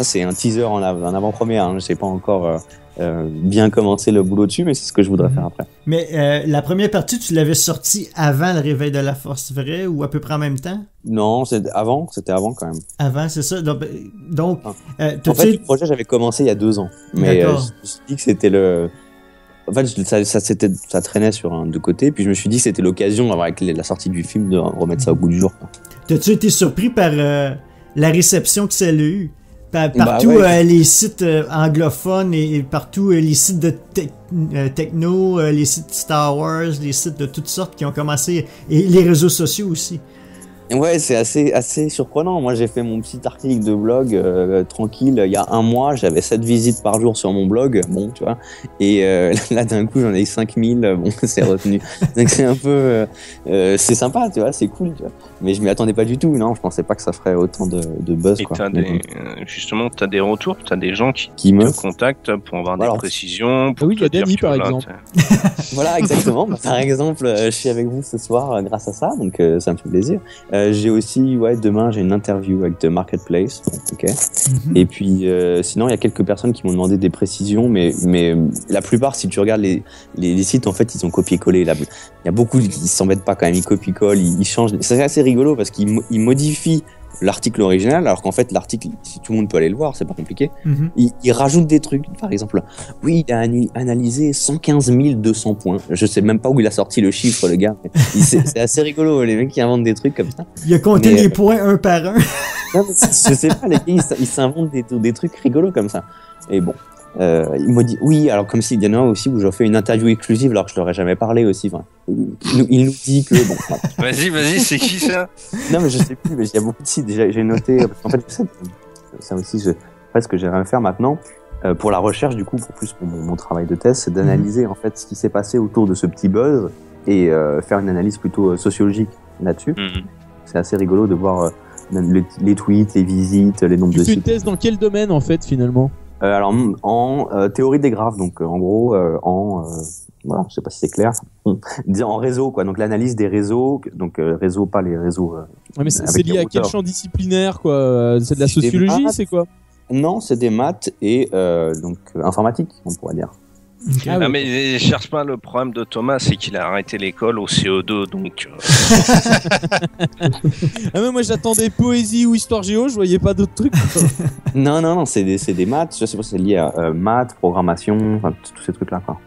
[SPEAKER 15] c'est un teaser en avant-première. Je sais pas encore bien commencer le boulot dessus, mais c'est ce que je voudrais faire après.
[SPEAKER 1] Mais la première partie, tu l'avais sortie avant le réveil de la Force, vrai, ou à peu près en même temps?
[SPEAKER 15] Non, c'était avant quand même.
[SPEAKER 1] Avant, c'est ça. Donc
[SPEAKER 15] en fait, le projet, j'avais commencé il y a 2 ans, mais je me suis dit que c'était en fait, ça traînait de côté, puis je me suis dit que c'était l'occasion, avec la sortie du film, de remettre ça au goût du jour.
[SPEAKER 1] T'as-tu été surpris par la réception que ça a eu? Partout, les sites anglophones et partout les sites de techno, les sites Star Wars, les sites de toutes sortes qui ont commencé, et les réseaux sociaux aussi.
[SPEAKER 15] Ouais, c'est assez surprenant. Moi, j'ai fait mon petit article de blog tranquille. Il y a 1 mois, j'avais 7 visites par jour sur mon blog. Bon, tu vois. Et là, d'un coup, j'en ai eu 5000. Bon, c'est retenu. Donc, c'est un peu... c'est sympa, tu vois. C'est cool, tu vois. Mais je m'y attendais pas du tout. Non, je pensais pas que ça ferait autant de buzz, quoi.
[SPEAKER 12] Justement, t'as des retours. T'as des gens qui me contactent pour avoir des précisions.
[SPEAKER 11] Oui, il y a Danny, par exemple.
[SPEAKER 15] Voilà, exactement. Par exemple, je suis avec vous ce soir grâce à ça. Donc, ça me fait plaisir. J'ai aussi, demain, j'ai une interview avec The Marketplace. Ok. Et puis, sinon, il y a quelques personnes qui m'ont demandé des précisions, mais la plupart, si tu regardes les sites, en fait, ils ont copié-collé. Il y a beaucoup qui s'embêtent pas quand même. Ils copient-collent, ils changent. C'est assez rigolo parce qu'ils modifient l'article original, alors qu'en fait, l'article, si tout le monde peut aller le voir, c'est pas compliqué. Il rajoute des trucs. Par exemple, oui, il a analysé 115 200 points. Je sais même pas où il a sorti le chiffre, le gars. C'est assez rigolo, les mecs qui inventent des trucs comme ça.
[SPEAKER 1] Il a compté les points un par un.
[SPEAKER 15] Non, mais je sais pas, les gars, ils s'inventent des trucs rigolos comme ça. Et bon. Il m'a dit oui, alors comme s'il y en a aussi où je fais une interview exclusive alors que je leur ai jamais parlé aussi. Enfin, il nous dit que bon.
[SPEAKER 12] Vas-y, c'est qui ça?
[SPEAKER 15] Non, mais je sais plus, mais il y a beaucoup de sites. J'ai noté. Parce qu'en fait, ça aussi, ce que j'aimerais faire maintenant pour la recherche, du coup, pour mon travail de thèse, c'est d'analyser en fait ce qui s'est passé autour de ce petit buzz et faire une analyse plutôt sociologique là-dessus. C'est assez rigolo de voir les tweets, les visites, les nombres de sites.
[SPEAKER 11] Tu fais une thèse dans quel domaine en fait finalement?
[SPEAKER 15] Alors en théorie des graphes, donc en gros voilà, je sais pas si c'est clair, en réseau quoi, donc l'analyse des réseaux, donc réseau pas les réseaux.
[SPEAKER 11] Ouais, mais c'est lié à quel champ disciplinaire quoi? C'est de la sociologie, c'est quoi?
[SPEAKER 15] Non, c'est des maths et donc informatique, on pourrait dire.
[SPEAKER 12] Okay. Ah, mais cherche pas, le problème de Thomas, c'est qu'il a arrêté l'école au CO2, donc...
[SPEAKER 11] Ah mais moi j'attendais poésie ou histoire géo, je voyais pas d'autres trucs.
[SPEAKER 15] Non, c'est des maths, je sais pas si c'est lié à maths, programmation, enfin tous ces trucs-là, quoi.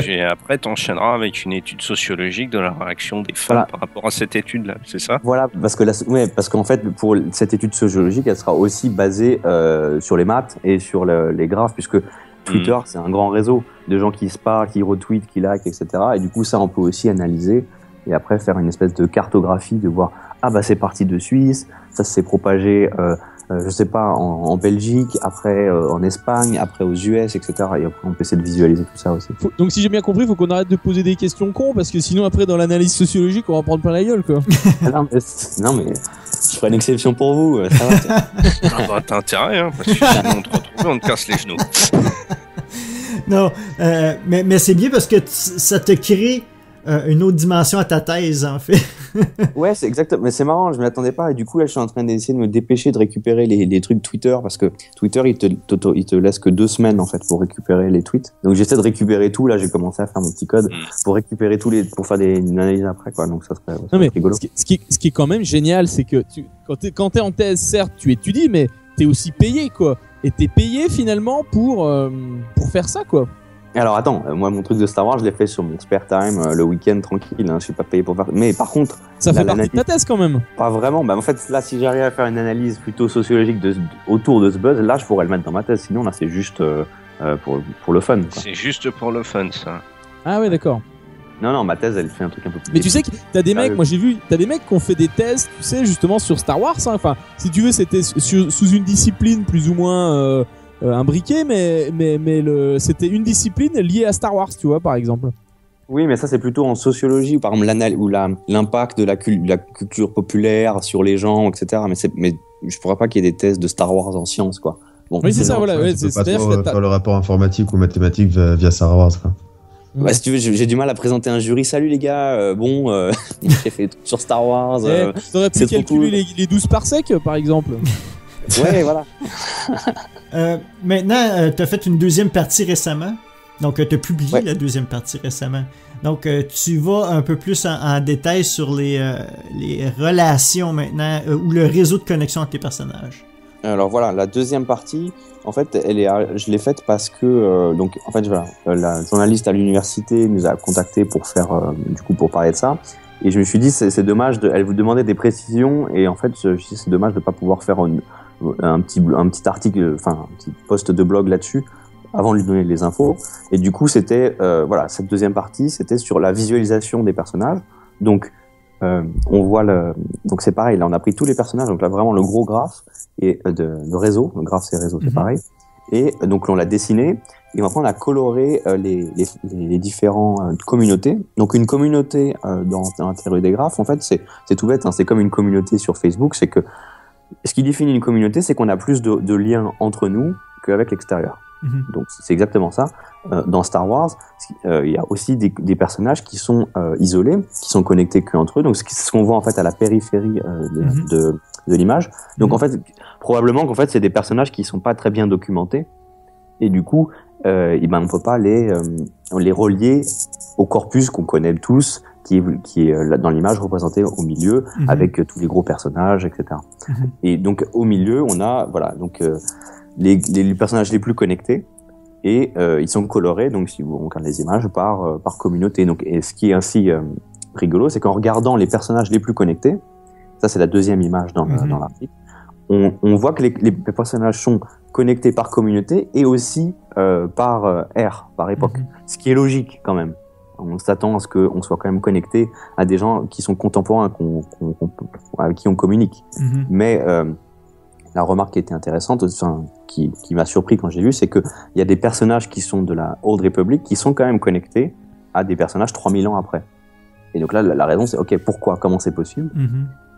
[SPEAKER 12] Et après t'enchaîneras avec une étude sociologique de la réaction des femmes par rapport à cette étude-là, c'est ça?
[SPEAKER 15] Voilà, parce qu'en fait, pour cette étude sociologique, elle sera aussi basée sur les maths et sur les graphes, puisque Twitter, c'est un grand réseau de gens qui se parlent, qui retweetent, qui likent, etc. Et du coup, ça, on peut aussi analyser et après faire une espèce de cartographie, de voir, ah bah c'est parti de Suisse, ça s'est propagé je sais pas, en Belgique, après en Espagne, après aux US, etc. Et après, on peut essayer de visualiser tout ça aussi.
[SPEAKER 11] Donc, si j'ai bien compris, il faut qu'on arrête de poser des questions cons, parce que sinon, après, dans l'analyse sociologique, on va prendre plein la gueule, quoi.
[SPEAKER 15] non, mais je ferai une exception pour vous, ça va.
[SPEAKER 12] T'as intérêt, hein, parce que sinon on te retrouve, on te casse les genoux.
[SPEAKER 1] Non, mais c'est bien parce que ça te crée une autre dimension à ta thèse, en fait.
[SPEAKER 15] Ouais, c'est exactement. Mais c'est marrant, je m'y attendais pas. Et du coup, là, je suis en train d'essayer de me dépêcher de récupérer les trucs Twitter, parce que Twitter, il te laisse que 2 semaines, en fait, pour récupérer les tweets. Donc, j'essaie de récupérer tout. Là, j'ai commencé à faire mon petit code pour récupérer pour faire une analyse après, quoi. Donc, ça serait rigolo.
[SPEAKER 11] Ce qui est quand même génial, c'est que quand t'es en thèse, certes, tu étudies, mais t'es aussi payé, quoi. Et t'es payé, finalement, pour faire ça, quoi.
[SPEAKER 15] Alors attends, moi mon truc de Star Wars, je l'ai fait sur mon spare time, le week-end tranquille, hein, je suis pas payé pour faire. Mais par contre,
[SPEAKER 11] ça fait partie de ta thèse quand même.
[SPEAKER 15] Pas vraiment. Bah en fait, là, si j'arrive à faire une analyse plutôt sociologique autour de ce buzz, là, je pourrais le mettre dans ma thèse. Sinon, là, c'est juste pour le fun, quoi.
[SPEAKER 12] C'est juste pour le fun, ça.
[SPEAKER 11] Ah ouais, d'accord.
[SPEAKER 15] Non, ma thèse, elle fait un truc un peu plus.
[SPEAKER 11] Mais tu sais que t'as des mecs, moi j'ai vu, t'as des mecs qui ont fait des thèses, tu sais, justement sur Star Wars. Hein. Enfin, si tu veux, c'était sous une discipline plus ou moins imbriquée, mais c'était une discipline liée à Star Wars, tu vois, par exemple.
[SPEAKER 15] Oui, mais ça c'est plutôt en sociologie, par exemple l'impact de la culture populaire sur les gens, etc. Mais je pourrais pas qu'il y ait des thèses de Star Wars en sciences, quoi.
[SPEAKER 11] Bon, oui, c'est ça, voilà. Ouais,
[SPEAKER 13] c'est pas trop faire le rapport informatique ou mathématique via Star Wars, quoi.
[SPEAKER 15] Bah, si tu veux, j'ai du mal à présenter un jury. Salut les gars, j'ai fait tout sur Star Wars.
[SPEAKER 11] T'aurais pu calculer les 12 parsecs, par exemple.
[SPEAKER 15] Ouais, voilà.
[SPEAKER 1] Maintenant, t'as fait une deuxième partie récemment. Donc, t'as publié la deuxième partie récemment. Donc, tu vas un peu plus en détail sur les relations maintenant, ou le réseau de connexion entre les personnages.
[SPEAKER 15] Alors voilà, la deuxième partie, en fait, je l'ai faite parce que donc en fait voilà, la journaliste à l'université nous a contacté pour faire pour parler de ça, et je me suis dit c'est dommage elle vous demandait des précisions, et en fait je me suis dit c'est dommage de pas pouvoir faire un petit article, enfin un petit post de blog là-dessus avant de lui donner les infos. Et du coup c'était cette deuxième partie, c'était sur la visualisation des personnages. Donc on voit donc c'est pareil, là on a pris tous les personnages, donc là vraiment le gros graphe et de réseau, le graphe c'est réseau, c'est pareil, et donc on l'a dessiné, et maintenant on a coloré les différentes communautés. Donc une communauté dans l'intérieur des graphes, en fait c'est tout bête, hein, c'est comme une communauté sur Facebook. C'est que ce qui définit une communauté, c'est qu'on a plus de liens entre nous qu'avec l'extérieur. Donc c'est exactement ça. Dans Star Wars, il y a aussi des personnages qui sont isolés, qui sont connectés qu'entre eux. Donc c'est ce qu'on voit en fait à la périphérie de l'image. Donc en fait, probablement qu'en fait c'est des personnages qui sont pas très bien documentés, et du coup, on peut pas les relier au corpus qu'on connaît tous, qui est dans l'image représenté au milieu, avec tous les gros personnages, etc. Et donc au milieu, on a les personnages les plus connectés, et ils sont colorés, donc si vous regardez les images, par communauté. Donc, et ce qui est ainsi rigolo, c'est qu'en regardant les personnages les plus connectés, ça c'est la deuxième image dans l'article, on voit que les personnages sont connectés par communauté et aussi par ère, par époque, ce qui est logique quand même. On s'attend à ce qu'on soit quand même connecté à des gens qui sont contemporains, avec qui on communique. Mais la remarque qui était intéressante, qui m'a surpris quand j'ai vu, c'est qu'il y a des personnages qui sont de la Old Republic qui sont quand même connectés à des personnages 3000 ans après. Et donc là, la raison, c'est ok, pourquoi, comment c'est possible?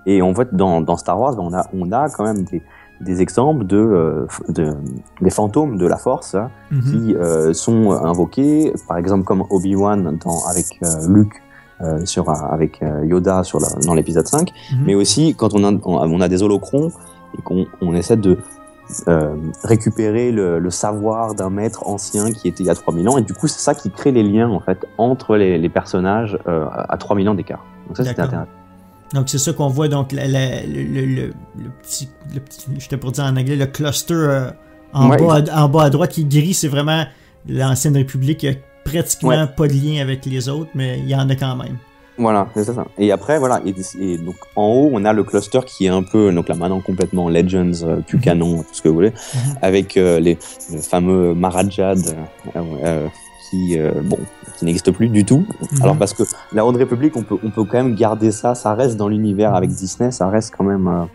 [SPEAKER 15] Et en fait, dans Star Wars, on a quand même des exemples des fantômes de la Force, hein, qui sont invoqués, par exemple comme Obi-Wan avec Luke, avec Yoda dans l'épisode 5, mais aussi quand on a des holocrons, et qu'on essaie de récupérer le savoir d'un maître ancien qui était il y a 3000 ans, et du coup c'est ça qui crée les liens en fait entre les personnages à 3000 ans d'écart. Donc ça c'était intéressant.
[SPEAKER 1] Donc c'est ça qu'on voit, donc le petit, je te pourrais dire en anglais, le cluster en bas à droite qui est gris, c'est vraiment l'ancienne République. Il y a pratiquement pas de lien avec les autres, mais il y en a quand même. Voilà, c'est ça. Et après, voilà, et donc en haut, on a le cluster qui est un peu, donc là maintenant complètement Legends, plus canon, tout ce que vous voulez, avec le fameux Marajad qui n'existe plus du tout. Alors parce que la Haute République, on peut quand même garder ça reste dans l'univers avec Disney, ça reste quand même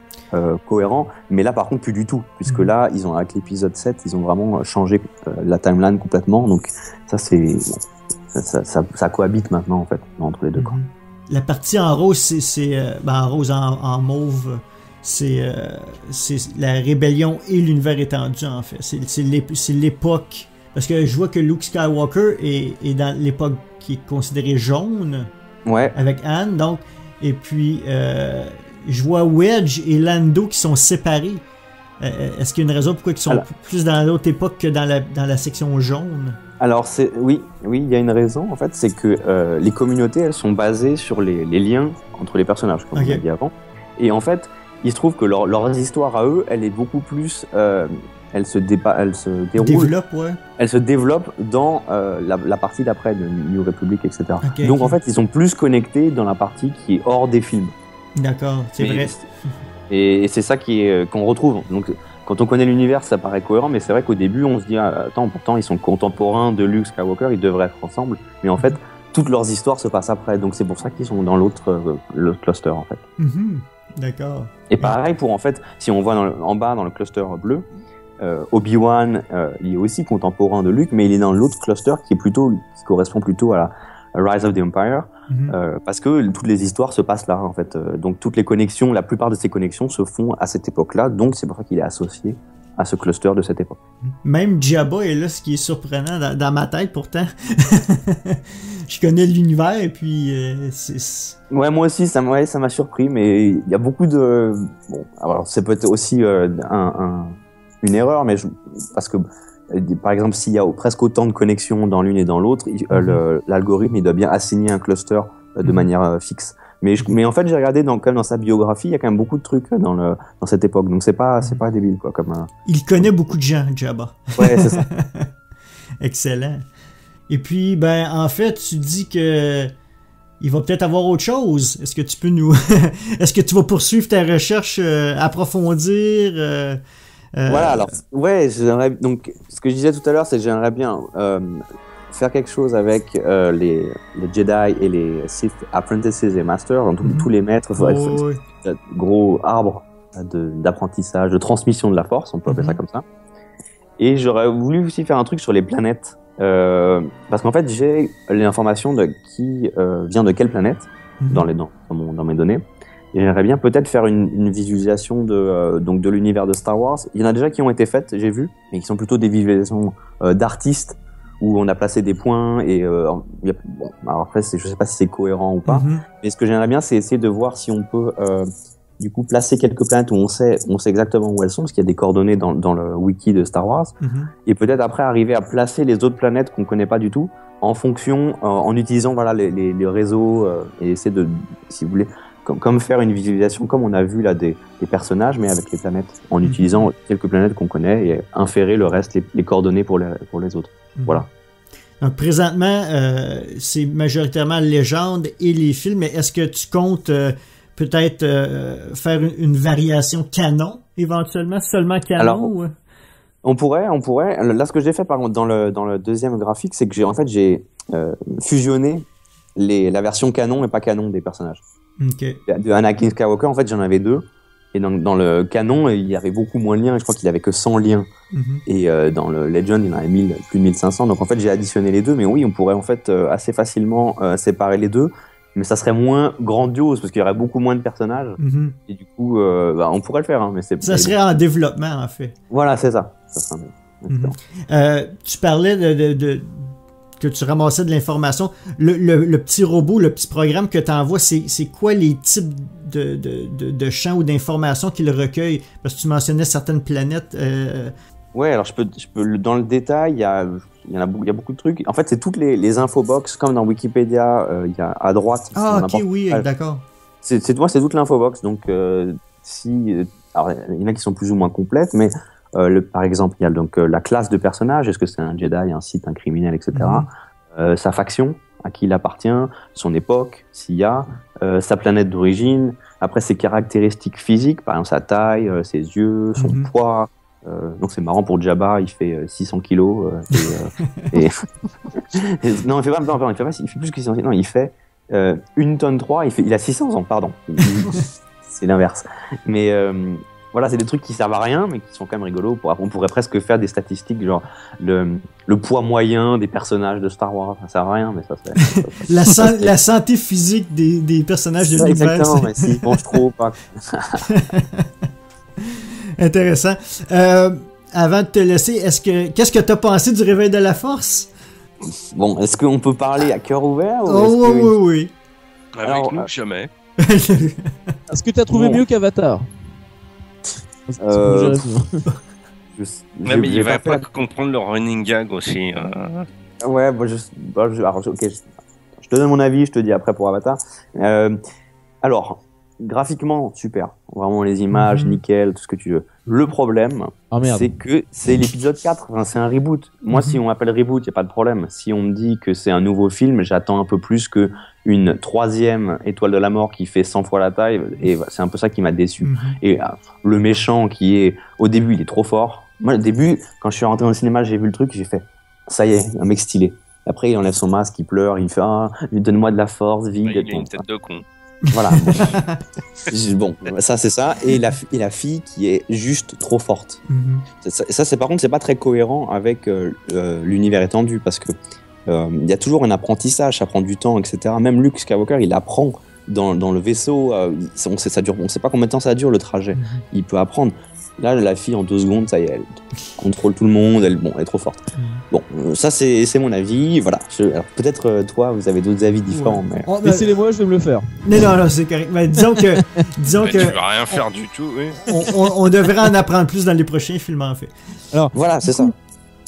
[SPEAKER 15] cohérent, mais là par contre plus du tout, puisque là ils ont avec l'épisode 7 ils ont vraiment changé la timeline complètement, donc ça cohabite maintenant en fait entre les deux camps.
[SPEAKER 1] La partie en rose, en rose, en mauve, c'est la rébellion et l'univers étendu en fait, c'est l'époque, parce que je vois que Luke Skywalker est dans l'époque qui est considérée jaune, avec Han, donc, et puis je vois Wedge et Lando qui sont séparés. Est-ce qu'il y a une raison pourquoi ils sont plus dans l'autre époque que dans la section jaune?
[SPEAKER 15] Alors oui, il y a une raison en fait, c'est que les communautés elles sont basées sur les liens entre les personnages, comme on a dit avant. Et en fait, il se trouve que leur histoire à eux, elle est beaucoup plus, elle se développe dans la partie d'après de New Republic, etc. Donc en fait, ils sont plus connectés dans la partie qui est hors des films.
[SPEAKER 1] D'accord, c'est vrai.
[SPEAKER 15] Et c'est ça qu'on retrouve. Donc, quand on connaît l'univers, ça paraît cohérent, mais c'est vrai qu'au début, on se dit, attends, pourtant, ils sont contemporains de Luke Skywalker, ils devraient être ensemble. Mais en fait, toutes leurs histoires se passent après. Donc, c'est pour ça qu'ils sont dans l'autre cluster, en fait.
[SPEAKER 1] D'accord.
[SPEAKER 15] Et pareil pour, en fait, si on voit en bas, dans le cluster bleu, Obi-Wan, il est aussi contemporain de Luke, mais il est dans l'autre cluster qui correspond plutôt à la Rise of the Empire, parce que toutes les histoires se passent là en fait, donc toutes les connexions, la plupart de ces connexions se font à cette époque-là, donc c'est pour ça qu'il est associé à ce cluster de cette époque.
[SPEAKER 1] Même Jabba est là, ce qui est surprenant dans ma tête pourtant. Je connais l'univers et puis
[SPEAKER 15] Ouais, moi aussi ça m'a surpris, mais il y a beaucoup de alors c'est peut-être aussi une erreur, mais parce que par exemple, s'il y a presque autant de connexions dans l'une et dans l'autre, l'algorithme il doit bien assigner un cluster de manière fixe. Mais en fait, j'ai regardé quand même dans sa biographie, il y a quand même beaucoup de trucs dans cette époque, donc c'est pas débile quoi.
[SPEAKER 1] Il connaît beaucoup de gens, Jabba.
[SPEAKER 15] Ouais, c'est ça.
[SPEAKER 1] Excellent. Et puis, en fait, tu dis que il va peut-être avoir autre chose. Est-ce que tu peux est-ce que tu vas poursuivre ta recherche, approfondir?
[SPEAKER 15] Voilà, alors, j'aimerais, donc, ce que je disais tout à l'heure, c'est que j'aimerais bien faire quelque chose avec les Jedi et les Sith Apprentices et Masters, donc tous les maîtres, gros arbre d'apprentissage, de transmission de la Force, on peut appeler ça comme ça. Et j'aurais voulu aussi faire un truc sur les planètes, parce qu'en fait, j'ai l'information de qui vient de quelle planète dans mes données. Et j'aimerais bien peut-être faire une visualisation de l'univers de Star Wars. Il y en a déjà qui ont été faites, j'ai vu, mais qui sont plutôt des visualisations d'artistes où on a placé des points et alors après je sais pas si c'est cohérent ou pas. Mais ce que j'aimerais bien, c'est essayer de voir si on peut du coup placer quelques planètes où on sait exactement où elles sont, parce qu'il y a des coordonnées dans le wiki de Star Wars. Et peut-être après arriver à placer les autres planètes qu'on connaît pas du tout en fonction, en utilisant les réseaux et essayer de, si vous voulez, comme faire une visualisation comme on a vu là des personnages, mais avec les planètes, en utilisant quelques planètes qu'on connaît et inférer le reste, les coordonnées pour les autres. Voilà.
[SPEAKER 1] Donc présentement, c'est majoritairement légende et les films, mais est-ce que tu comptes peut-être faire une variation canon, éventuellement, seulement canon?
[SPEAKER 15] Alors, on pourrait. Là, ce que j'ai fait par contre dans le deuxième graphique, c'est que j'ai fusionné la version canon et pas canon des personnages. De Anakin Skywalker, en fait, j'en avais 2. Et dans le canon, il y avait beaucoup moins de liens. Je crois qu'il avait que 100 liens. Et dans le Legend, il y en avait plus de 1500. Donc en fait, j'ai additionné les deux. Mais oui, on pourrait en fait assez facilement séparer les deux. Mais ça serait moins grandiose parce qu'il y aurait beaucoup moins de personnages. Et du coup, on pourrait le faire. Hein, mais
[SPEAKER 1] ça serait en développement, en fait.
[SPEAKER 15] Voilà, c'est ça. Ça serait
[SPEAKER 1] tu parlais que tu ramassais de l'information. Le petit robot, le petit programme que tu envoies, c'est quoi les types de champs ou d'informations qu'il recueille? Parce que tu mentionnais certaines planètes.
[SPEAKER 15] Ouais, alors je peux dans le détail, il y a beaucoup de trucs. En fait, c'est toutes les infobox, comme dans Wikipédia, il y a à droite.
[SPEAKER 1] Ah, ok, oui, d'accord.
[SPEAKER 15] C'est toute l'infobox. Donc, alors, il y en a qui sont plus ou moins complètes, mais par exemple, il y a donc la classe de personnage, est-ce que c'est un Jedi, un Sith, un criminel, etc. Sa faction, à qui il appartient, son époque, s'il y a, sa planète d'origine, après ses caractéristiques physiques, par exemple sa taille, ses yeux, son poids. Donc c'est marrant pour Jabba, il fait 600 kilos. Non, il fait plus que 600 kilos, non, il fait 1 tonne 3, il a 600 ans, pardon. c'est l'inverse. Mais voilà, c'est des trucs qui servent à rien, mais qui sont quand même rigolos. On pourrait presque faire des statistiques, genre le poids moyen des personnages de Star Wars. Ça sert à rien, mais ça fait.
[SPEAKER 1] La santé physique des personnages de l'univers.
[SPEAKER 15] Exactement, mais s'ils mangent trop, pas.
[SPEAKER 1] Intéressant. Avant de te laisser, qu'est-ce que t'as pensé du Réveil de la Force?
[SPEAKER 15] Bon, est-ce qu'on peut parler à cœur ouvert
[SPEAKER 1] ou oui.
[SPEAKER 12] Avec nous, jamais.
[SPEAKER 11] Est-ce que t'as trouvé mieux qu'Avatar?
[SPEAKER 12] Mais il va pas comprendre le running gag aussi.
[SPEAKER 15] Ouais, bon, ok, je te donne mon avis, je te dis après pour Avatar. Alors, graphiquement, super. Vraiment, les images, nickel, tout ce que tu veux. Le problème, c'est que c'est l'épisode 4. Enfin, c'est un reboot. Moi, si on m'appelle reboot, il n'y a pas de problème. Si on me dit que c'est un nouveau film, j'attends un peu plus qu'une 3e étoile de la mort qui fait 100 fois la taille. Et c'est un peu ça qui m'a déçu. Et le méchant qui est... Au début, il est trop fort. Moi, au début, quand je suis rentré dans le cinéma, j'ai vu le truc, j'ai fait... Ça y est, un mec stylé. Après, il enlève son masque, il pleure, il fait donne-moi de la force, vide.
[SPEAKER 12] Il a une tête de con.
[SPEAKER 15] Voilà. Bon, ça c'est ça. Et la fille qui est juste trop forte. Ça c'est par contre, c'est pas très cohérent avec l'univers étendu parce que il y a toujours un apprentissage, ça prend du temps, etc. Même Luke Skywalker, il apprend dans le vaisseau. On sait pas combien de temps ça dure le trajet. Il peut apprendre. Là, la fille, en 2 secondes, ça y est, elle contrôle tout le monde, elle est trop forte. Bon, ça, c'est mon avis, voilà. Alors, peut-être, toi, vous avez d'autres avis différents, mais...
[SPEAKER 11] Laissez-les-moi, je vais me le faire.
[SPEAKER 1] Non, c'est correct. Mais disons que...
[SPEAKER 12] Tu vas rien faire du tout, oui.
[SPEAKER 1] On devrait en apprendre plus dans les prochains films, en fait.
[SPEAKER 15] Alors, voilà, c'est ça.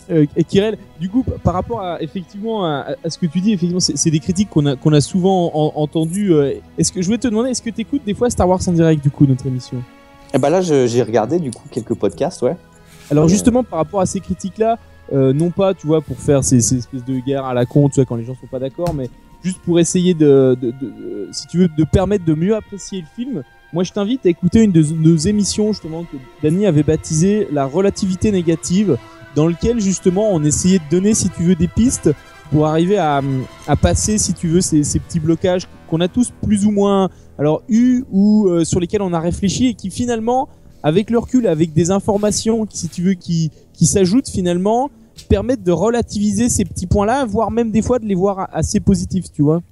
[SPEAKER 11] Et Kirel, du coup, par rapport à effectivement à ce que tu dis, effectivement, c'est des critiques qu'on a souvent entendues. Est-ce que je voulais te demander, est-ce que tu écoutes des fois Star Wars en direct, du coup, notre émission?
[SPEAKER 15] Eh ben là, j'ai regardé du coup quelques podcasts, ouais.
[SPEAKER 11] Alors justement, par rapport à ces critiques-là, non pas, tu vois, pour faire ces espèces de guerres à la con, tu vois, quand les gens sont pas d'accord, mais juste pour essayer si tu veux, de permettre de mieux apprécier le film. Moi, je t'invite à écouter une de nos émissions justement que Dany avait baptisée la relativité négative, dans lequel justement on essayait de donner, si tu veux, des pistes pour arriver à passer, si tu veux, ces petits blocages qu'on a tous plus ou moins eu ou sur lesquels on a réfléchi et qui finalement, avec le recul, avec des informations, si tu veux, qui s'ajoutent finalement, permettent de relativiser ces petits points-là, voire même des fois de les voir assez positifs, tu vois.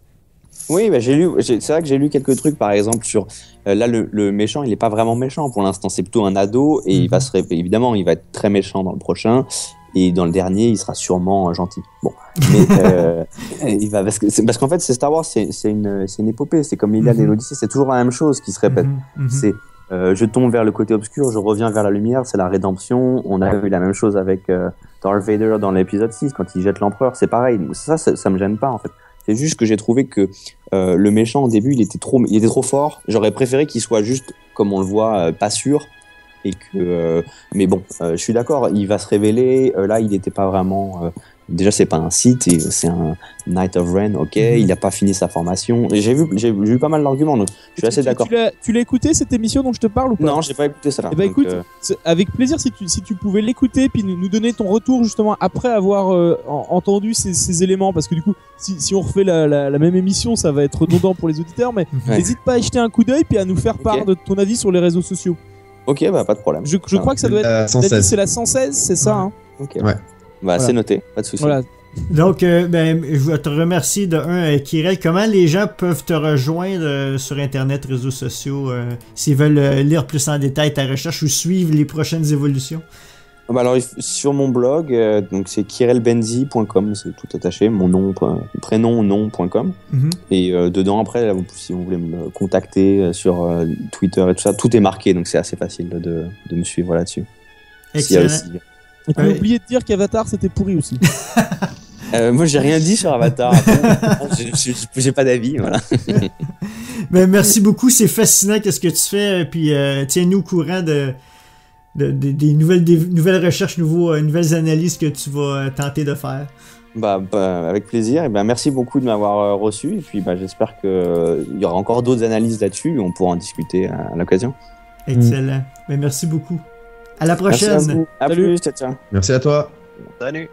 [SPEAKER 15] Oui, bah, c'est vrai que j'ai lu quelques trucs, par exemple, sur là le méchant, il est pas vraiment méchant pour l'instant, c'est plutôt un ado et évidemment, il va être très méchant dans le prochain. Et dans le dernier, il sera sûrement gentil. Bon, mais il va parce qu'en fait, c'est Star Wars, c'est une épopée. C'est comme l'Iliade et l'Odyssée, c'est toujours la même chose qui se répète. C'est je tombe vers le côté obscur, je reviens vers la lumière. C'est la rédemption. On a vu la même chose avec Darth Vader dans l'épisode 6 quand il jette l'empereur. C'est pareil. Ça me gêne pas en fait. C'est juste que j'ai trouvé que le méchant au début, il était trop fort. J'aurais préféré qu'il soit juste comme on le voit, pas sûr. Et que mais bon, je suis d'accord, il va se révéler. Là, il n'était pas vraiment. Déjà, c'est pas un Sith, c'est un Knight of Ren. Ok, il a pas fini sa formation. Et j'ai vu pas mal d'arguments, donc je suis assez d'accord.
[SPEAKER 11] Tu l'as écouté cette émission dont je te parle ou pas?
[SPEAKER 15] Non, j'ai pas écouté ça là.
[SPEAKER 11] Eh ben écoute, avec plaisir si tu pouvais l'écouter puis nous donner ton retour justement après avoir entendu ces éléments, parce que du coup, si on refait la même émission, ça va être redondant pour les auditeurs, mais n'hésite pas à y jeter un coup d'œil puis à nous faire part de ton avis sur les réseaux sociaux.
[SPEAKER 15] Ok, bah pas de problème.
[SPEAKER 11] Je crois que ça doit être.
[SPEAKER 13] 116.
[SPEAKER 11] C'est la 116, c'est ça, hein?
[SPEAKER 15] Ok.
[SPEAKER 13] Ouais.
[SPEAKER 15] Bah c'est noté, pas de souci.
[SPEAKER 11] Voilà.
[SPEAKER 1] Donc, je te remercie Kirel. Comment les gens peuvent te rejoindre sur Internet, réseaux sociaux, s'ils veulent lire plus en détail ta recherche ou suivre les prochaines évolutions?
[SPEAKER 15] Bah alors sur mon blog, donc c'est kirelbenzi.com, c'est tout attaché, mon nom, prénom, nom.com. Et dedans après, si vous voulez me contacter sur Twitter et tout ça, tout est marqué, donc c'est assez facile de me suivre là-dessus.
[SPEAKER 1] Excellent.
[SPEAKER 11] Et tu as oublié de dire qu'Avatar c'était pourri aussi.
[SPEAKER 15] Moi j'ai rien dit sur Avatar. J'ai pas d'avis, voilà.
[SPEAKER 1] Ben, merci beaucoup, c'est fascinant qu'est-ce que tu fais, puis tiens-nous au courant des nouvelles recherches, nouvelles analyses que tu vas tenter de faire.
[SPEAKER 15] Bah, avec plaisir. Et merci beaucoup de m'avoir reçu. Et puis j'espère qu'il y aura encore d'autres analyses là-dessus et on pourra en discuter à l'occasion.
[SPEAKER 1] Excellent. Ben, merci beaucoup. À la prochaine.
[SPEAKER 15] Merci à vous. À plus, ciao.
[SPEAKER 13] Merci à toi.
[SPEAKER 12] Salut.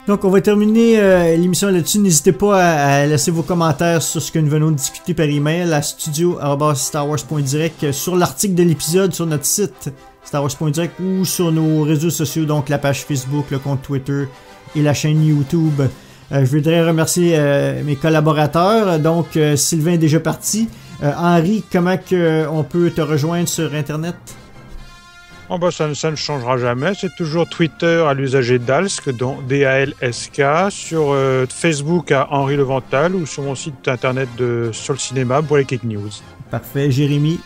[SPEAKER 1] Donc, on va terminer l'émission là-dessus. N'hésitez pas à laisser vos commentaires sur ce que nous venons de discuter par email à studio@starwars.direct sur l'article de l'épisode sur notre site starwars.direct ou sur nos réseaux sociaux, donc la page Facebook, le compte Twitter et la chaîne YouTube. Je voudrais remercier mes collaborateurs. Donc, Sylvain est déjà parti. Henri, comment on peut te rejoindre sur Internet?
[SPEAKER 14] Oh bah ça ne changera jamais, c'est toujours Twitter à l'usager Dalsk, donc D-A-L-S-K, sur Facebook à Henri Levental ou sur mon site internet sur le cinéma pour les Geek News.
[SPEAKER 1] Parfait, Jérémy?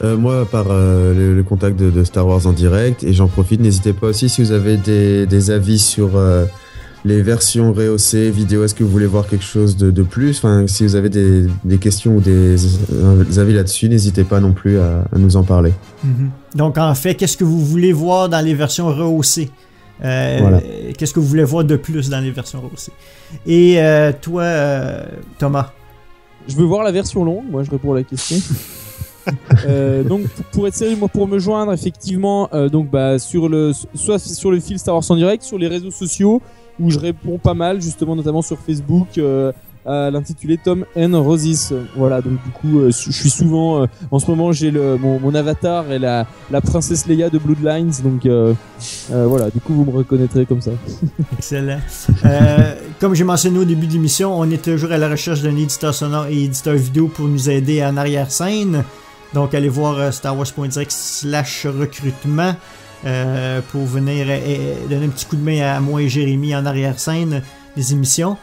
[SPEAKER 13] Moi, par le contact de Star Wars en direct, et j'en profite, n'hésitez pas aussi si vous avez des avis sur les versions rehaussées, vidéo, est-ce que vous voulez voir quelque chose de plus, enfin, si vous avez des questions ou des avis là-dessus, n'hésitez pas non plus à nous en parler.
[SPEAKER 1] Donc en fait, qu'est-ce que vous voulez voir dans les versions rehaussées?
[SPEAKER 13] Voilà.
[SPEAKER 1] Qu'est-ce que vous voulez voir de plus dans les versions rehaussées? Et toi, Thomas?
[SPEAKER 11] Je veux voir la version longue, moi je réponds à la question. Donc pour être sérieux, moi pour me joindre effectivement soit sur le fil Star Wars en direct, sur les réseaux sociaux où je réponds pas mal, justement notamment sur Facebook à l'intitulé Tom and Roses. Voilà, donc du coup je suis souvent en ce moment j'ai mon avatar est la princesse Leia de Bloodlines, donc voilà, du coup vous me reconnaîtrez comme ça.
[SPEAKER 1] Excellent. Comme j'ai mentionné au début de l'émission, on est toujours à la recherche d'un éditeur sonore et éditeur vidéo pour nous aider en arrière-scène. Donc allez voir starwars.direct/recrutement pour venir donner un petit coup de main à moi et Jérémy en arrière-scène des émissions.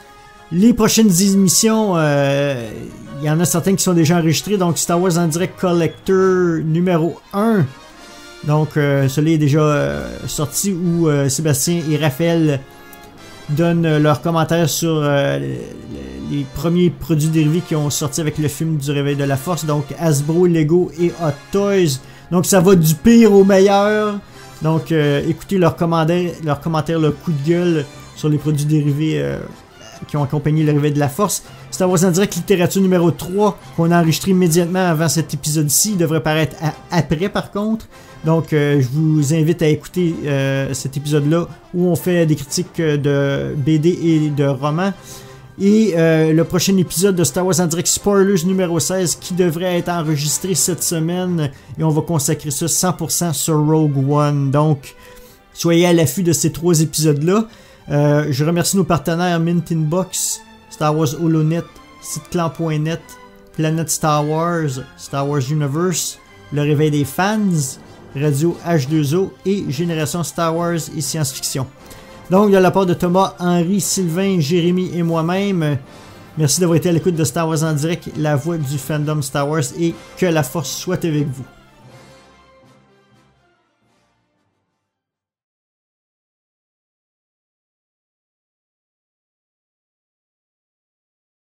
[SPEAKER 1] Les prochaines émissions, il y en a certaines qui sont déjà enregistrées. Donc Star Wars en direct Collector numéro 1. Donc celui est déjà sorti où Sébastien et Raphaël donnent leurs commentaires sur les premiers produits dérivés qui ont sorti avec le film du Réveil de la Force, donc Hasbro, Lego et Hot Toys. Donc ça va du pire au meilleur. Donc écoutez leurs commentaires, leur coup de gueule sur les produits dérivés qui ont accompagné le Réveil de la Force. Star Wars en direct littérature numéro 3 qu'on a enregistré immédiatement avant cet épisode-ci. Il devrait paraître après par contre. Donc je vous invite à écouter cet épisode-là où on fait des critiques de BD et de romans. Et le prochain épisode de Star Wars en direct Spoilers numéro 16 qui devrait être enregistré cette semaine. Et on va consacrer ça 100% sur Rogue One. Donc soyez à l'affût de ces 3 épisodes-là. Je remercie nos partenaires Mint Inbox, Star Wars HoloNet, siteclan.net, Planet Star Wars, Star Wars Universe, Le Réveil des Fans, Radio H2O et Génération Star Wars et Science-Fiction. Donc, de la part de Thomas, Henri, Sylvain, Jérémy et moi-même, merci d'avoir été à l'écoute de Star Wars en direct, la voix du fandom Star Wars, et que la force soit avec vous.